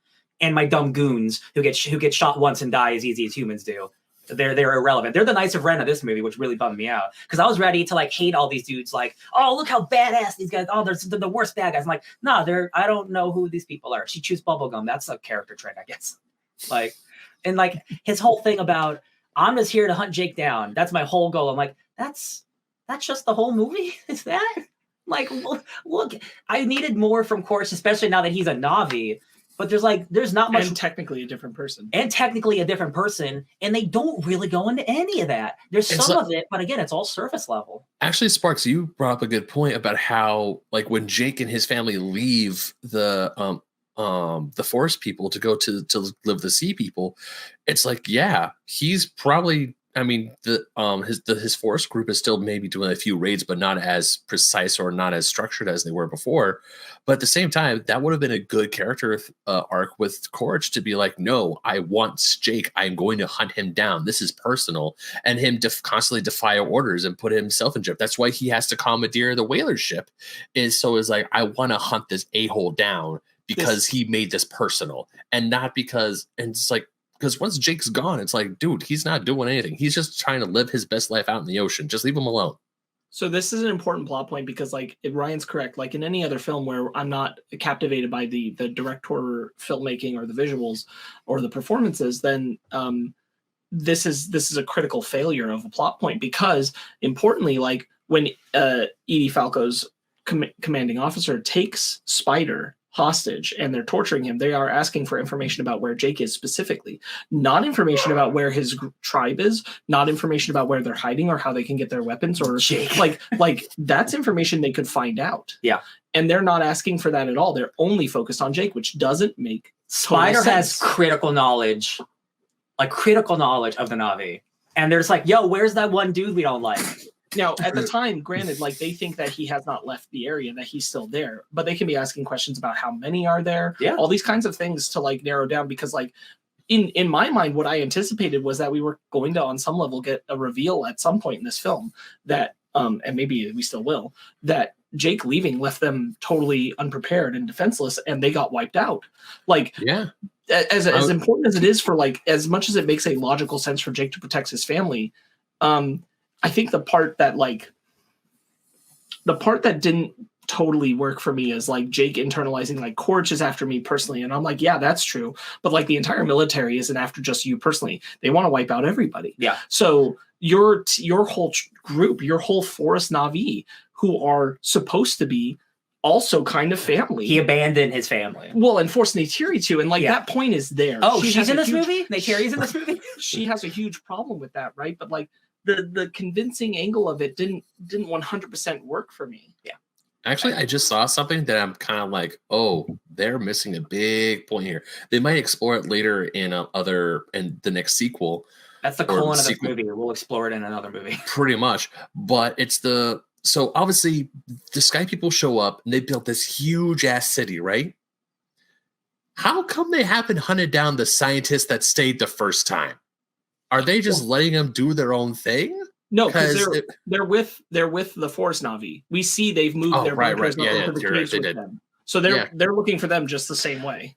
And my dumb goons who get shot once and die as easy as humans do. They're irrelevant. They're the Knights of Ren of this movie, which really bummed me out because I was ready to like hate all these dudes. Like, oh, look how badass these guys. Oh, they're the worst bad guys. I'm like, no, I don't know who these people are. She chews bubblegum. That's a character trait, I guess. Like, and like his whole thing about I'm just here to hunt Jake down. That's my whole goal. I'm like, that's just the whole movie. Is that like look? I needed more from Courage, especially now that he's a Na'vi. But there's not much. And technically a different person. And they don't really go into any of that. There's some of it, but again, it's all surface level. Actually, Sparkz, you brought up a good point about how, like, when Jake and his family leave the forest people to go to live the sea people, it's like, yeah, he's probably. I mean, his forest group is still maybe doing a few raids, but not as precise or not as structured as they were before. But at the same time, that would have been a good character arc with Courage to be like, no, I want Jake. I'm going to hunt him down. This is personal. And him constantly defy orders and put himself in jeopardy. That's why he has to commandeer the whaler ship. Is like, I want to hunt this a-hole down because he made this personal and not because, and it's like, because once Jake's gone, it's like, dude, he's not doing anything. He's just trying to live his best life out in the ocean. Just leave him alone. So this is an important plot point because, like, Ryan's correct. Like in any other film where I'm not captivated by the director filmmaking or the visuals or the performances, then this is a critical failure of a plot point because, importantly, like when Edie Falco's commanding officer takes Spider hostage and they're torturing him, they are asking for information about where Jake is specifically, not information about where his tribe is, not information about where they're hiding or how they can get their weapons or Jake. like that's information they could find out. Yeah. And they're not asking for that at all. They're only focused on Jake, which doesn't make Spider has critical knowledge of the Na'vi. And they're just like, yo, where's that one dude we don't like? Now, at the time, granted, like they think that he has not left the area, that he's still there, but they can be asking questions about how many are there, all these kinds of things to like narrow down. Because like in my mind, what I anticipated was that we were going to, on some level, get a reveal at some point in this film that, and maybe we still will, that Jake leaving left them totally unprepared and defenseless, and they got wiped out. Like, yeah, as important as it is for like, as much as it makes a logical sense for Jake to protect his family, I think the part that didn't totally work for me is like Jake internalizing like Courage is after me personally. And I'm like, yeah, that's true. But like the entire military isn't after just you personally. They want to wipe out everybody. Yeah. So your whole group, your whole forest Na'vi who are supposed to be also kind of family. He abandoned his family. Well, and forced Neytiri to, and like that point is there. Oh, she's in this movie? Neytiri's in this movie? She has a huge problem with that, right? But like the convincing angle of it didn't 100% work for me. Yeah. Actually, I just saw something that I'm kind of like, oh, they're missing a big point here. They might explore it later in the next sequel. That's the colon of this movie. We'll explore it in another movie. Pretty much. But so obviously the Sky people show up and they built this huge ass city, right? how come they haven't hunted down the scientists that stayed the first time? Are they just letting them do their own thing? No, because they're with the Force Navi. We see they've moved their bunkers into the caves with them. So they're looking for them just the same way.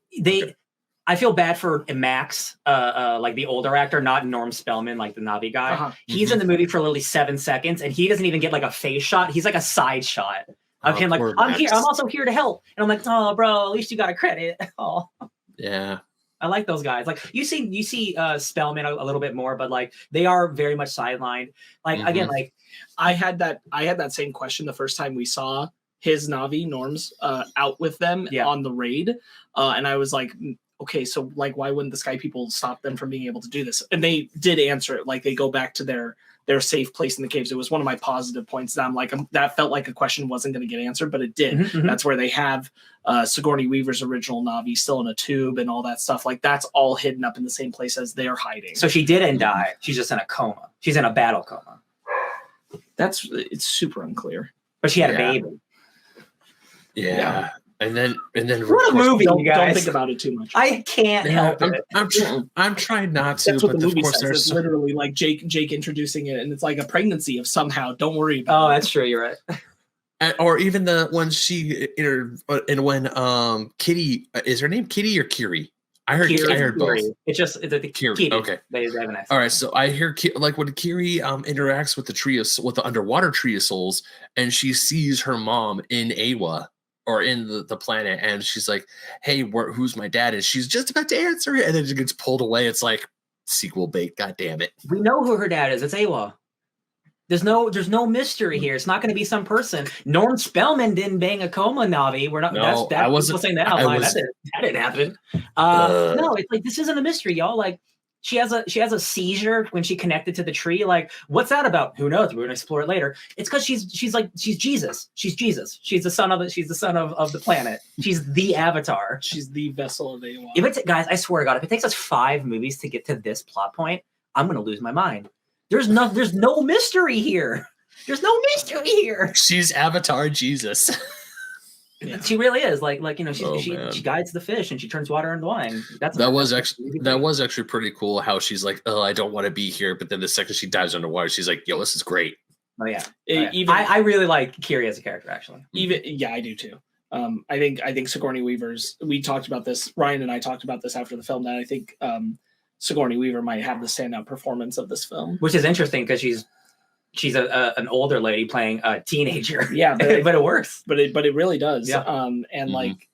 I feel bad for Max, like the older actor, not Norm Spellman, like the Navi guy. Uh-huh. He's in the movie for literally 7 seconds, and he doesn't even get like a face shot. He's like a side shot of him, like, I'm here. I'm also here to help. And I'm like, oh, bro, at least you got a credit. Oh. Yeah. I like those guys. Like you see Spellman a little bit more, but like they are very much sidelined. Like again, like I had that same question the first time we saw his Navi Norm's out with them on the raid, and I was like, okay, so like why wouldn't the Sky People stop them from being able to do this? And they did answer it. Like they go back to their safe place in the caves. It was one of my positive points that I'm like, that felt like a question wasn't going to get answered, but it did. That's where they have Sigourney Weaver's original Navi still in a tube and all that stuff. Like that's all hidden up in the same place as they're hiding. So she didn't die. She's just in a coma. She's in a battle coma. It's super unclear. But she had a baby. Yeah. And then what a movie, you guys. Don't think about it too much. I can't help it. I'm trying not to. That's what the movie says. It's literally like Jake introducing it, and it's like a pregnancy of somehow. Don't worry about it. Oh, that's true. You're right. Or even when Kitty, is her name Kitty or Kiri? I heard both. It's the Kiri. Kitty. Okay. All right. So I hear like when Kiri interacts with the underwater tree of souls, and she sees her mom in Awa. Or in the planet, and she's like, "Hey, who's my dad?" And she's just about to answer it, and then it gets pulled away. It's like sequel bait. God damn it! We know who her dad is. It's Awa. There's no mystery here. It's not going to be some person. Norm Spellman didn't bang a coma Navi. We're not. No, I wasn't saying that out loud. That didn't happen. No, it's like this isn't a mystery, y'all. Like she has a seizure when she connected to the tree. Like, what's that about? Who knows? We're gonna explore it later. It's because she's Jesus. She's Jesus. She's the son of the planet. She's the Avatar. She's the vessel of Awa. Guys, I swear to God, if it takes us 5 movies to get to this plot point, I'm gonna lose my mind. There's no mystery here. There's no mystery here. She's Avatar Jesus. Yeah. She really is like she guides the fish and she turns water into wine. That was actually pretty cool. How she's like, oh, I don't want to be here, but then the second she dives underwater, she's like, yo, this is great. Oh yeah, I really like Kiri as a character actually. I do too. I think Sigourney Weaver's. We talked about this. Ryan and I talked about this after the film. That I think Sigourney Weaver might have the standout performance of this film, which is interesting because she's an older lady playing a teenager. Yeah, but it works. But it really does. Yeah. Like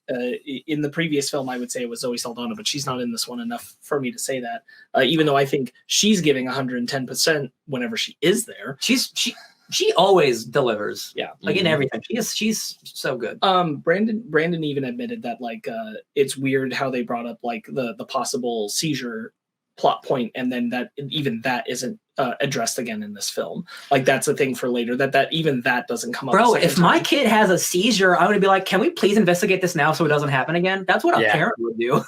in the previous film, I would say it was Zoe Saldana, but she's not in this one enough for me to say that. Even though I think she's giving 110% whenever she is there. She always delivers. Yeah, like in everything. She's so good. Brandon even admitted that like it's weird how they brought up like the possible seizure plot point, and then that isn't addressed again in this film. Like that's a thing for later. That even that doesn't come up. Bro, if my kid has a seizure, I'm gonna be like, can we please investigate this now so it doesn't happen again? That's what a parent would do.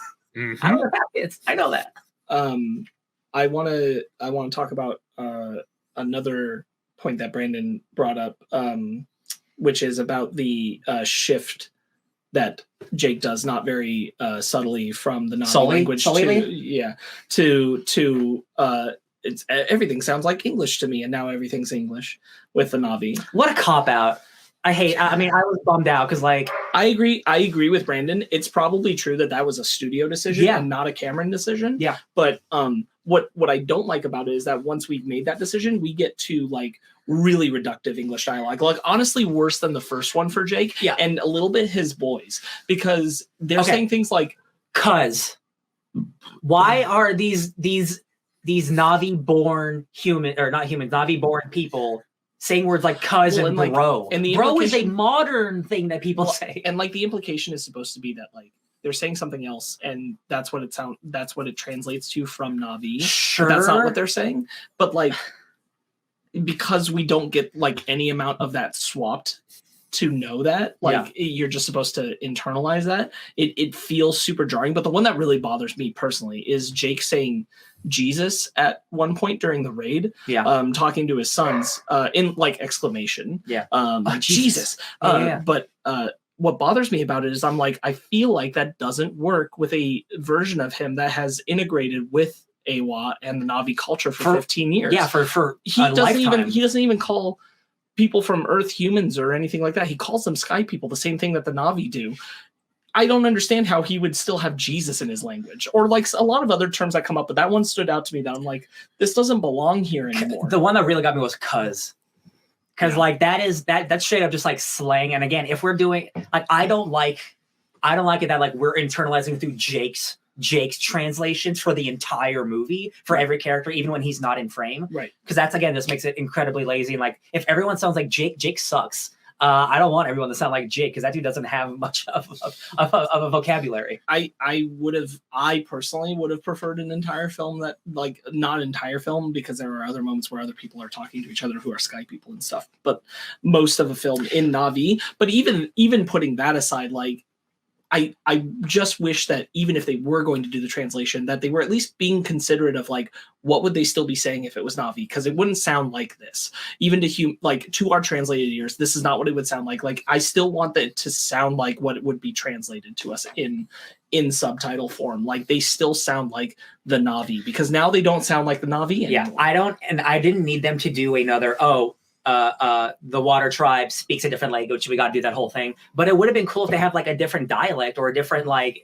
I don't have kids. I know that. I want to talk about another point that Brandon brought up, which is about the shift that Jake does not very subtly from the Navi language to it's everything sounds like English to me, and now everything's English with the Navi. What a cop out. I was bummed out because like I agree with Brandon. It's probably true that was a studio decision and not a Cameron decision. Yeah. But what I don't like about it is that once we've made that decision, we get to like really reductive English dialogue, like honestly worse than the first one for Jake. Yeah. And a little bit his boys, because they're saying things like, "Cuz why are these Navi born human or not humans, Navi born people saying words like cuz and bro?" And the bro is a modern thing that people say. And like the implication is supposed to be that like they're saying something else, and that's what it translates to from Navi. Sure. But that's not what they're saying. But like because we don't get like any amount of that swapped to know that, like you're just supposed to internalize that. It feels super jarring. But the one that really bothers me personally is Jake saying Jesus at one point during the raid, talking to his sons in like exclamation, like Jesus. But what bothers me about it is I'm like, I feel like that doesn't work with a version of him that has integrated with Awa and the Na'vi culture for 15 years. Yeah, for he a doesn't lifetime. he doesn't even call people from Earth humans or anything like that. He calls them sky people, the same thing that the Na'vi do. I don't understand how he would still have Jesus in his language, or like a lot of other terms that come up, but that one stood out to me that I'm like, this doesn't belong here anymore. The one that really got me was cuz like that's straight up just like slang. And again, if we're doing like, I don't like it that like we're internalizing through Jake's translations for the entire movie for every character, even when he's not in frame. Right. Because that's, again, just makes it incredibly lazy. And like, if everyone sounds like Jake sucks. I don't want everyone to sound like Jake, because that dude doesn't have much of a vocabulary. I personally would have preferred an entire film that, like, not entire film, because there are other moments where other people are talking to each other who are sky people and stuff, but most of a film in Na'vi. But even putting that aside, like, I just wish that even if they were going to do the translation, that they were at least being considerate of like, what would they still be saying if it was Na'vi? Because it wouldn't sound like this. Even to our translated ears, this is not what it would sound like. Like, I still want that to sound like what it would be translated to us in subtitle form. Like, they still sound like the Na'vi, because now they don't sound like the Na'vi anymore. Yeah, I didn't need them to do another, the water tribe speaks a different language, we got to do that whole thing. But it would have been cool if they have like a different dialect or a different why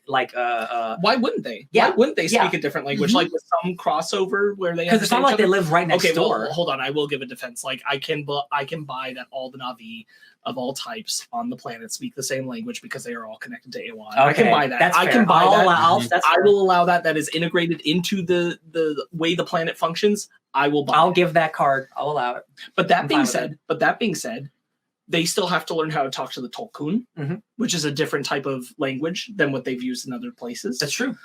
wouldn't they? Yeah, why wouldn't they speak a different language? Like with some crossover where they, because it's not like they live right next door. Well, hold on, I will give a defense. Like, I can buy that all the Na'vi of all types on the planet speak the same language, because they are all connected to Awa. Okay, I can buy that. That's I fair. can buy that. I will allow that. That is integrated into the way the planet functions. I'll give that card. I'll allow it. But that being said, they still have to learn how to talk to the Tolkun, which is a different type of language than what they've used in other places. That's true.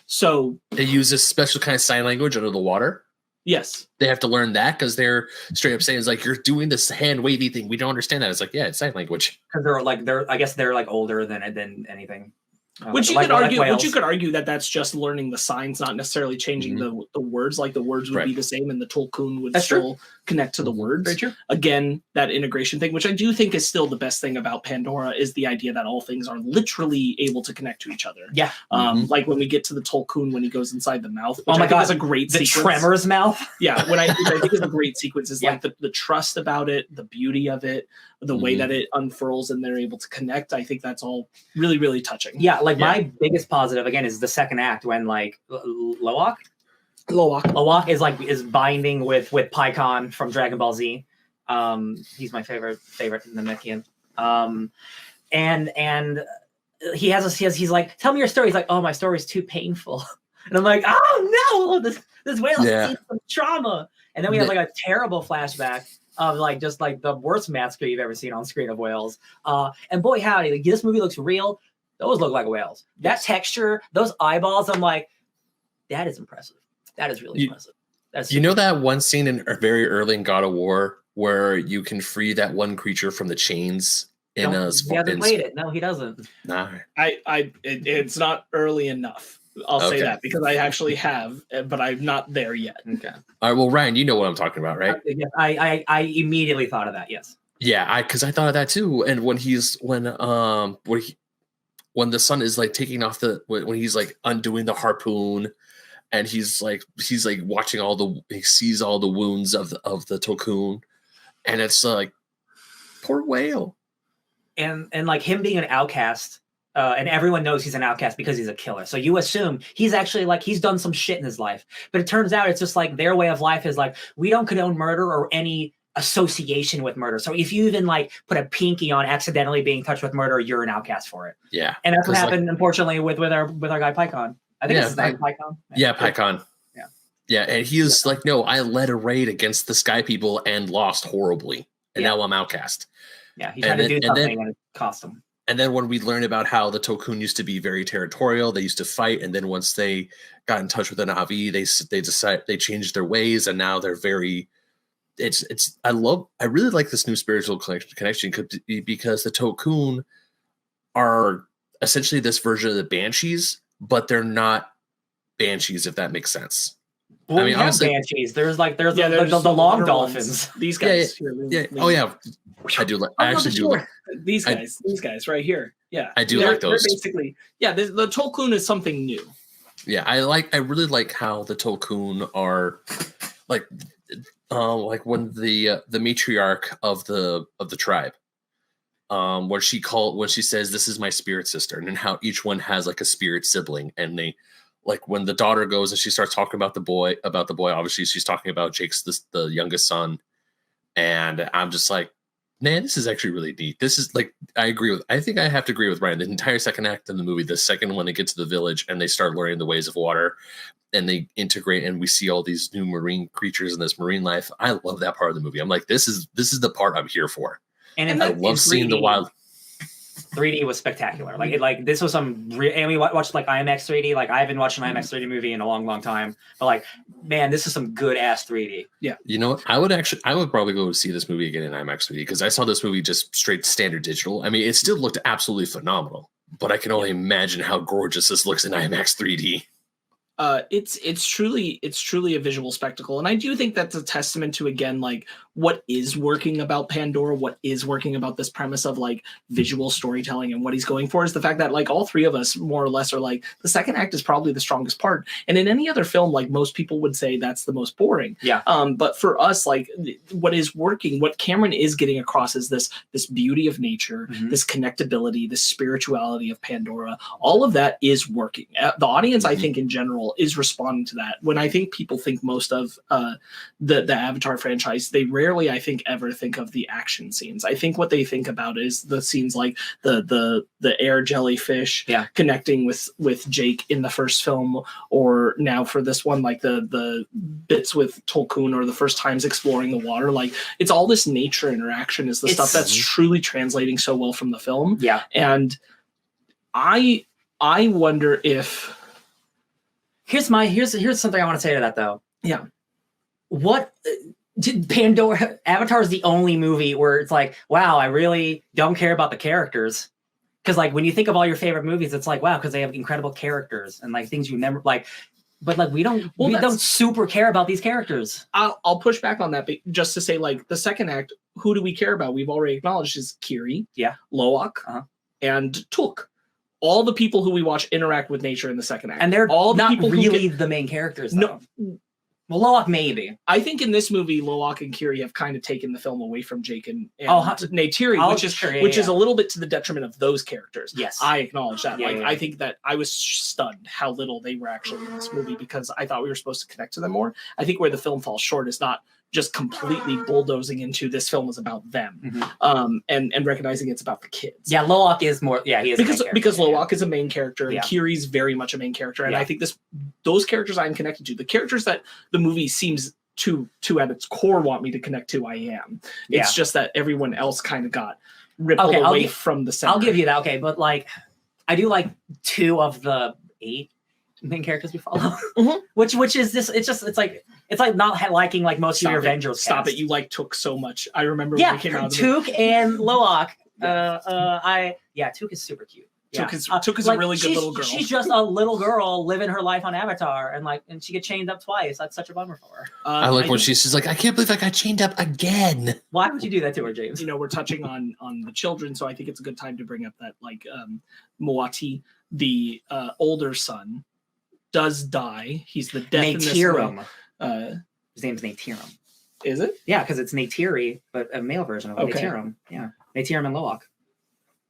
So they use a special kind of sign language under the water. Yes, they have to learn that, because they're straight up saying, it's like, you're doing this hand wavy thing. We don't understand that. It's like, yeah, it's sign language. Because I guess they're like older than anything. Which you could argue that that's just learning the signs, not necessarily changing the words. Like, the words would be the same, and the Tolkun would still connect to the words. Very true. Again, that integration thing, which I do think is still the best thing about Pandora, is the idea that all things are literally able to connect to each other. Yeah. Like when we get to the Tolkun, when he goes inside the mouth. Which oh my God, is a great the sequence. Tremors mouth. Yeah, which I think is a great sequence. Is like the trust about it, the beauty of it, the way that it unfurls, and they're able to connect. I think that's all really, really touching. Yeah, like my biggest positive again is the second act, when like Loak is binding with Pycon from Dragon Ball Z. He's my favorite Namekian. And he's like, tell me your story. He's like, oh, my story is too painful. And I'm like, oh no, this whale has seen some trauma. And then we have like a terrible flashback of like just like the worst massacre you've ever seen on screen of whales. And boy howdy, like, this movie looks real. Those look like whales. That texture, those eyeballs, I'm like, that is impressive. That is really impressive. You know that one scene in very early in God of War where you can free that one creature from the chains in a He hasn't played it. No, he doesn't. Nah. It's not early enough. I'll say that, because I actually have, but I'm not there yet. Okay. All right. Well, Ryan, you know what I'm talking about, right? Yes, I immediately thought of that. Yes. Yeah, because I thought of that too. And when the son is like taking off when he's like undoing the harpoon, and he's like watching he sees all the wounds of the Tolkun, and it's like, poor whale. And like him being an outcast. And everyone knows he's an outcast because he's a killer. So you assume he's actually like, he's done some shit in his life. But it turns out it's just like their way of life is like, we don't condone murder or any association with murder. So if you even like put a pinky on accidentally being touched with murder, you're an outcast for it. Yeah. And that's what happened, unfortunately, with our guy Pycon. I think it's his name, Pycon. Yeah, Pycon. Yeah. Yeah, and he was like, no, I led a raid against the Sky People and lost horribly. And now I'm outcast. Yeah, he tried to do something and it cost him. And then when we learned about how the Tolkun used to be very territorial, they used to fight, and then once they got in touch with the Na'vi, they changed their ways, and now they're very. I really like this new spiritual connection because the Tolkun are essentially this version of the Banshees, but they're not Banshees, if that makes sense. Well, I mean, we have honestly- banshees. There's Yeah, the there's the some long water dolphins. ones. These Yeah, guys. Yeah. Oh yeah. I do like. I actually do like. These I- these guys right here. Yeah, I do They're- like those. They're basically, yeah. The Tolkien is something new. Yeah, I really like how the Tolkien are like when the matriarch of the tribe, when she says this is my spirit sister, and then how each one has like a spirit sibling, and they like when the daughter goes and she starts talking about the boy, obviously she's talking about Jake's the youngest son, and I'm just like, man, this is actually really neat. This is like, I think I have to agree with Ryan. The entire second act of the movie, the second when they get to the village and they start learning the ways of water and they integrate and we see all these new marine creatures in this marine life. I love that part of the movie. I'm like, this is the part I'm here for. And I love seeing the wild. 3D was spectacular. Like this was some and we watched like IMAX 3D. Like I haven't watched an IMAX 3D movie in a long time. But like, man, this is some good ass 3D. Yeah. You know what? I would probably go see this movie again in IMAX 3D because I saw this movie just straight standard digital. I mean, it still looked absolutely phenomenal, but I can only imagine how gorgeous this looks in IMAX 3D. It's truly a visual spectacle, and I do think that's a testament to, again, like what is working about Pandora, what is working about this premise of like visual storytelling, and what he's going for is the fact that like all three of us more or less are like the second act is probably the strongest part, and in any other film like most people would say that's the most boring. Yeah. But for us, like what is working, what Cameron is getting across is this beauty of nature, this connectability, this spirituality of Pandora. All of that is working. The audience, I think in general, is responding to that. When I think people think most of the Avatar franchise, they rarely, I think, ever think of the action scenes. I think what they think about is the scenes like the air jellyfish connecting with Jake in the first film, or now for this one, like the bits with Tolkien, or the first times exploring the water. Like it's all this nature interaction is the stuff that's truly translating so well from the film. Yeah. And I wonder if Here's something I want to say to that though. Yeah. What Pandora Avatar is the only movie where it's like, wow, I really don't care about the characters. Because like when you think of all your favorite movies, it's like, wow, because they have incredible characters and like things you never like. But like we don't super care about these characters. I'll push back on that, but just to say, like the second act, who do we care about? We've already acknowledged is Kiri, Loak, and Took. All the people who we watch interact with nature in the second act, and they're all the not people really the main characters. Though. No, well, Loak maybe. I think in this movie, Loak and Kiri have kind of taken the film away from Jake and Neytiri, which is a little bit to the detriment of those characters. Yes, I acknowledge that. I think that I was stunned how little they were actually in this movie because I thought we were supposed to connect to them more. I think where the film falls short is not just completely bulldozing into this film is about them, and recognizing it's about the kids. Yeah, Loak is more. Yeah, he is because Loak is a main character, and Kiri's very much a main character, and I think those characters I'm connected to, the characters that the movie seems to at its core want me to connect to, I am. It's just that everyone else kind of got rippled away from the center. I'll give you that. Okay, but like I do like 2 of the 8 main characters we follow, which is this. It's like not liking like most of your Avengers. Stop it! You like Took so much. I remember when we came out of Took and Loak. Took is super cute. Took is a really good little girl. She's just a little girl living her life on Avatar, and she gets chained up twice. That's such a bummer for her. I like when she's like, I can't believe I got chained up again. Why would you do that to her, James? You know, we're touching on the children, so I think it's a good time to bring up that like Moati, the older son, does die. He's the death in this film. His name's Neytiri. Is it? Yeah, because it's Neytiri, but a male version of Neytiri. Yeah, Neytiri and Loak.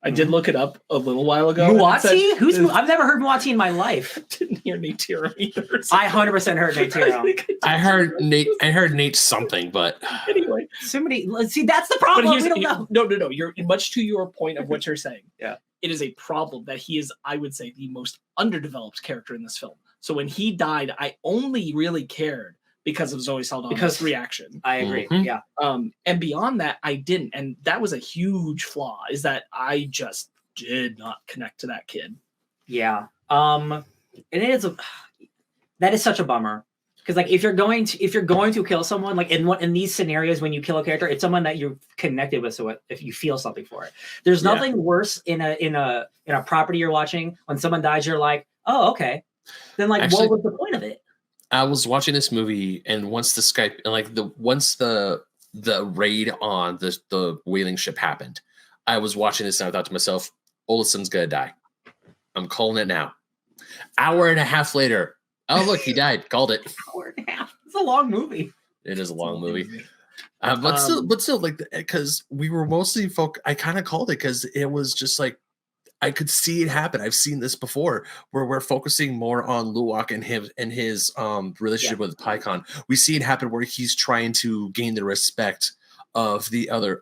I did look it up a little while ago. Muati? I've never heard Muati in my life. Didn't hear Neytiri either. I 100% heard Neytiri. I heard Nate something, but anyway, that's the problem. We don't know. No. You're much to your point of what you're saying. Yeah, it is a problem that he is, I would say, the most underdeveloped character in this film. So when he died, I only really cared because of Zoe Saldana's reaction. I agree. Yeah. And beyond that, I didn't. And that was a huge flaw, is that I just did not connect to that kid. Yeah. And that is such a bummer. Because like if you're going to kill someone, like in these scenarios when you kill a character, it's someone that you're connected with, so if you feel something for it. There's nothing worse in a property you're watching when someone dies, you're like, oh, okay. Then like what was the point of it? I was watching this movie, and once the Skype and like once the raid on the whaling ship happened, I was watching this and I thought to myself, Olison's gonna die. I'm calling it now. Hour and a half later, oh look, he died. Called it. Hour and a half. It's a long movie. It is a long movie. But still, like, because we were mostly I kind of called it because it was just like I could see it happen. I've seen this before, where we're focusing more on Luwak and his relationship with Pycon. We see it happen where he's trying to gain the respect of the other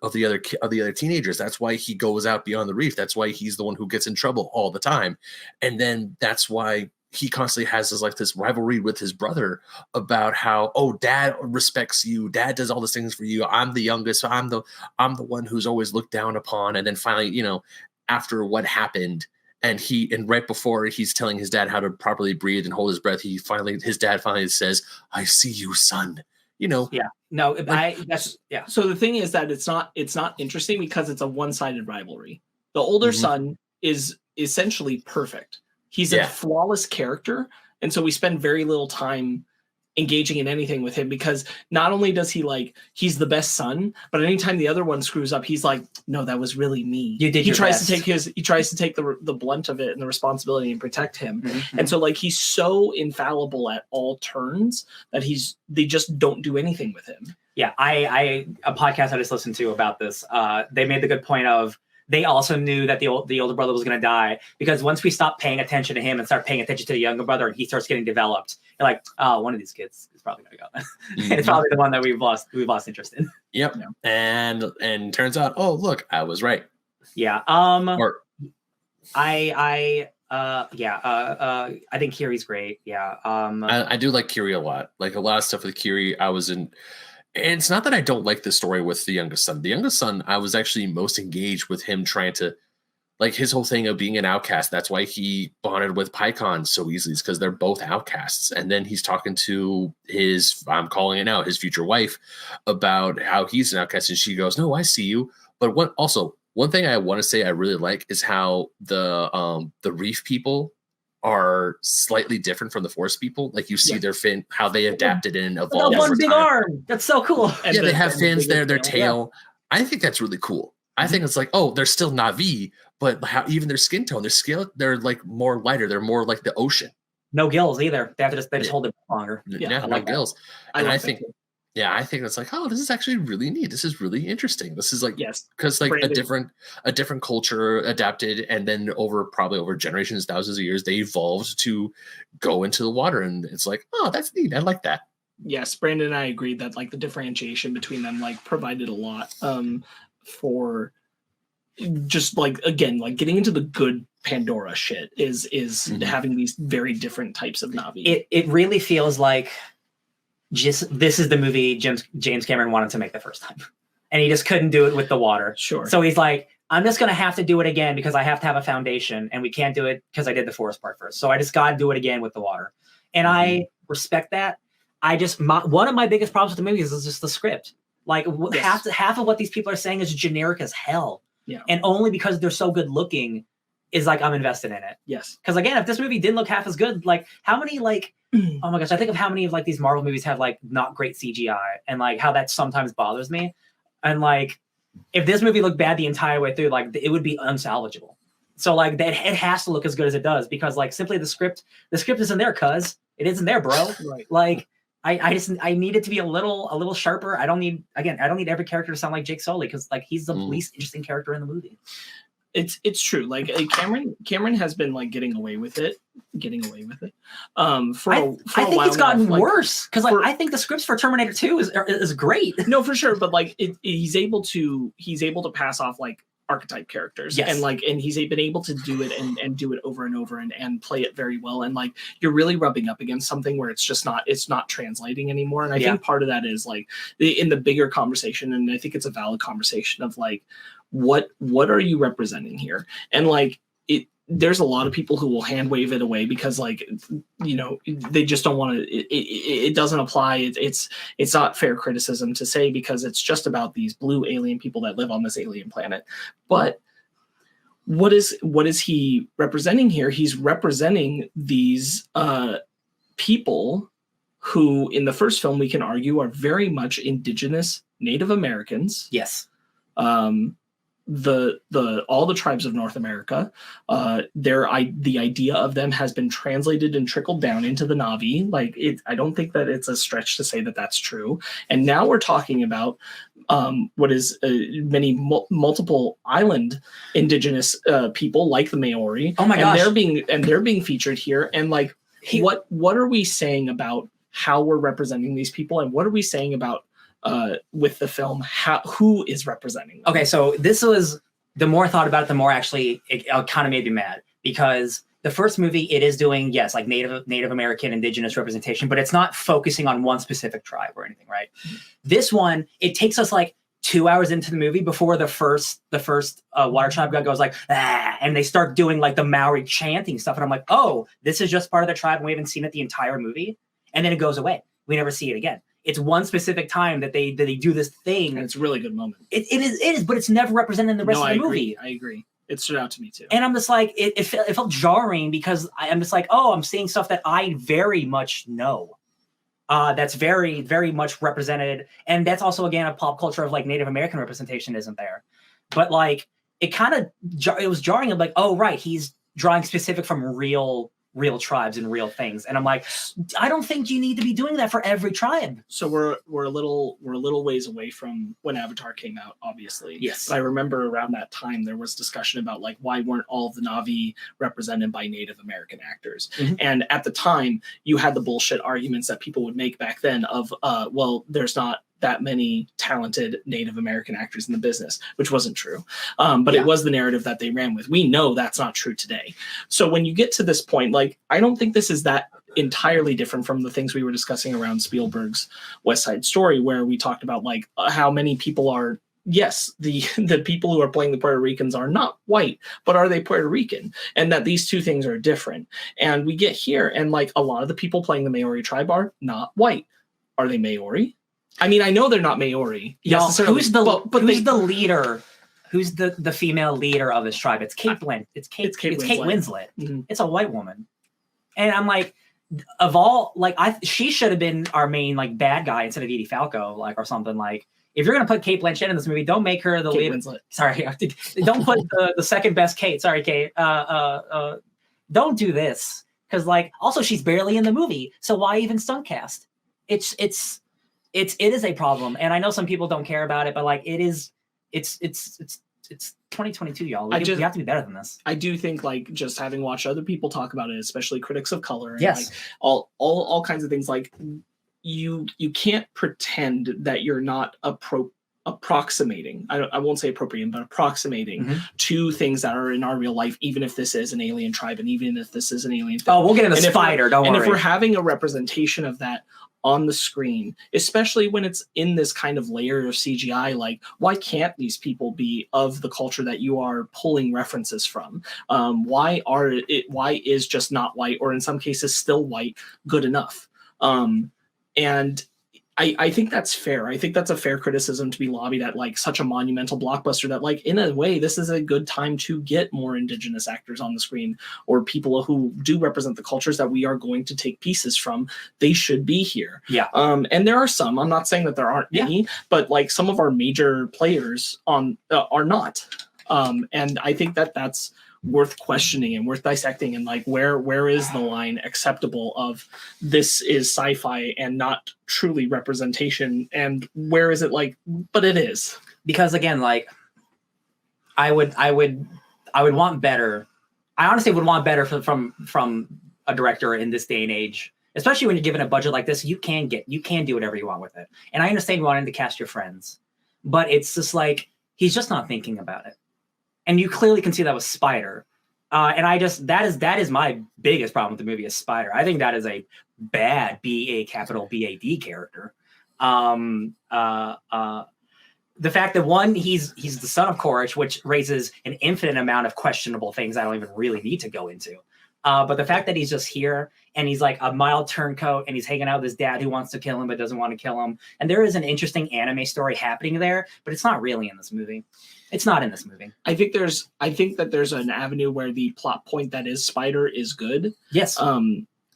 teenagers. That's why he goes out beyond the reef. That's why he's the one who gets in trouble all the time, and then that's why he constantly has this rivalry with his brother about how, oh, dad respects you, dad does all these things for you, I'm the youngest, so I'm the one who's always looked down upon. And then finally, after what happened, and right before he's telling his dad how to properly breathe and hold his breath, his dad finally says, I see you, son. Yeah. No, So the thing is that it's not interesting because it's a one-sided rivalry. The older son is essentially perfect. He's a flawless character, and so we spend very little time engaging in anything with him because not only does he's the best son, but anytime the other one screws up, he's like, no, that was really me. You did. He tries to take the blunt of it and the responsibility and protect him. And so he's so infallible at all turns that they just don't do anything with him. Yeah, a podcast I just listened to about this, they made the good point of they also knew that the older brother was going to die because once we stop paying attention to him and start paying attention to the younger brother and he starts getting developed, you're like, oh, one of these kids is probably going to go. It's probably the one that we've lost interest in. Yep. And turns out, oh, look, I was right. Yeah. I think Kiri's great. Yeah. I do like Kiri a lot. Like a lot of stuff with Kiri, I was in. And it's not that I don't like the story with the youngest son. The youngest son, I was actually most engaged with him trying to, like, his whole thing of being an outcast. That's why he bonded with Pycon so easily, because they're both outcasts. And then he's talking to I'm calling it now, his future wife about how he's an outcast. And she goes, no, I see you. But one thing I want to say I really like is how the reef people are slightly different from the forest people. Like you see their fin, how they adapted and evolved. One big arm. That's so cool. And they have fins there, their tail. Yeah. I think that's really cool. I think it's like, oh, they're still Na'vi, but how even their skin tone, they're like more lighter. They're more like the ocean. No gills either. They just hold it longer. Yeah, no gills. And I think that's like, oh, this is actually really neat. This is really interesting. This is like, because like a different culture adapted, and then probably over generations, thousands of years, they evolved to go into the water, and it's like, oh, that's neat. I like that. Yes, Brandon and I agreed that like the differentiation between them like provided a lot for just like, again, like getting into the good Pandora shit is having these very different types of Na'vi. It really feels like this is the movie James Cameron wanted to make the first time, and he just couldn't do it with the water. Sure. So he's like, I'm just going to have to do it again because I have to have a foundation, and we can't do it because I did the forest part first. So I just got to do it again with the water. And I respect that. One of my biggest problems with the movie is just the script. Like half of what these people are saying is generic as hell. Yeah. And only because they're so good looking is like, I'm invested in it. Yes. Because again, if this movie didn't look half as good, like how many oh my gosh, I think of how many of like these Marvel movies have like not great CGI, and like how that sometimes bothers me. And like if this movie looked bad the entire way through, like it would be unsalvageable. So like that it has to look as good as it does, because like simply the script isn't there, cuz it isn't there, bro. Right. Like I need it to be a little sharper. I don't need every character to sound like Jake Sully, because like he's the least interesting character in the movie. It's true. Like Cameron has been like getting away with it. For a while. I think it's gotten worse, because like I think the scripts for Terminator 2 is great. No, for sure. But like he's able to pass off like archetype characters, and he's been able to do it and do it over and over and play it very well. And like you're really rubbing up against something where it's not translating anymore. And I think part of that is like in the bigger conversation, and I think it's a valid conversation of like, what are you representing here? And like there's a lot of people who will hand wave it away because like, you know, they just don't want to, it doesn't apply. It's not fair criticism to say, because it's just about these blue alien people that live on this alien planet. But what is he representing here? He's representing these people who in the first film we can argue are very much indigenous Native Americans. Yes. All the tribes of North America, the idea of them has been translated and trickled down into the Na'vi. Like I don't think that it's a stretch to say that that's true. And now we're talking about what is multiple island indigenous people like the Maori. Oh my gosh! They're being featured here. And like, what are we saying about how we're representing these people, and what are we saying about with the film, who is representing them? Okay, so this was, the more I thought about it, the more actually it kind of made me mad, because the first movie, it is doing, yes, like Native American indigenous representation, but it's not focusing on one specific tribe or anything, right? Mm-hmm. This one, it takes us like 2 hours into the movie before the first water tribe guy goes like, ah, and they start doing like the Maori chanting stuff, and I'm like, oh, this is just part of the tribe, and we haven't seen it the entire movie, and then it goes away. We never see it again. It's one specific time that they do this thing. And it's a really good moment. It is, but it's never represented in the rest of the movie. I agree. It stood out to me too. And I'm just like, it felt jarring, because I'm just like, oh, I'm seeing stuff that I very much know. That's very, very much represented. And that's also, again, a pop culture of like Native American representation isn't there. But like, it was jarring of like, oh, right, he's drawing specific from real tribes and real things, and I'm like, I don't think you need to be doing that for every tribe. So we're a little ways away from when Avatar came out, obviously. Yes. But I remember around that time there was discussion about like, why weren't all of the Na'vi represented by Native American actors? Mm-hmm. And at the time you had the bullshit arguments that people would make back then of well, there's not that many talented Native American actors in the business, which wasn't true. But It was the narrative that they ran with. We know that's not true today. So when you get to this point, like, I don't think this is that entirely different from the things we were discussing around Spielberg's West Side Story, where we talked about like how many people are, yes, the people who are playing the Puerto Ricans are not white, but are they Puerto Rican? And that these two things are different. And we get here, and like a lot of the people playing the Maori tribe are not white. Are they Maori? I mean, I know they're not Maori. Who's the leader? Who's the female leader of this tribe? It's Kate Winslet. It's Kate Winslet. Mm-hmm. It's a white woman. And I'm like, of all, like, she should have been our main like bad guy instead of Edie Falco, like, or something. Like, if you're gonna put Kate Blanchett in this movie, don't make her the lead. Winslet. Sorry, don't put the second best Kate. Sorry, Kate. Don't do this, because like, also she's barely in the movie, so why even stunt cast? It is a problem, and I know some people don't care about it, but like, it's 2022, y'all. We have to be better than this. I do think, like, just having watched other people talk about it, especially critics of color, and yes, like all kinds of things, like, you can't pretend that you're not approximating. I won't say appropriating, but approximating mm-hmm. to things that are in our real life, even if this is an alien tribe, and even if this is an alien thing. Oh, we'll get into Spider. Don't worry. And if we're having a representation of that on the screen, especially when it's in this kind of layer of CGI, like, why can't these people be of the culture that you are pulling references from? Why is just not white, or in some cases still white, good enough? And I think that's fair. I think that's a fair criticism to be lobbied at, like, such a monumental blockbuster, that, like, in a way, this is a good time to get more indigenous actors on the screen, or people who do represent the cultures that we are going to take pieces from. They should be here. Yeah. And there are some. I'm not saying that there aren't any, but like, some of our major players are not. And I think that that's worth questioning and worth dissecting, and like, where is the line acceptable of this is sci-fi and not truly representation, and where is it like, but it is? Because again, like, I would want better. I honestly would want better from a director in this day and age, especially when you're given a budget like this. You can do whatever you want with it, and I understand you wanting to cast your friends, but it's just like, he's just not thinking about it. And you clearly can see that with Spider. And that is my biggest problem with the movie is Spider. I think that is a bad BAD character. The fact that, one, he's the son of Koresh, which raises an infinite amount of questionable things I don't even really need to go into. But the fact that he's just here, and he's like a mild turncoat, and he's hanging out with his dad who wants to kill him but doesn't want to kill him. And there is an interesting anime story happening there, but it's not really in this movie. It's not in this movie. I think that there's an avenue where the plot point that is Spider is good. Yes.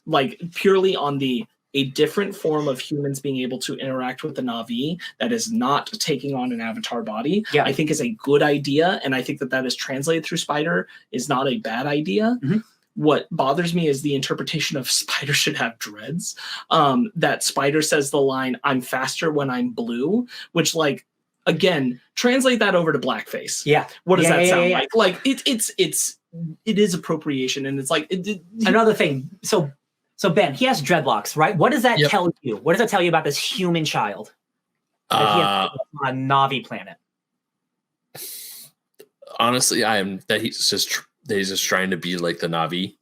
Like, purely on the a different form of humans being able to interact with the Na'vi that is not taking on an avatar body, I think is a good idea. And I think that is translated through Spider is not a bad idea. Mm-hmm. What bothers me is the interpretation of Spider should have dreads. That Spider says the line, "I'm faster when I'm blue," which, like, again, translate that over to blackface. Yeah. What does that sound like? Like, it is appropriation. And it's like, another thing. So Ben, he has dreadlocks, right? What does that tell you? What does that tell you about this human child that he has on a Na'vi planet? Honestly, he's just trying to be like the Na'vi.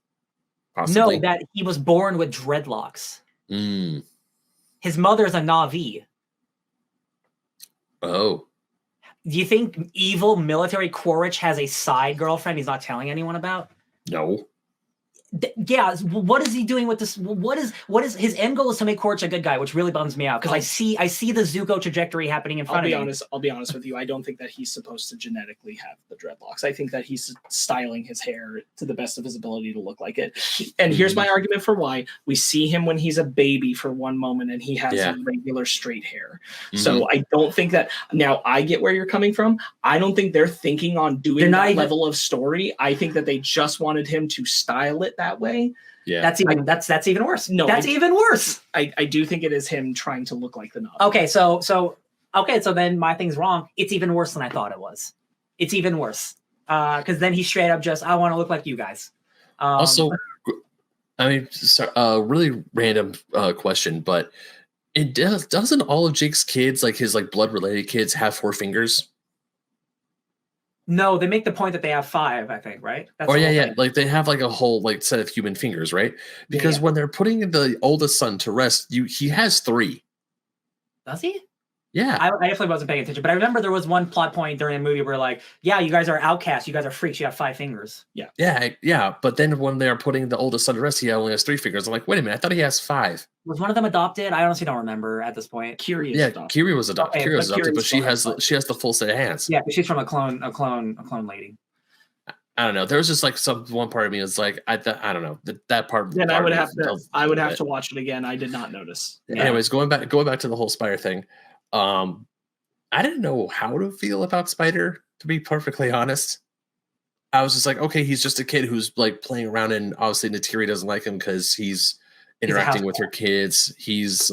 Possibly. No, that he was born with dreadlocks. Mm. His mother's a Na'vi. Oh. Do you think evil military Quaritch has a side girlfriend he's not telling anyone about? No. Yeah, what is he doing with this? What is his end goal is to make Quaritch a good guy, which really bums me out because I see the Zuko trajectory happening in front of me. I'll be honest with you. I don't think that he's supposed to genetically have the dreadlocks. I think that he's styling his hair to the best of his ability to look like it. And here's my argument for why. We see him when he's a baby for one moment and he has regular straight hair. Mm-hmm. So I don't think that now I get where you're coming from. I don't think they're thinking on doing that level of story. I think that they just wanted him to style it that way. Yeah, that's even worse. No, that's even worse. I do think it is him trying to look like the novel. Okay, so then my thing's wrong. It's even worse than I thought it was. It's even worse because then he's straight up just I want to look like you guys. Also, I mean, really random question, but doesn't all of Jake's kids, like his blood related kids, have 4 fingers? No, they make the point that they have 5, I think, right? That's thing. Like they have like a whole set of human fingers, right? Because when they're putting the oldest son to rest, he has 3. Does he? Yeah. I definitely wasn't paying attention, but I remember there was one plot point during the movie where like, yeah, you guys are outcasts, you guys are freaks, you have 5 fingers. Yeah. Yeah. But then when they're putting the oldest son to rest, he only has 3 fingers. I'm like, wait a minute, I thought he has 5. Was one of them adopted? I honestly don't remember at this point. Kiri was adopted. Kiri was adopted, but she has the full set of hands. Yeah, but she's from a clone lady. I don't know. There was just like one part of me is like I don't know that part. Then I would have to watch it again. I did not notice. Yeah. Anyways, going back to the whole Spider thing. I didn't know how to feel about Spider, to be perfectly honest. I was just like, okay, he's just a kid who's like playing around, and obviously Neytiri doesn't like him because he's interacting with her kids. He's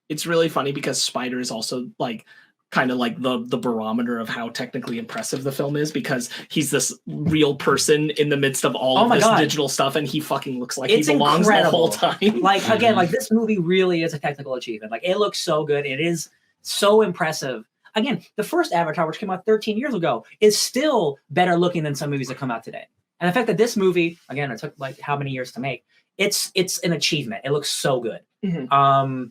it's really funny because Spider is also like kind of like the barometer of how technically impressive the film is because he's this real person in the midst of all of this digital stuff, and he fucking looks like he belongs the whole time. Like again, like this movie really is a technical achievement. Like it looks so good. It is so impressive. Again, the first Avatar, which came out 13 years ago, is still better looking than some movies that come out today. And the fact that this movie, again, it took like how many years to make, it's an achievement. It looks so good. Mm-hmm.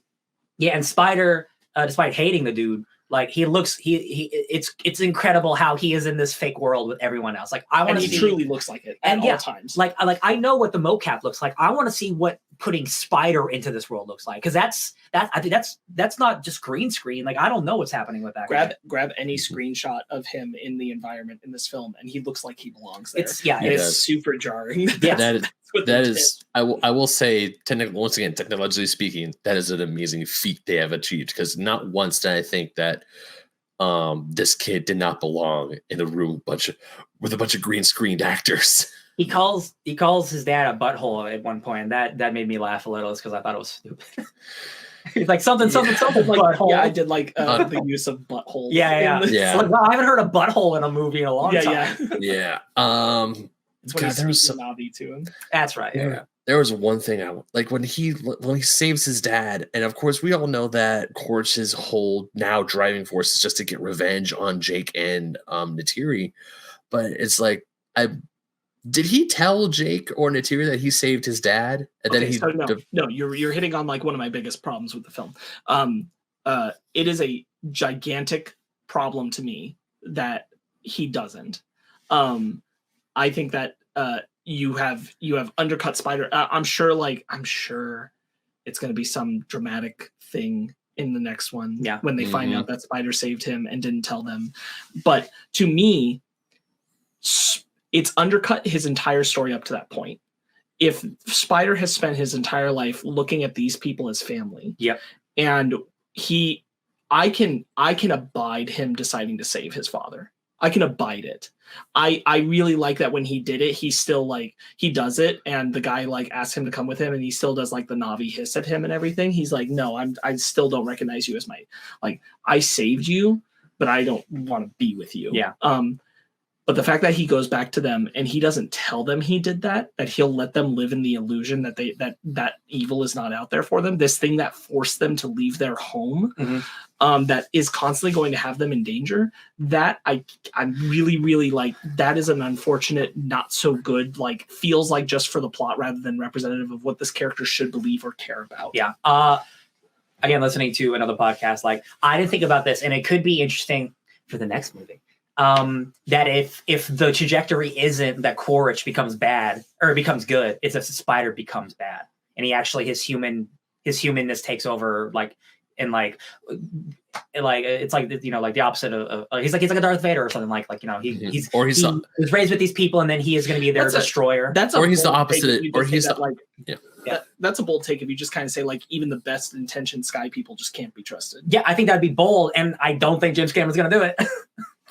And Spider, despite hating the dude, like he looks, it's incredible how he is in this fake world with everyone else. Like I want to see, he truly looks like it at all times. Like I know what the mocap looks like. I want to see what putting Spider into this world looks like because I think that's not just green screen. Like I don't know what's happening with that. Grab any screenshot of him in the environment in this film, and he looks like he belongs there. It's super jarring. Yeah. That is I will say, once again, technologically speaking, that is an amazing feat they have achieved because not once did I think that this kid did not belong in a room with a bunch of green screened actors. He calls his dad a butthole at one point, and that made me laugh a little because I thought it was stupid. He's like something like butthole. Yeah, I did like the use of butthole. Yeah. Like, wow, I haven't heard a butthole in a movie in a long time. Yeah. It's when there was some Navi to him. That's right. Yeah. There was one thing I like when he saves his dad, and of course we all know that Quaritch's whole now driving force is just to get revenge on Jake and Neytiri, but it's like did he tell Jake or Neytiri that he saved his dad? And then you're hitting on like one of my biggest problems with the film. It is a gigantic problem to me that he doesn't. I think that you have undercut Spider. I'm sure it's going to be some dramatic thing in the next one. Yeah. When they find out that Spider saved him and didn't tell them. But to me, it's undercut his entire story up to that point. if Spider has spent his entire life looking at these people as family, Yep. and I can abide him deciding to save his father. I can abide it. I really like that when he did it, he still like he does it, and the guy like asks him to come with him, and he still does like the Navi hiss at him and everything. He's like, no, I still don't recognize you as my like I saved you, but I don't want to be with you. Yeah. But the fact that he goes back to them and he doesn't tell them he did that he'll let them live in the illusion that that evil is not out there for them, this thing that forced them to leave their home, that is constantly going to have them in danger, that I really, really like. That is an unfortunate, not so good, like feels like just for the plot rather than representative of what this character should believe or care about. Yeah. Again, listening to another podcast, like I didn't think about this, and it could be interesting for the next movie. That if the trajectory isn't that Quaritch becomes bad or becomes good, it's that Spider becomes bad, and he actually his humanness takes over, like and like it's like, you know, like the opposite of he's like a Darth Vader or something, like you know he was raised with these people, and then he is going to be their destroyer. He's the opposite, or he's the like that's a bold take if you just kind of say like even the best intentioned sky people just can't be trusted. Yeah, I think that'd be bold, and I don't think James Cameron's going to do it.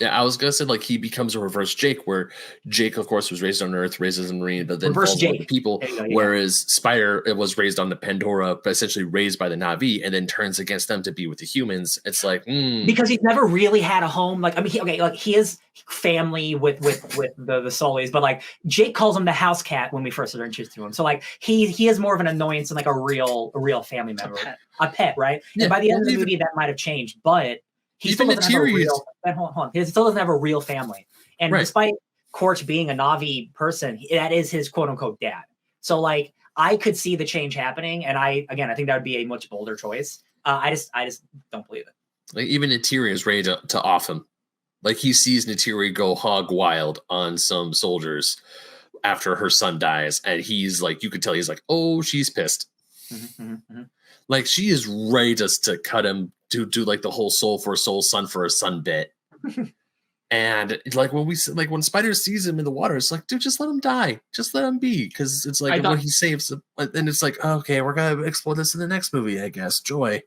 Yeah, I was gonna say like he becomes a reverse Jake, where Jake, of course, was raised on Earth, raised as a Marine, but then falls in love with people. Whereas Spider, it was raised on the Pandora, but essentially raised by the Na'vi, and then turns against them to be with the humans. It's like because he's never really had a home. Like I mean, he is family with the Solis, but like Jake calls him the house cat when we first are introduced to him. So like he is more of an annoyance than like a real family member, a pet, right? Yeah, and by the end of the movie, that might have changed, but. He still doesn't have a real, hold on. He still doesn't have a real family. And despite Quaritch being a Na'vi person, that is his quote unquote dad. So like I could see the change happening. And I think that would be a much bolder choice. I just don't believe it. Like even Natiri is ready to off him. Like he sees Natiri go hog wild on some soldiers after her son dies. And he's like, you could tell he's like, oh, she's pissed. Like she is ready to cut him, to do like the whole soul for a soul, son for a son bit. And like when Spider sees him in the water, it's like, dude, just let him die, just let him be, because it's like when he saves him, and it's like, okay, we're gonna explore this in the next movie, I guess. Joy.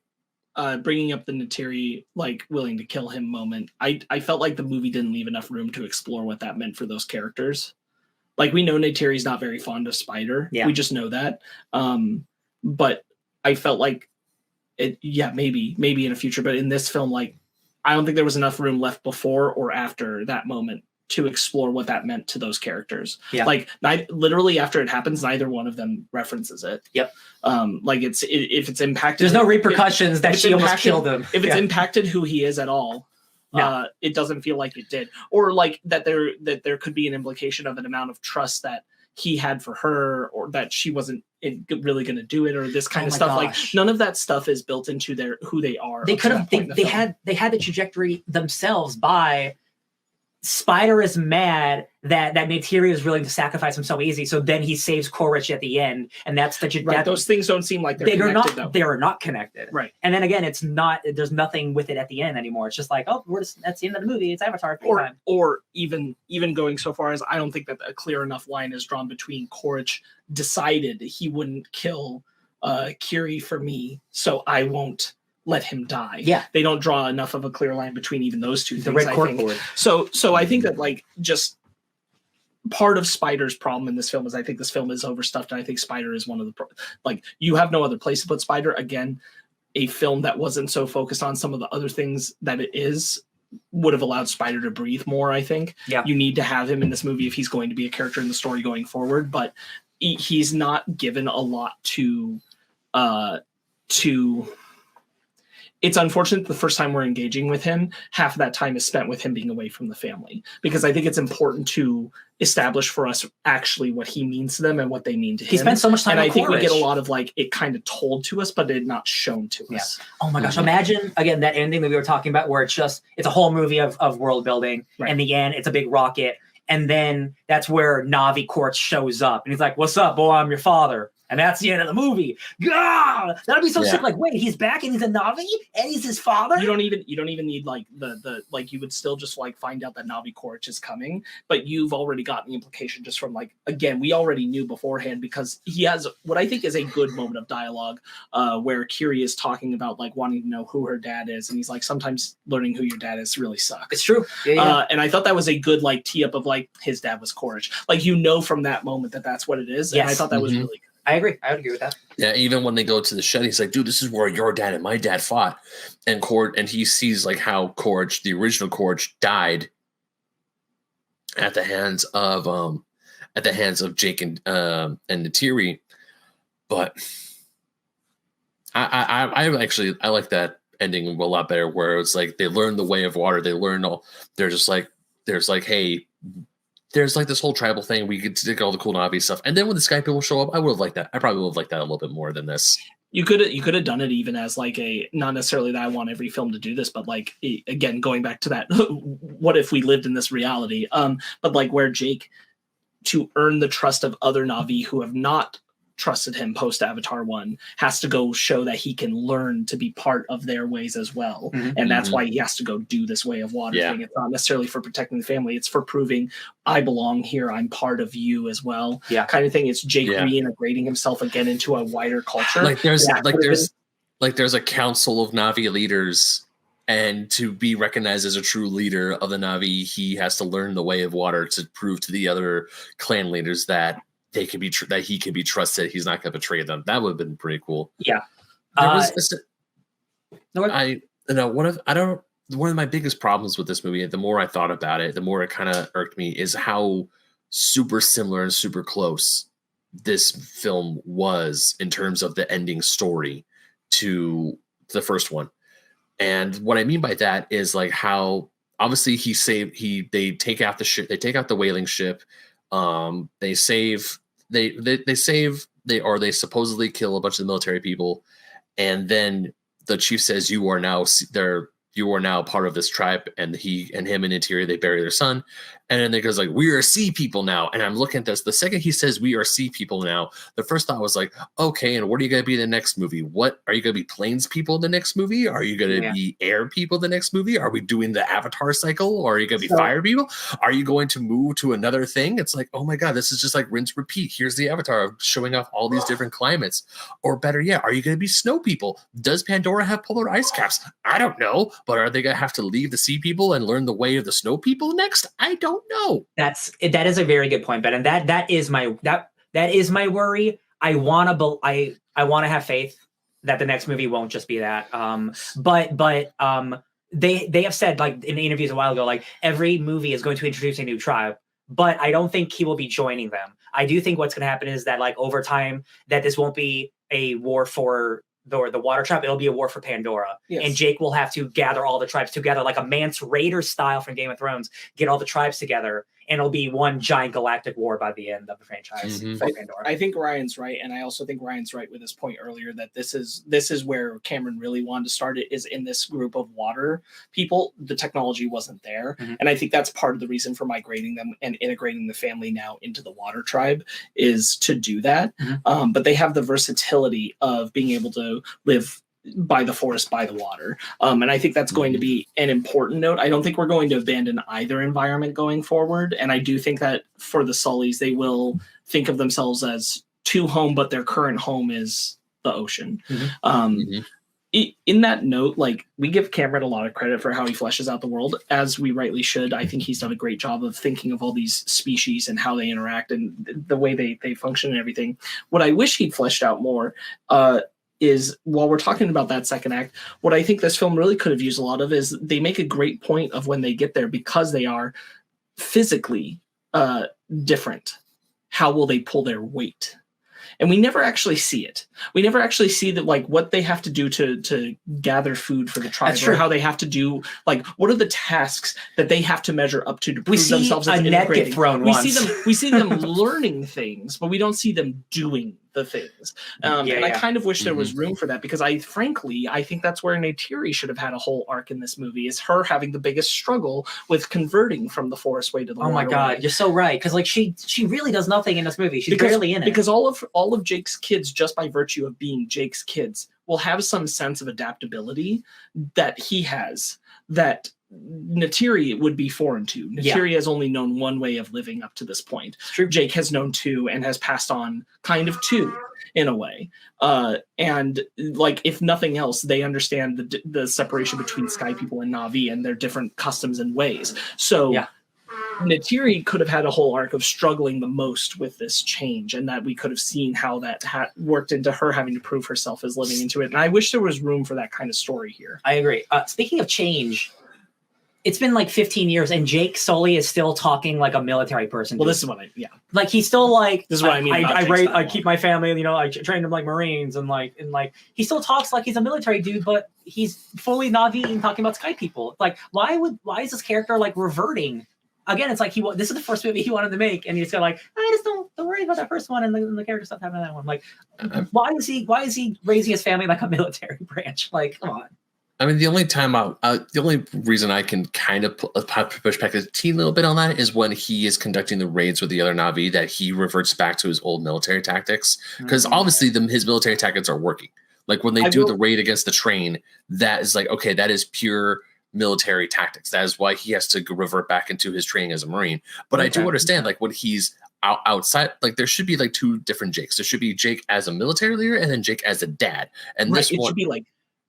Bringing up the Natiri like willing to kill him moment, I felt like the movie didn't leave enough room to explore what that meant for those characters. Like we know Natiri's not very fond of Spider, we just know that, but I felt like maybe in a future, but in this film, like I don't think there was enough room left before or after that moment to explore what that meant to those characters. Yeah. Like literally after it happens, neither one of them references it. Yep. Like if it's impacted, there's no repercussions that she almost killed him. If it's impacted who he is at all, it doesn't feel like it did. Or like that there could be an implication of an amount of trust that he had for her, or that she wasn't really going to do it, or this kind of stuff. Gosh. Like none of that stuff is built into who they are. They could have. They had the trajectory themselves by Spider is mad that Natiri is willing to sacrifice him so easy. So then he saves Quaritch at the end, and that's the right. Those things don't seem like they're connected, though. They are not connected, right? And then again, it's not. There's nothing with it at the end anymore. It's just like, oh, that's the end of the movie. It's Avatar. Or even going so far as I don't think that a clear enough line is drawn between Quaritch decided he wouldn't kill Kiri for me, so I won't let him die. Yeah, they don't draw enough of a clear line between even those two things. The red corkboard. So I think that like just part of Spider's problem in this film is I think this film is overstuffed, and I think Spider is one of the like you have no other place to put Spider. Again, a film that wasn't so focused on some of the other things that it is would have allowed Spider to breathe more. I think you need to have him in this movie if he's going to be a character in the story going forward, but he's not given a lot to it's unfortunate the first time we're engaging with him, half of that time is spent with him being away from the family, because I think it's important to establish for us actually what he means to them and what they mean to him. He spent so much time and with I think Quaritch. We get a lot of like it kind of told to us, but it not shown to us. Oh my gosh. Imagine again that ending that we were talking about where it's a whole movie of world building. Right. In the end, it's a big rocket. And then that's where Navi Quaritch shows up. And he's like, what's up, boy? I'm your father. And that's the end of the movie. God, that'd be so Yeah. sick. Like, wait, he's back and he's a Na'vi and he's his father. You don't even need like the like you would still just like find out that Na'vi Korich is coming, but you've already gotten the implication just from like, again, we already knew beforehand because he has what I think is a good moment of dialogue where Kiri is talking about like wanting to know who her dad is, and he's like, sometimes learning who your dad is really sucks. It's true. Yeah. And I thought that was a good like tee up of like his dad was Korich. Like, you know, from that moment that that's what it is. And I Yes. thought that was really good. I agree. I would agree with that. Yeah, even when they go to the shed, he's like, dude, this is where your dad and my dad fought. And he sees like how Korich, the original Korich, died at the hands of Jake and Neytiri. But I actually like that ending a lot better, where it's like they learn the way of water. They learn all. They're just like, hey, there's like this whole tribal thing. We could take all the cool Na'vi stuff, and then when the Sky people show up, I would have liked that. I probably would have liked that a little bit more than this. You could have done it even as like a, not necessarily that I want every film to do this, but like again going back to that, what if we lived in this reality? But like where Jake, to earn the trust of other Na'vi who have not trusted him post Avatar 1, has to go show that he can learn to be part of their ways as well. And that's why he has to go do this way of water thing. It's not necessarily for protecting the family, it's for proving I belong here, I'm part of you as well. Kind of thing. It's Jake reintegrating himself again into a wider culture. Like there's a council of Na'vi leaders, and to be recognized as a true leader of the Na'vi, he has to learn the way of water to prove to the other clan leaders that they can be that he can be trusted. He's not going to betray them. That would have been pretty cool. Yeah. One of my biggest problems with this movie, the more I thought about it, the more it kind of irked me, is how super similar and super close this film was in terms of the ending story to the first one. And what I mean by that is like how obviously they take out the ship, they take out the whaling ship. They supposedly kill a bunch of the military people, and then the chief says you are now part of this tribe, and him and Neytiri, they bury their son, and then they goes like, we are sea people now. And I'm looking at this, the second he says we are sea people now, the first thought was like, okay, and what are you going to be in the next movie? What are you going to be, plains people in the next movie? Are you going to be air people in the next movie? Are we doing the Avatar cycle, or are you going to be fire people? Are you going to move to another thing? It's like, oh my god, this is just like rinse repeat. Here's the Avatar of showing off all these different climates. Or better yet, are you going to be snow people? Does Pandora have polar ice caps? I don't know, but are they going to have to leave the sea people and learn the way of the snow people next? I don't know. That is a very good point, Ben, and that is my worry. I want to have faith that the next movie won't just be that. But they have said, like in interviews a while ago, like every movie is going to introduce a new tribe, but I don't think he will be joining them. I do think what's going to happen is that like over time that this won't be a war for the water tribe, it'll be a war for Pandora. And Jake will have to gather all the tribes together like a Mance Raider style from Game of Thrones, get all the tribes together, and it'll be one giant galactic war by the end of the franchise for Pandora. I think Ryan's right, and I also think Ryan's right with his point earlier that this is where Cameron really wanted to start it, is in this group of water people. The technology wasn't there, and I think that's part of the reason for migrating them and integrating the family now into the water tribe, is to do that. But they have the versatility of being able to live by the forest, by the water. And I think that's going to be an important note. I don't think we're going to abandon either environment going forward. And I do think that for the Sullys, they will think of themselves as to home, but their current home is the ocean. In that note, like, we give Cameron a lot of credit for how he fleshes out the world, as we rightly should. I think he's done a great job of thinking of all these species and how they interact and the way they function and everything. What I wish he'd fleshed out more, is while we're talking about that second act, what I think this film really could have used a lot of is they make a great point of when they get there, because they are physically different. How will they pull their weight? And we never actually see it. We never actually see that, like, what they have to do to gather food for the tribe, or how they have to do, like, what are the tasks that they have to measure up to prove themselves as a net get thrown we once. see them learning things, but we don't see them doing the things. And I kind of wish there was room for that, because I think that's where Neytiri should have had a whole arc in this movie, is her having the biggest struggle with converting from the forest way to the Oh my waterway. God, you're so right. Because like she really does nothing in this movie. She's barely in it. Because all of Jake's kids, just by virtue of being Jake's kids, will have some sense of adaptability that he has that Neytiri would be foreign to. Neytiri has only known one way of living up to this point. Jake has known two and has passed on kind of two in a way. And like, if nothing else, they understand the separation between Sky people and Na'vi and their different customs and ways. So Neytiri could have had a whole arc of struggling the most with this change, and that we could have seen how that worked into her having to prove herself as living into it. And I wish there was room for that kind of story here. I agree. Speaking of change, it's been like 15 years and Jake Sully is still talking like a military person. Well, this is what like, he's still like, this is what I mean. I keep my family, you know, I trained him like Marines and he still talks like he's a military dude, but he's fully Na'vi and talking about Sky people. Like, why is this character like reverting? Again, it's like this is the first movie he wanted to make, and he's got like, I just don't worry about that first one and the character stuff happening in that one. Like, why is he raising his family like a military branch? Like, come on. I mean, the only reason I can kind of push back a teeny little bit on that is when he is conducting the raids with the other Na'vi, that he reverts back to his old military tactics, because obviously his military tactics are working. Like when they do the raid against the train, that is like, okay, that is pure military tactics. That is why he has to revert back into his training as a Marine. But I do understand, like, when he's outside, like, there should be like two different Jakes. There should be Jake as a military leader and then Jake as a dad. And this one,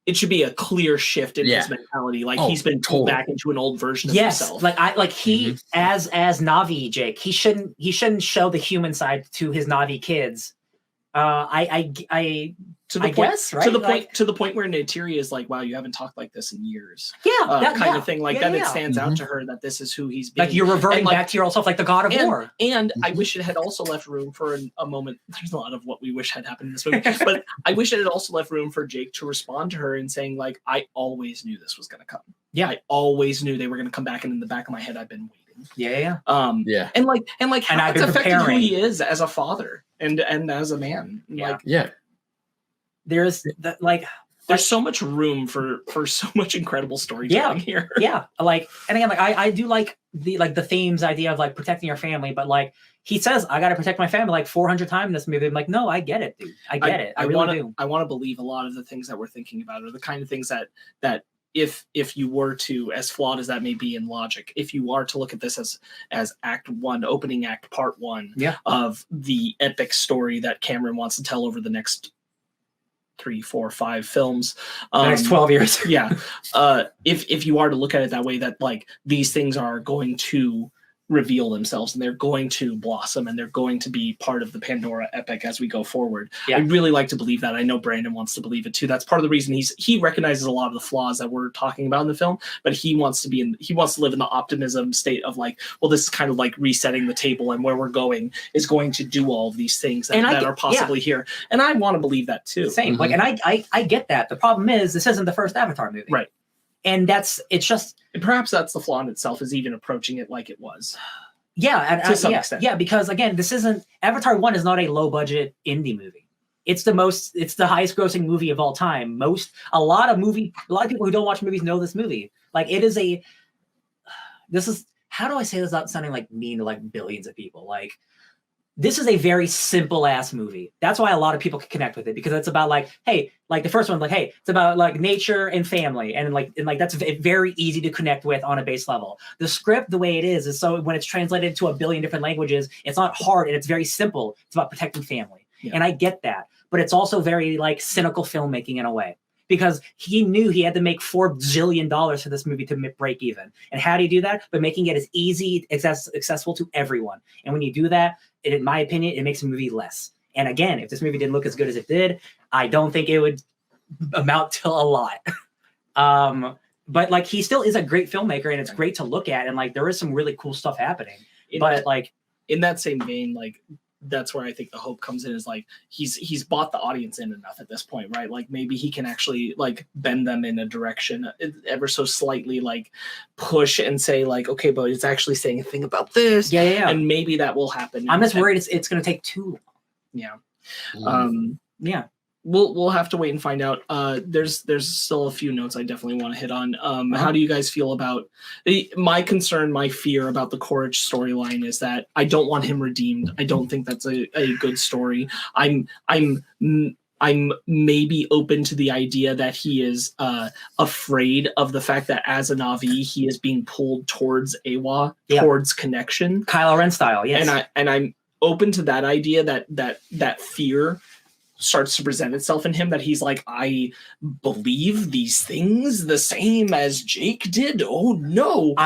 it should be a clear shift in his mentality. Like, he's been pulled back into an old version of himself. He as Na'vi Jake, he shouldn't show the human side to his Na'vi kids. To the point where Neytiri is like, wow, you haven't talked like this in years. Kind of thing. Like, it stands out to her that this is who he's being. Like, you're reverting back to yourself, like the god of war. And I wish it had also left room for a moment. There's a lot of what we wish had happened in this movie, but I wish it had also left room for Jake to respond to her and saying, like, I always knew this was going to come. Yeah, I always knew they were going to come back, and in the back of my head, I've been waiting. And how it's affected who he is as a father and as a man. There's so much room for so much incredible storytelling here. Like, and again, like, I do like the themes idea of like protecting your family, but like, he says, I got to protect my family like 400 times in this movie. I'm like, no, I get it, dude. I get it. I really do. I want to believe a lot of the things that we're thinking about are the kind of things that if you were to, as flawed as that may be in logic, if you are to look at this as act one, opening act, part one of the epic story that Cameron wants to tell over the next 3, 4, 5 films, the next 12 years. If you are to look at it that way, that like these things are going to reveal themselves and they're going to blossom and they're going to be part of the Pandora epic as we go forward. I really like to believe that. I know Brandon wants to believe it too. That's part of the reason he recognizes a lot of the flaws that we're talking about in the film, but he wants to live in the optimism state of like, well, this is kind of like resetting the table, and where we're going is going to do all of these things that are possibly here. And I want to believe that too. Same. Like, and I get that. The problem is this isn't the first Avatar movie. Right. And perhaps that's the flaw in itself, is even approaching it like it was. To some extent. Yeah, because again, Avatar 1 is not a low budget indie movie. It's the highest grossing movie of all time. A lot of people who don't watch movies know this movie. Like, how do I say this without sounding like mean to like billions of people? Like, this is a very simple ass movie. That's why a lot of people can connect with it, because it's about like, hey, like the first one, like, hey, it's about like nature and family, and that's very easy to connect with on a base level. The script, the way it is so when it's translated to a billion different languages, it's not hard and it's very simple. It's about protecting family, and I get that, but it's also very like cynical filmmaking in a way, because he knew he had to make $4 zillion for this movie to break even. And how do you do that? By making it as easy, accessible to everyone. And when you do that, in my opinion, it makes a movie less. And again, if this movie didn't look as good as it did, I don't think it would amount to a lot. But like, he still is a great filmmaker, and it's great to look at. And like, there is some really cool stuff happening. But like, in that same vein, like, that's where I think the hope comes in, is like, he's bought the audience in enough at this point, right? Like, maybe he can actually like bend them in a direction ever so slightly, like push and say like, okay, but it's actually saying a thing about this. And maybe that will happen. I'm just worried it's going to take too long. Yeah. We'll have to wait and find out. There's still a few notes I definitely want to hit on. How do you guys feel about my concern, my fear about the Quaritch storyline is that I don't want him redeemed. I don't think that's a good story. I'm maybe open to the idea that he is afraid of the fact that as a Na'vi, he is being pulled towards Awa, towards connection. Kylo Ren style, yes. And I'm open to that idea that fear starts to present itself in him, that he's like, I believe these things the same as Jake did. Oh no.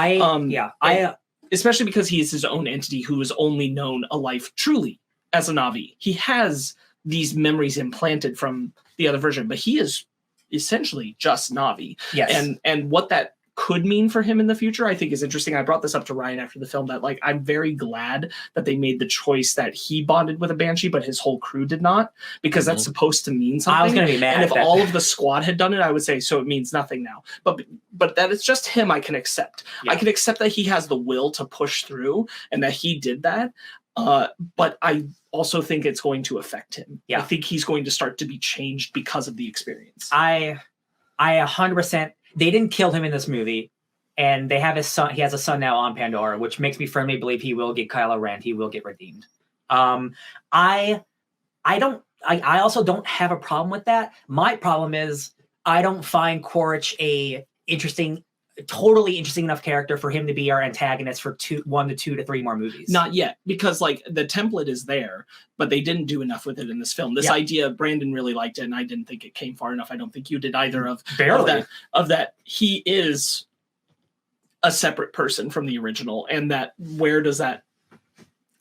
Especially because he is his own entity who has only known a life truly as a Na'vi. He has these memories implanted from the other version, but he is essentially just Na'vi. Yes. And what that could mean for him in the future, I think is interesting. I brought this up to Ryan after the film that like, I'm very glad that they made the choice that he bonded with a Banshee, but his whole crew did not, because that's supposed to mean something. I was going to be mad. And if all of the squad had done it, I would say, so it means nothing now. But that it's just him, I can accept. I can accept that he has the will to push through and that he did that. But I also think it's going to affect him. I think he's going to start to be changed because of the experience. I 100%. They didn't kill him in this movie, and they have his son. He has a son now on Pandora, which makes me firmly believe he will get Kylo Ren. He will get redeemed. I also don't have a problem with that. My problem is I don't find Quaritch totally interesting enough character for him to be our antagonist for 1 to 2 to 3 more movies. Not yet, because like the template is there, but they didn't do enough with it in this film. This idea, Brandon really liked it, and I didn't think it came far enough. I don't think you did either. Of that he is a separate person from the original, and that where does that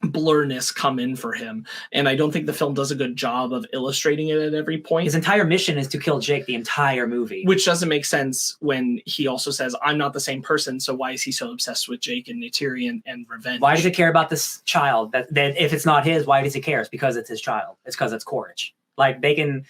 blurriness come in for him? And I don't think the film does a good job of illustrating it at every point. His entire mission is to kill Jake the entire movie, which doesn't make sense when he also says, I'm not the same person, so why is he so obsessed with Jake and Neytiri and revenge? Why does he care about this child? That if it's not his, why does he care? It's because it's his child. It's because it's Quaritch. Like they can,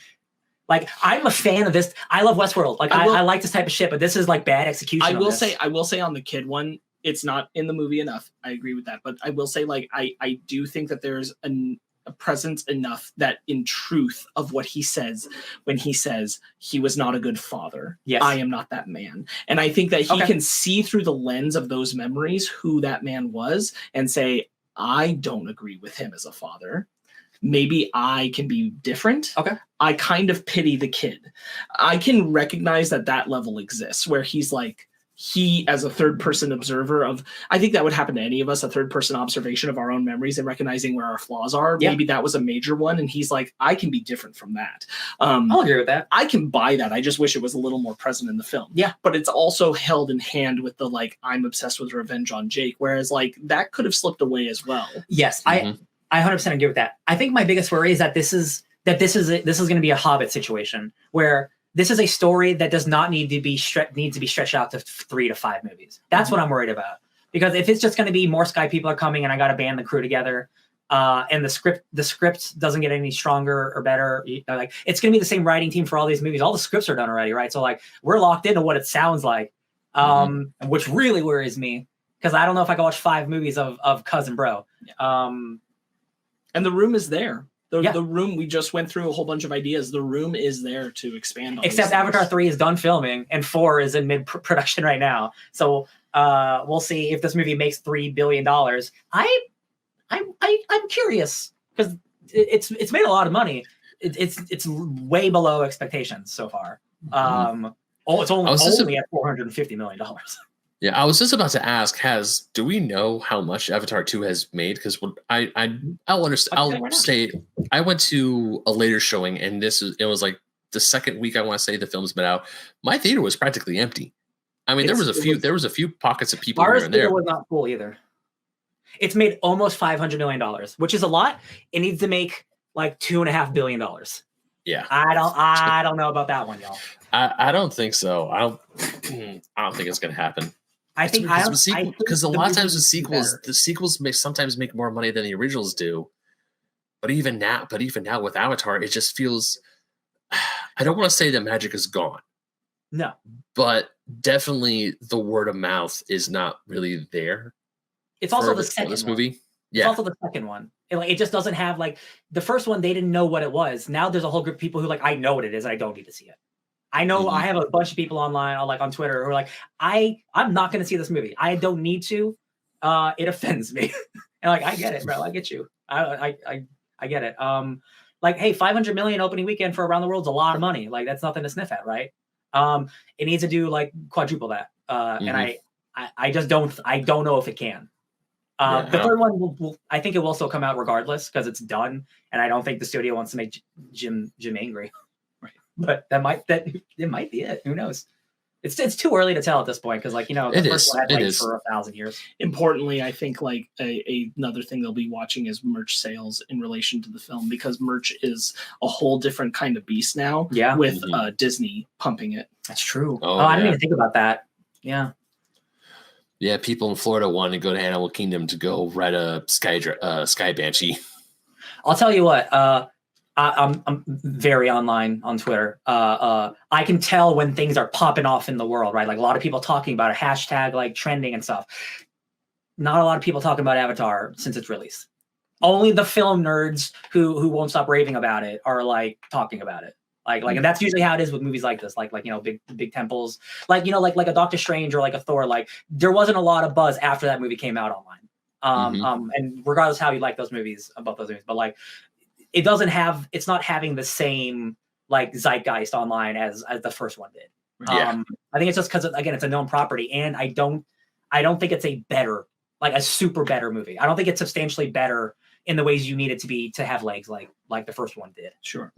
like, I'm a fan of this. I love Westworld. Like I like this type of shit, but this is like bad execution. I will say on the kid one, it's not in the movie enough. I agree with that. But I will say, like, I do think that there's a presence enough that in truth of what he says, when he says he was not a good father, I am not that man. And I think that he can see through the lens of those memories who that man was and say, I don't agree with him as a father. Maybe I can be different. I kind of pity the kid. I can recognize that level exists where he's like, he as a third person observer of, I think that would happen to any of us, a third person observation of our own memories and recognizing where our flaws are. Maybe that was a major one. And he's like, I can be different from that. I'll agree with that. I can buy that. I just wish it was a little more present in the film. But it's also held in hand with the, like, I'm obsessed with revenge on Jake. Whereas like that could have slipped away as well. Yes. I 100% agree with that. I think my biggest worry is that this is going to be a Hobbit situation where this is a story that does not need to be stretched out to 3 to 5 movies. That's what I'm worried about. Because if it's just going to be more Sky people are coming and I got to band the crew together, and the script doesn't get any stronger or better, like it's going to be the same writing team for all these movies. All the scripts are done already, right? So like we're locked into what it sounds like, which really worries me because I don't know if I can watch 5 movies of Cousin Bro. And the room is there. The room, we just went through a whole bunch of ideas. The room is there to expand on. Except Avatar 3 is done filming and 4 is in mid-production right now. So we'll see if this movie makes $3 billion. I'm curious because it's made a lot of money. It's way below expectations so far. It's only at $450 million. Yeah, I was just about to ask, do we know how much Avatar 2 has made? Because I'll say I went to a later showing, and it was like the second week I want to say the film's been out. My theater was practically empty. I mean, there was a few pockets of people here and there. Ours was not full either. It's made almost $500 million, which is a lot. It needs to make like $2.5 billion. Yeah, I don't know about that one, y'all. I don't think so. I don't think it's gonna happen. Because a lot of times the sequels sometimes make more money than the originals do. But even now with Avatar, it just feels. I don't want to say that magic is gone. No, but definitely the word of mouth is not really there. It's also the second movie. It's also the second one. It just doesn't have like the first one. They didn't know what it was. Now there's a whole group of people who like, I know what it is. I don't need to see it. I know I have a bunch of people online or like on Twitter who are like, I'm not going to see this movie. I don't need to. It offends me. And like, I get it, bro. I get you. I get it. Like, hey, 500 million opening weekend for Around the World's a lot of money. Like that's nothing to sniff at, right? It needs to do like quadruple that. And I just don't know if it can. The third one I think it will still come out regardless because it's done, and I don't think the studio wants to make Jim angry. Right. But it might be it. Who knows? It's too early to tell at this point because the first one had legs for 1,000 years. Importantly, I think like another thing they'll be watching is merch sales in relation to the film because merch is a whole different kind of beast now. Yeah, with Disney pumping it. That's true. I didn't even think about that. Yeah. Yeah, people in Florida want to go to Animal Kingdom to go ride a sky banshee. I'll tell you what. I'm very online on Twitter. I can tell when things are popping off in the world, right? Like a lot of people talking about it, hashtag like trending and stuff. Not a lot of people talking about Avatar since its release. Only the film nerds who won't stop raving about it are like talking about it. Like, and that's usually how it is with movies like this, like big temples, like a Doctor Strange or like a Thor. Like there wasn't a lot of buzz after that movie came out online. And regardless how you like those movies, about those movies, but like it's not having the same like zeitgeist online as the first one did. I think it's just because again it's a known property, and I don't think it's a better, like a super better movie. I don't think it's substantially better in the ways you need it to be to have legs like the first one did. Sure.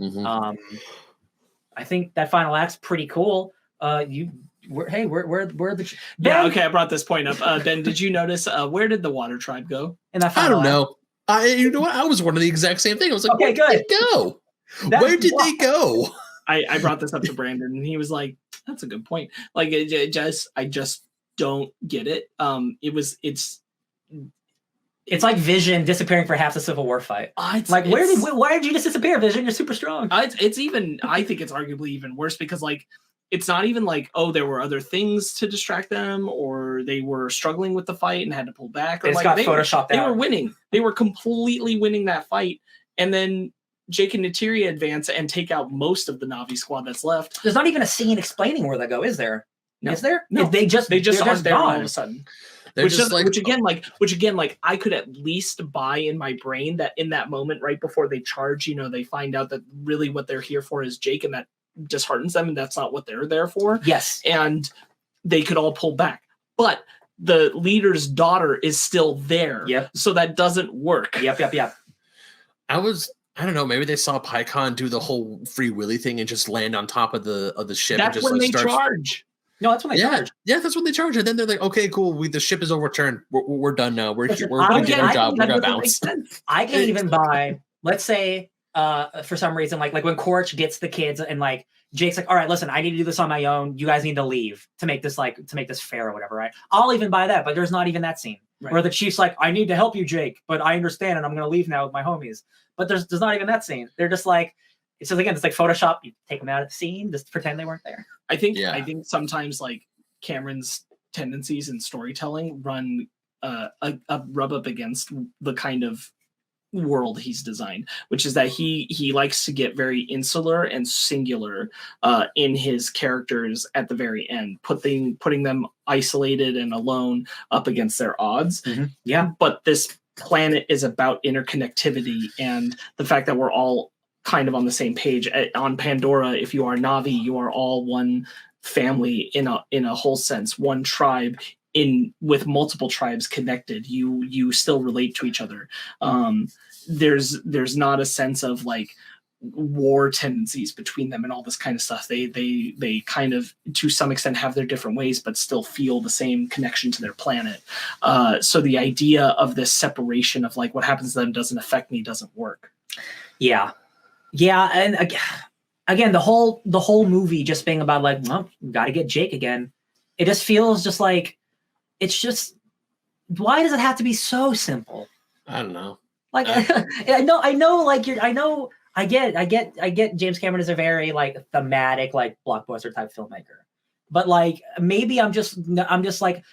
I think that final act's pretty cool. Where the yeah, okay, I brought this point up. Ben, did you notice where did the water tribe go? In that I don't know. You know what? I was wondering the exact same thing. I was like, okay, where did they go? Where did they go? I brought this up to Brandon, and he was like, "That's a good point." Like, I just don't get it. It's like Vision disappearing for half the Civil War fight. Why did you just disappear, Vision? You're super strong. It's even. I think it's arguably even worse because like it's not even like there were other things to distract them or they were struggling with the fight and had to pull back. Or, they just got photoshopped out. They were winning. They were completely winning that fight, and then Jake and Neytiri advance and take out most of the Na'vi squad that's left. There's not even a scene explaining where they go, is there? No. Is there? No. They just aren't there gone. all of a sudden. Which again, I could at least buy in my brain that in that moment, right before they charge, they find out that really what they're here for is Jake, and that disheartens them, and that's not what they're there for. Yes. And they could all pull back. But the leader's daughter is still there. Yep. So that doesn't work. Yep. I don't know, maybe they saw PyCon do the whole Free Willy thing and just land on top of the ship. That's and just when they charge. No, that's when they charge. Yeah, that's when they charge. And then they're like, okay, cool. The ship is overturned. We're done now. We're Listen, did our job. We're going to bounce. I can even buy, let's say, for some reason, like when Korch gets the kids and like Jake's like, all right, listen, I need to do this on my own. You guys need to leave to make this fair or whatever, right? I'll even buy that, but there's not even that scene where the chief's like, I need to help you, Jake, but I understand and I'm going to leave now with my homies. But there's not even that scene. They're just like, so again, it's like Photoshop. You take them out of the scene, just pretend they weren't there. I think sometimes like Cameron's tendencies in storytelling run rub up against the kind of world he's designed, which is that he likes to get very insular and singular in his characters at the very end, putting them isolated and alone up against their odds. Mm-hmm. Yeah, but this planet is about interconnectivity and the fact that we're all kind of on the same page. On Pandora, if you are Na'vi, you are all one family in a whole sense, one tribe with multiple tribes connected. You still relate to each other. There's not a sense of like war tendencies between them and all this kind of stuff. They kind of to some extent have their different ways, but still feel the same connection to their planet. So the idea of this separation of like what happens to them doesn't affect me doesn't work. Yeah, and again, the whole movie just being about like, well, we got to get Jake again. It just feels just like it's just. Why does it have to be so simple? I don't know. Like I know. Like I get. James Cameron is a very like thematic, like blockbuster type filmmaker, but like maybe I'm just like,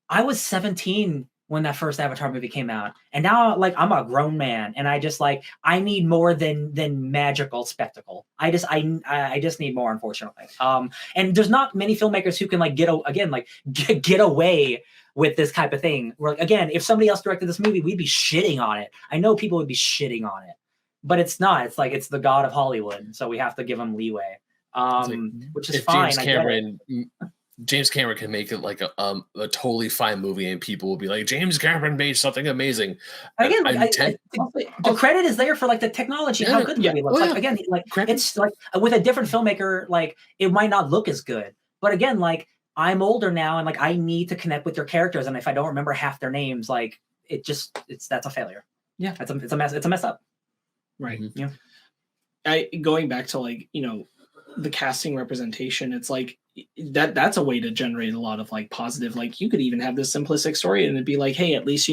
I was 17 when that first Avatar movie came out, and now like I'm a grown man, and I just like I need more than magical spectacle. I just need more, unfortunately. And there's not many filmmakers who can like get away with this type of thing. Where again, if somebody else directed this movie, we'd be shitting on it. I know people would be shitting on it, but it's not. It's like it's the god of Hollywood, so we have to give him leeway, which is fine. James Cameron can make it like a totally fine movie, and people will be like, James Cameron made something amazing. Again, the credit is there for like the technology, how good the movie looks. Like again, like it's like with a different filmmaker, like it might not look as good. But again, like I'm older now, and like I need to connect with your characters, and if I don't remember half their names, like that's a failure. Yeah, it's a mess. It's a mess up. Right. Mm-hmm. Yeah. Going back to like the casting representation, it's like that's a way to generate a lot of like positive, like you could even have this simplistic story and it'd be like, hey, at least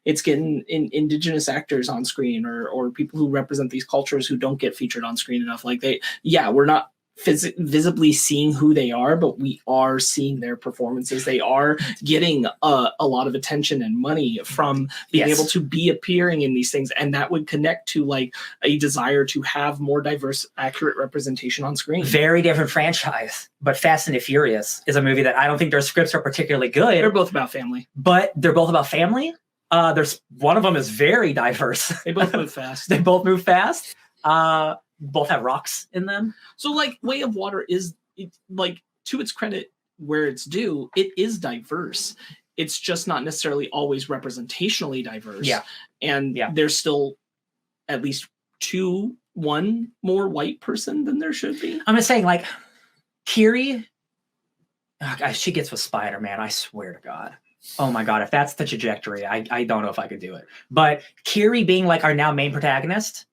it's getting indigenous actors on screen or people who represent these cultures who don't get featured on screen enough. Like we're not visibly seeing who they are, but we are seeing their performances. They are getting a lot of attention and money from being able to be appearing in these things, and that would connect to like a desire to have more diverse, accurate representation on screen. Very different franchise, but Fast and the Furious is a movie that I don't think their scripts are particularly good. They're both about family, but they're both about family. There's one of them is very diverse. They both move fast. They both move fast. Both have rocks in them. So like Way of Water is like, to its credit where it's due, it is diverse. It's just not necessarily always representationally diverse. Yeah. And there's still at least one more white person than there should be. I'm just saying, like, Kiri, she gets with Spider-Man, I swear to God. Oh my God, if that's the trajectory, I don't know if I could do it. But Kiri being like our now main protagonist,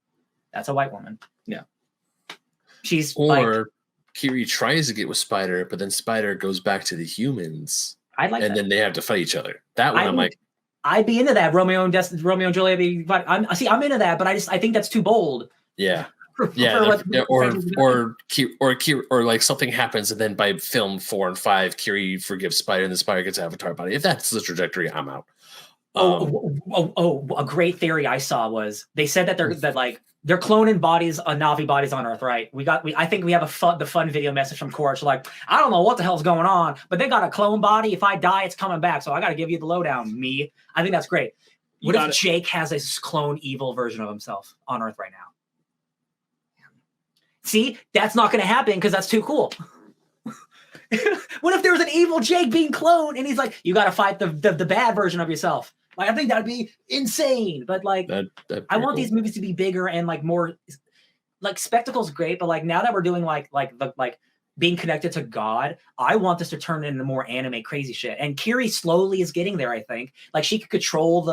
that's a white woman. Yeah. She's Kiri tries to get with Spider, but then Spider goes back to the humans. Then they have to fight each other. That one, I'm like, I'd be into that. Romeo and Juliet. But I'm into that, but I think that's too bold. Yeah. Or like something happens, and then by film 4 and 5, Kiri forgives Spider, and the Spider gets Avatar body. If that's the trajectory, I'm out. A great theory I saw was they said that they're cloning bodies, Na'vi bodies on Earth, right? I think we have the fun video message from Korch, like, I don't know what the hell's going on, but they got a clone body. If I die, it's coming back. So I got to give you the lowdown, me. I think that's great. What if Jake has a clone evil version of himself on Earth right now? See, that's not going to happen because that's too cool. What if there was an evil Jake being cloned and he's like, you got to fight the bad version of yourself? Like, I think that'd be insane. But like, I want these movies to be bigger and like more, like spectacle's great. But like now that we're doing like being connected to God, I want this to turn into more anime crazy shit. And Kiri slowly is getting there. I think like she can control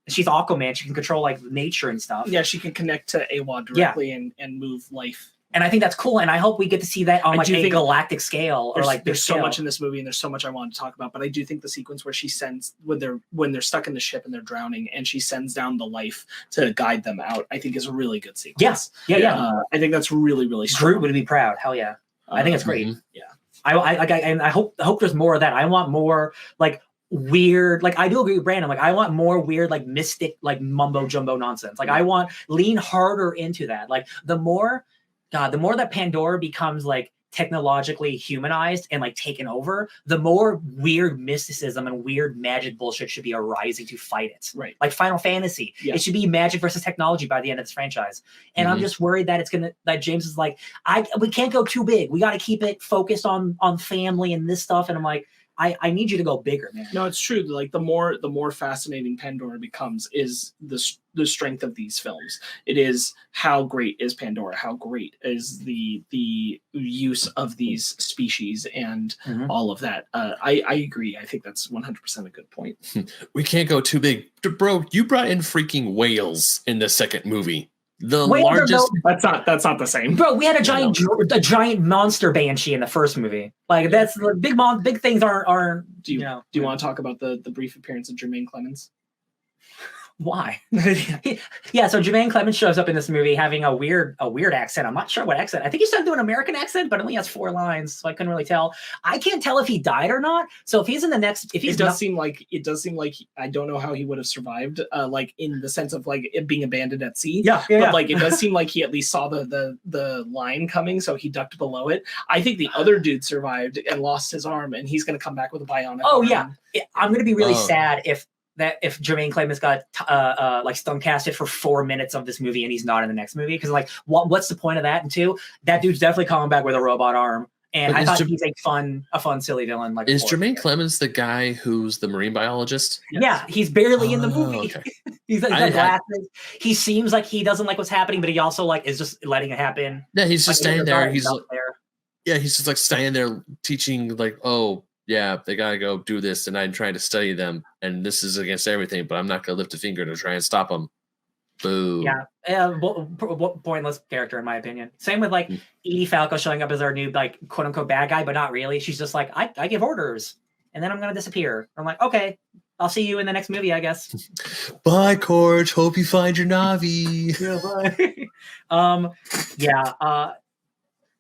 she's Aquaman. She can control like nature and stuff. Yeah, she can connect to Awa directly and move life. And I think that's cool. And I hope we get to see that on like a galactic scale, or like there's so much in this movie, and there's so much I wanted to talk about. But I do think the sequence where she sends when they're stuck in the ship and they're drowning, and she sends down the life to guide them out, I think is a really good sequence. Yeah. I think that's really, really strong. Groot would be proud. Hell yeah. I think it's great. Yeah. I hope there's more of that. I want more like weird, like I do agree with Brandon, like I want more weird, like mystic, like mumbo jumbo nonsense. Like I want lean harder into that. Like the more that Pandora becomes like technologically humanized and like taken over, the more weird mysticism and weird magic bullshit should be arising to fight it. Right. Like Final Fantasy. Yeah. It should be magic versus technology by the end of this franchise. And I'm just worried that that James is like, we can't go too big. We got to keep it focused on family and this stuff. And I'm like, I need you to go bigger, man. No, it's true. Like the more fascinating Pandora becomes is the strength of these films. It is how great is Pandora? How great is the use of these species and all of that? I agree. I think that's 100% a good point. We can't go too big, bro. You brought in freaking whales in the second movie. The Wait, largest. No, that's not the same, bro. We had a giant monster banshee in the first movie. Like that's big things aren't. Do you want to talk about the brief appearance of Jermaine Clemens? Why? Yeah, so Jermaine Clemens shows up in this movie having a weird accent. I'm not sure what accent. I think he's trying to do an American accent, but only has 4 lines, so I couldn't really tell. I can't tell if he died or not. So if he's in the next, if he's it does seem like I don't know how he would have survived, like in the sense of like it being abandoned at sea. Yeah. Like it does seem like he at least saw the line coming, so he ducked below it. I think the other dude survived and lost his arm, and he's going to come back with a bionic arm. Yeah. I'm going to be really sad if Jermaine Clemens got like stunt-casted for 4 minutes of this movie and he's not in the next movie, because like what's the point of that? And 2, that dude's definitely coming back with a robot arm, and I thought he's a fun silly villain. Like, is Jermaine Clemens the guy who's the marine biologist? Yeah, he's barely in the movie. Okay. He's got glasses. He seems like he doesn't like what's happening, but he also like is just letting it happen. Yeah, he's just standing there. He's there. Yeah, he's just like standing there teaching, like, oh yeah, they gotta go do this, and I'm trying to study them, and this is against everything, but I'm not gonna lift a finger to try and stop them. Boo. Yeah, pointless character in my opinion. Same with like Edie Falco showing up as our new like quote unquote bad guy, but not really. She's just like, I give orders, and then I'm gonna disappear. I'm like, okay, I'll see you in the next movie, I guess. Bye, Corge. Hope you find your Navi.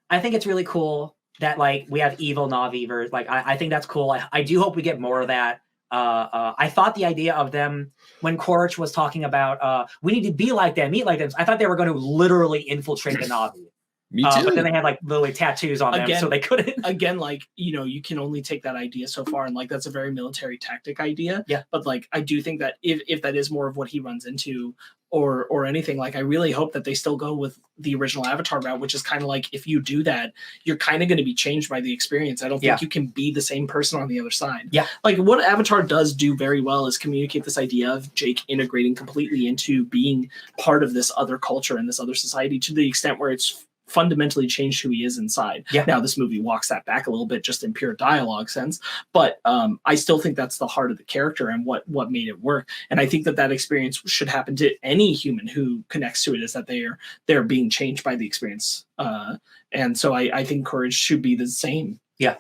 I think it's really cool that like we have evil Navi verse. Like I think that's cool. I do hope we get more of that. I thought the idea of them when Korich was talking about we need to be like them, eat like them. I thought they were going to literally infiltrate the Navi. Me too. But then they had like literally tattoos on them, so they couldn't. Again, like, you know, you can only take that idea so far, and like that's a very military tactic idea. Yeah. But like I do think that if that is more of what he runs into or anything, like I really hope that they still go with the original Avatar route, which is kind of like if you do that, you're kind of going to be changed by the experience. I don't think you can be the same person on the other side. Yeah. Like what Avatar does do very well is communicate this idea of Jake integrating completely into being part of this other culture and this other society to the extent where it's fundamentally changed who he is inside. Yeah. Now this movie walks that back a little bit just in pure dialogue sense, but I still think that's the heart of the character and what made it work. And I think that experience should happen to any human who connects to it, is that they're being changed by the experience. And so I think Courage should be the same. Yeah,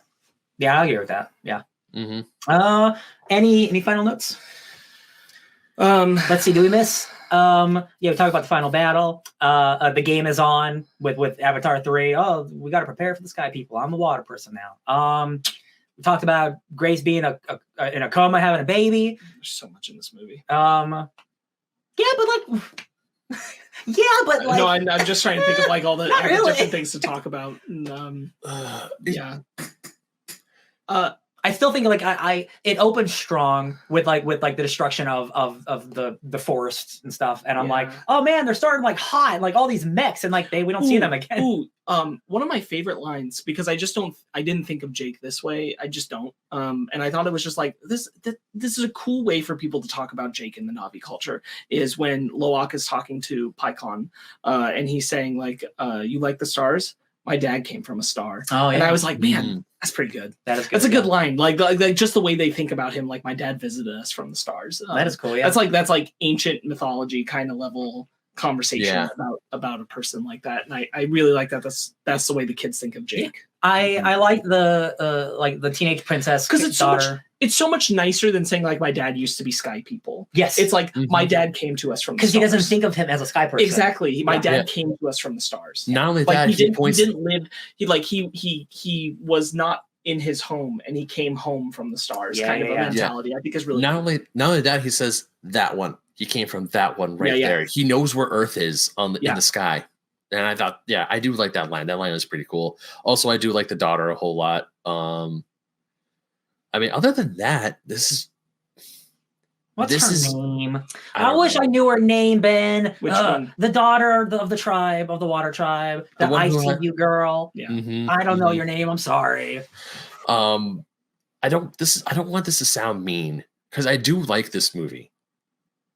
I agree with that. Yeah. Mm-hmm. Any final notes? Let's see. Do we miss? We talk about the final battle. The game is on with Avatar 3. Oh, we got to prepare for the sky people. I'm a water person now. We talked about Grace being in a coma, having a baby. There's so much in this movie. Yeah, but like, no, I'm just trying to think of like all the really. different things to talk about. Yeah. I still think like it opened strong with the destruction of the forests and stuff, and I'm like, oh man, they're starting like hot, like all these mechs, and like we don't see them again. One of my favorite lines, because I didn't think of Jake this way. I just don't. And I thought it was just like this is a cool way for people to talk about Jake in the Na'vi culture, is when Loak is talking to Pycon, and he's saying like, you like the stars? My dad came from a star. Oh, yeah. And I was like, man, that's pretty good. That is good. That's a good line. Like just the way they think about him, like my dad visited us from the stars. That is cool. Yeah. That's like ancient mythology kind of level conversation about a person like that. And I really like that. That's the way the kids think of Jake. I like the teenage princess because it's daughter. It's so much nicer than saying like my dad used to be sky people. Yes. It's like my dad came to us from the stars. Because he doesn't think of him as a sky person. Exactly. My dad came to us from the stars. Not only like that, he didn't live. He was not in his home, and he came home from the stars. Kind of a mentality. I think is really not only that, he says that one. He came from that one there. He knows where Earth is in the sky. And I thought, I do like that line. That line is pretty cool. Also, I do like the daughter a whole lot. I mean, other than that, What's her name? I wish I knew her name, Ben. Which one? The daughter of the tribe, of the water tribe. The ICU girl. Yeah. Mm-hmm, I don't know your name. I'm sorry. I don't want this to sound mean, because I do like this movie,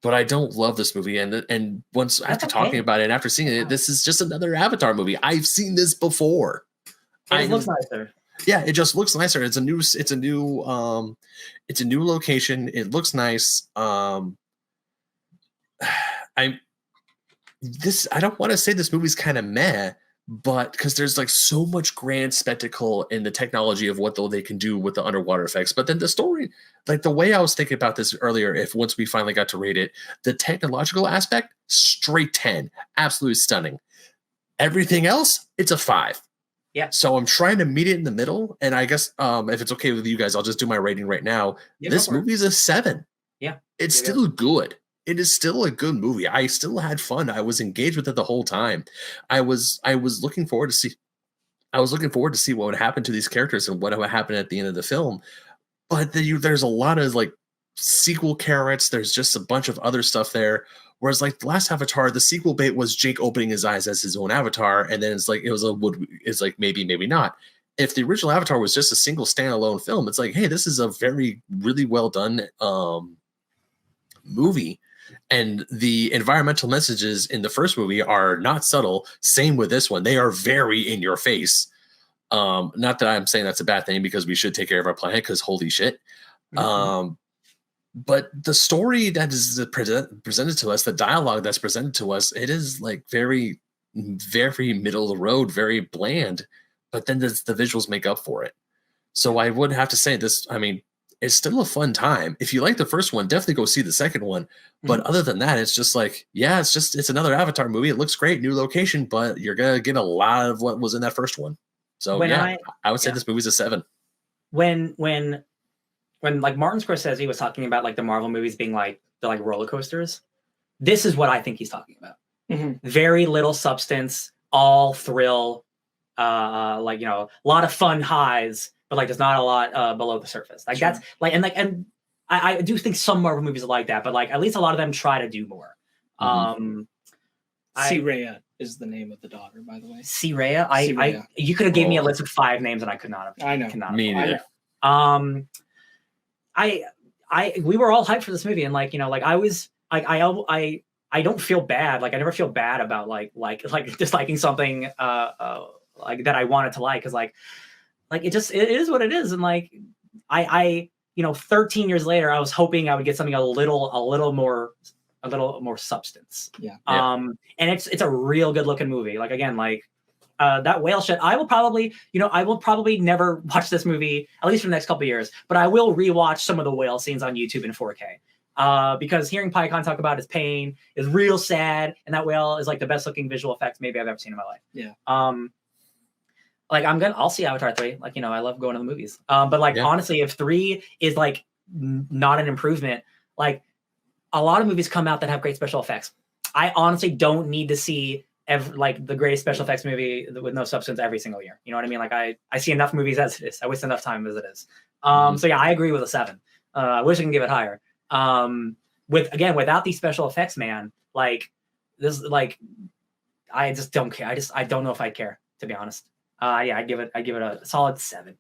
but I don't love this movie. And once after talking about it and after seeing it, this is just another Avatar movie. I've seen this before. It looks nicer. Yeah, it just looks nicer. It's a new location. It looks nice. I don't want to say this movie's kind of meh, but because there's like so much grand spectacle in the technology of what they can do with the underwater effects. But then the story, like the way I was thinking about this earlier, if once we finally got to rate it, the technological aspect, straight 10, absolutely stunning. Everything else, it's a 5. Yeah. So I'm trying to meet it in the middle. And I guess if it's okay with you guys, I'll just do my rating right now. Yeah, This movie is a 7. Yeah. It's Yeah, still good. It is still a good movie. I still had fun. I was engaged with it the whole time. I was looking forward to see what would happen to these characters and what would happen at the end of the film. But there's a lot of like sequel carrots. There's just a bunch of other stuff there. Whereas like the last Avatar, the sequel bait was Jake opening his eyes as his own avatar, and then it's like maybe not. If the original Avatar was just a single standalone film, it's like, hey, this is a really well done movie. And the environmental messages in the first movie are not subtle. Same with this one. They are very in your face. Not that I'm saying that's a bad thing, because we should take care of our planet, because holy shit. Mm-hmm. But the story that is presented to us, the dialogue that's presented to us, it is like very, very middle of the road, very bland. But then the visuals make up for it. So I would have to say this, I mean, it's still a fun time. If you like the first one, definitely go see the second one. But other than that, it's just like, yeah, it's another Avatar movie. It looks great, new location, but you're going to get a lot of what was in that first one. So I would say this movie's a 7. When like Martin Scorsese was talking about like the Marvel movies being like they're like roller coasters, this is what I think he's talking about. Mm-hmm. Very little substance, all thrill, like, you know, a lot of fun highs, but like there's not a lot below the surface. Like that's like, and I do think some Marvel movies are like that, but like at least a lot of them try to do more. Rhea is the name of the daughter, by the way. Rhea. You could have gave me a list of 5 names and I could not have. I know. Me neither. We were all hyped for this movie, and like, you know, like I don't feel bad. Like I never feel bad about like disliking something like that I wanted to like, because like it is what it is. And like I you know, 13 years later, I was hoping I would get something a little more substance. Yeah. And it's a real good looking movie. Like again, like that whale shit, I will probably never watch this movie, at least for the next couple of years, but I will rewatch some of the whale scenes on YouTube in 4K. Because hearing PyCon talk about his pain is real sad, and that whale is like the best looking visual effects maybe I've ever seen in my life. Yeah. Like I'll see Avatar 3. Like, you know, I love going to the movies. But like honestly, if 3 is like not an improvement, like a lot of movies come out that have great special effects. I honestly don't need to see like the greatest special effects movie with no substance every single year. You know what I mean? Like I see enough movies as it is. I waste enough time as it is. So yeah, I agree with a 7. I wish I can give it higher. Without these special effects, man, like this, like I just don't care. I don't know if I care, to be honest. I give it a solid 7.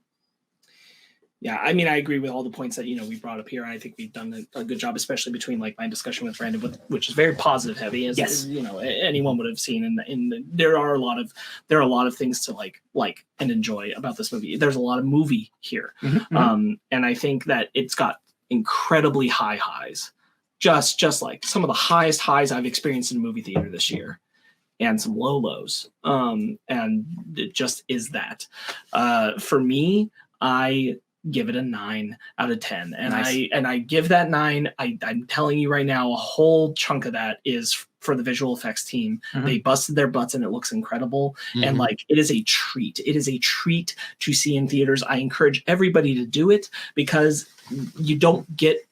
Yeah, I mean, I agree with all the points that, you know, we brought up here, and I think we've done a good job, especially between like my discussion with Brandon, which is very positive heavy, as you know, anyone would have seen. There are a lot of things to like and enjoy about this movie. There's a lot of movie here, and I think that it's got incredibly high highs, just like some of the highest highs I've experienced in a movie theater this year, and some low lows. And it just is that. For me, I give it a 9 out of 10, and nice. I give that 9. I'm telling you right now, a whole chunk of that is for the visual effects team. They busted their butts, and it looks incredible. And like, it is a treat. It is a treat to see in theaters. I encourage everybody to do it, because you don't get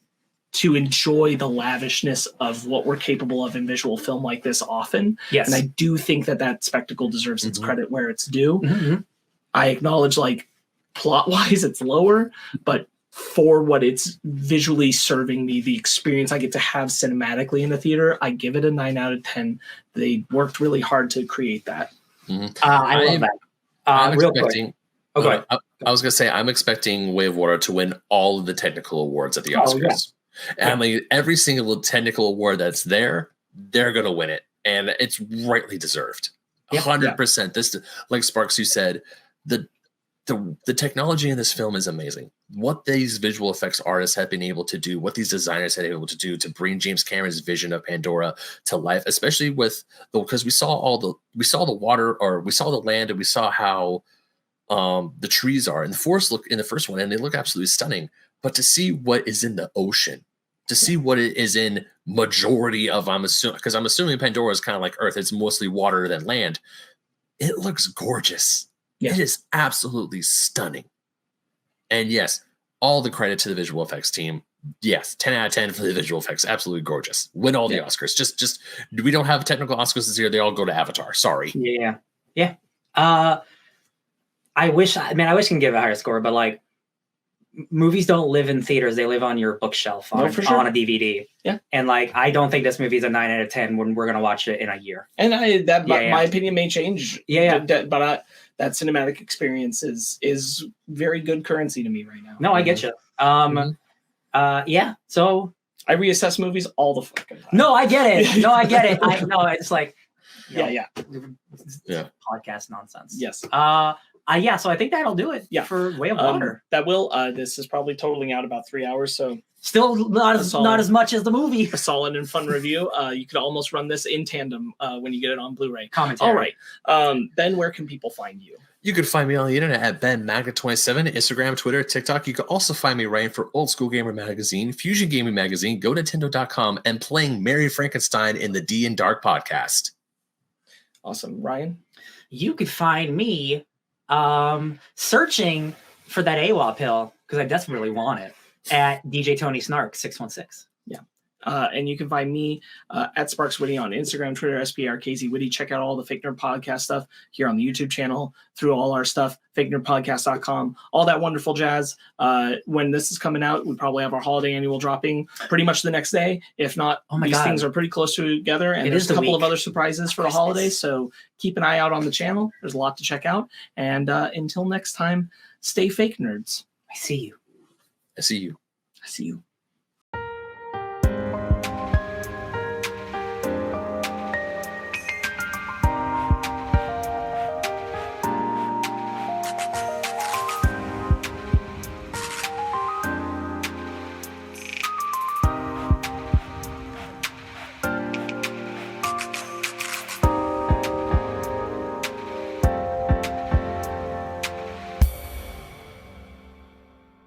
to enjoy the lavishness of what we're capable of in visual film like this often. Yes. And I do think that spectacle deserves its credit where it's due. I acknowledge, like, plot-wise, it's lower, but for what it's visually serving me, the experience I get to have cinematically in the theater, I give it a 9 out of 10. They worked really hard to create that. I love that. I'm real expecting. quick. I was gonna say, I'm expecting Way of Water to win all of the technical awards at the Oscars. And I mean, every single technical award that's there, they're gonna win it, and it's rightly deserved. 100%. This, like Sparkz, you said, the technology in this film is amazing. What these visual effects artists have been able to do, what these designers have been able to do to bring James Cameron's vision of Pandora to life, especially because we saw the water, or we saw the land, and we saw how the trees are, and the forest look in the first one, and they look absolutely stunning. But to see what is in the ocean, to see what it is in majority of, I'm assuming Pandora is kind of like Earth, it's mostly water than land. It looks gorgeous. Yeah. It is absolutely stunning. And yes, all the credit to the visual effects team. Yes, 10 out of 10 for the visual effects. Absolutely gorgeous. Win all the Oscars. Just we don't have technical Oscars this year. They all go to Avatar. Sorry. Yeah. I wish I can give a higher score, but like, movies don't live in theaters; they live on your bookshelf on a DVD. Yeah, and like, I don't think this movie is a 9 out of 10 when we're gonna watch it in a year. And my opinion may change. But that cinematic experience is very good currency to me right now. No, I get you. So I reassess movies all the fucking time. No, I get it. I know it's like, podcast nonsense. Yes. So I think that'll do it for Way of Water. That will. This is probably totaling out about 3 hours, so still not as much as the movie. A solid and fun review. You could almost run this in tandem when you get it on Blu-ray. Commentary. All right. Ben, where can people find you? You could find me on the internet at BenMagnet27, Instagram, Twitter, TikTok. You can also find me writing for Old School Gamer Magazine, Fusion Gaming Magazine, GoNintendo.com, and playing Mary Frankenstein in the D and Dark podcast. Awesome. Ryan? You could find me searching for that AWA pill, because I desperately want it, at DJ Tony Snark 616. Yeah. And you can find me at Sparkz Witty on Instagram, Twitter, SPRKZ Witty. Check out all the Fake Nerd Podcast stuff here on the YouTube channel, through all our stuff, fakenerdpodcast.com, all that wonderful jazz. When this is coming out, we probably have our holiday annual dropping pretty much the next day. If not, these things are pretty close together. And there's a couple of other surprises for the holidays. So keep an eye out on the channel. There's a lot to check out. And until next time, stay fake nerds. I see you. I see you. I see you.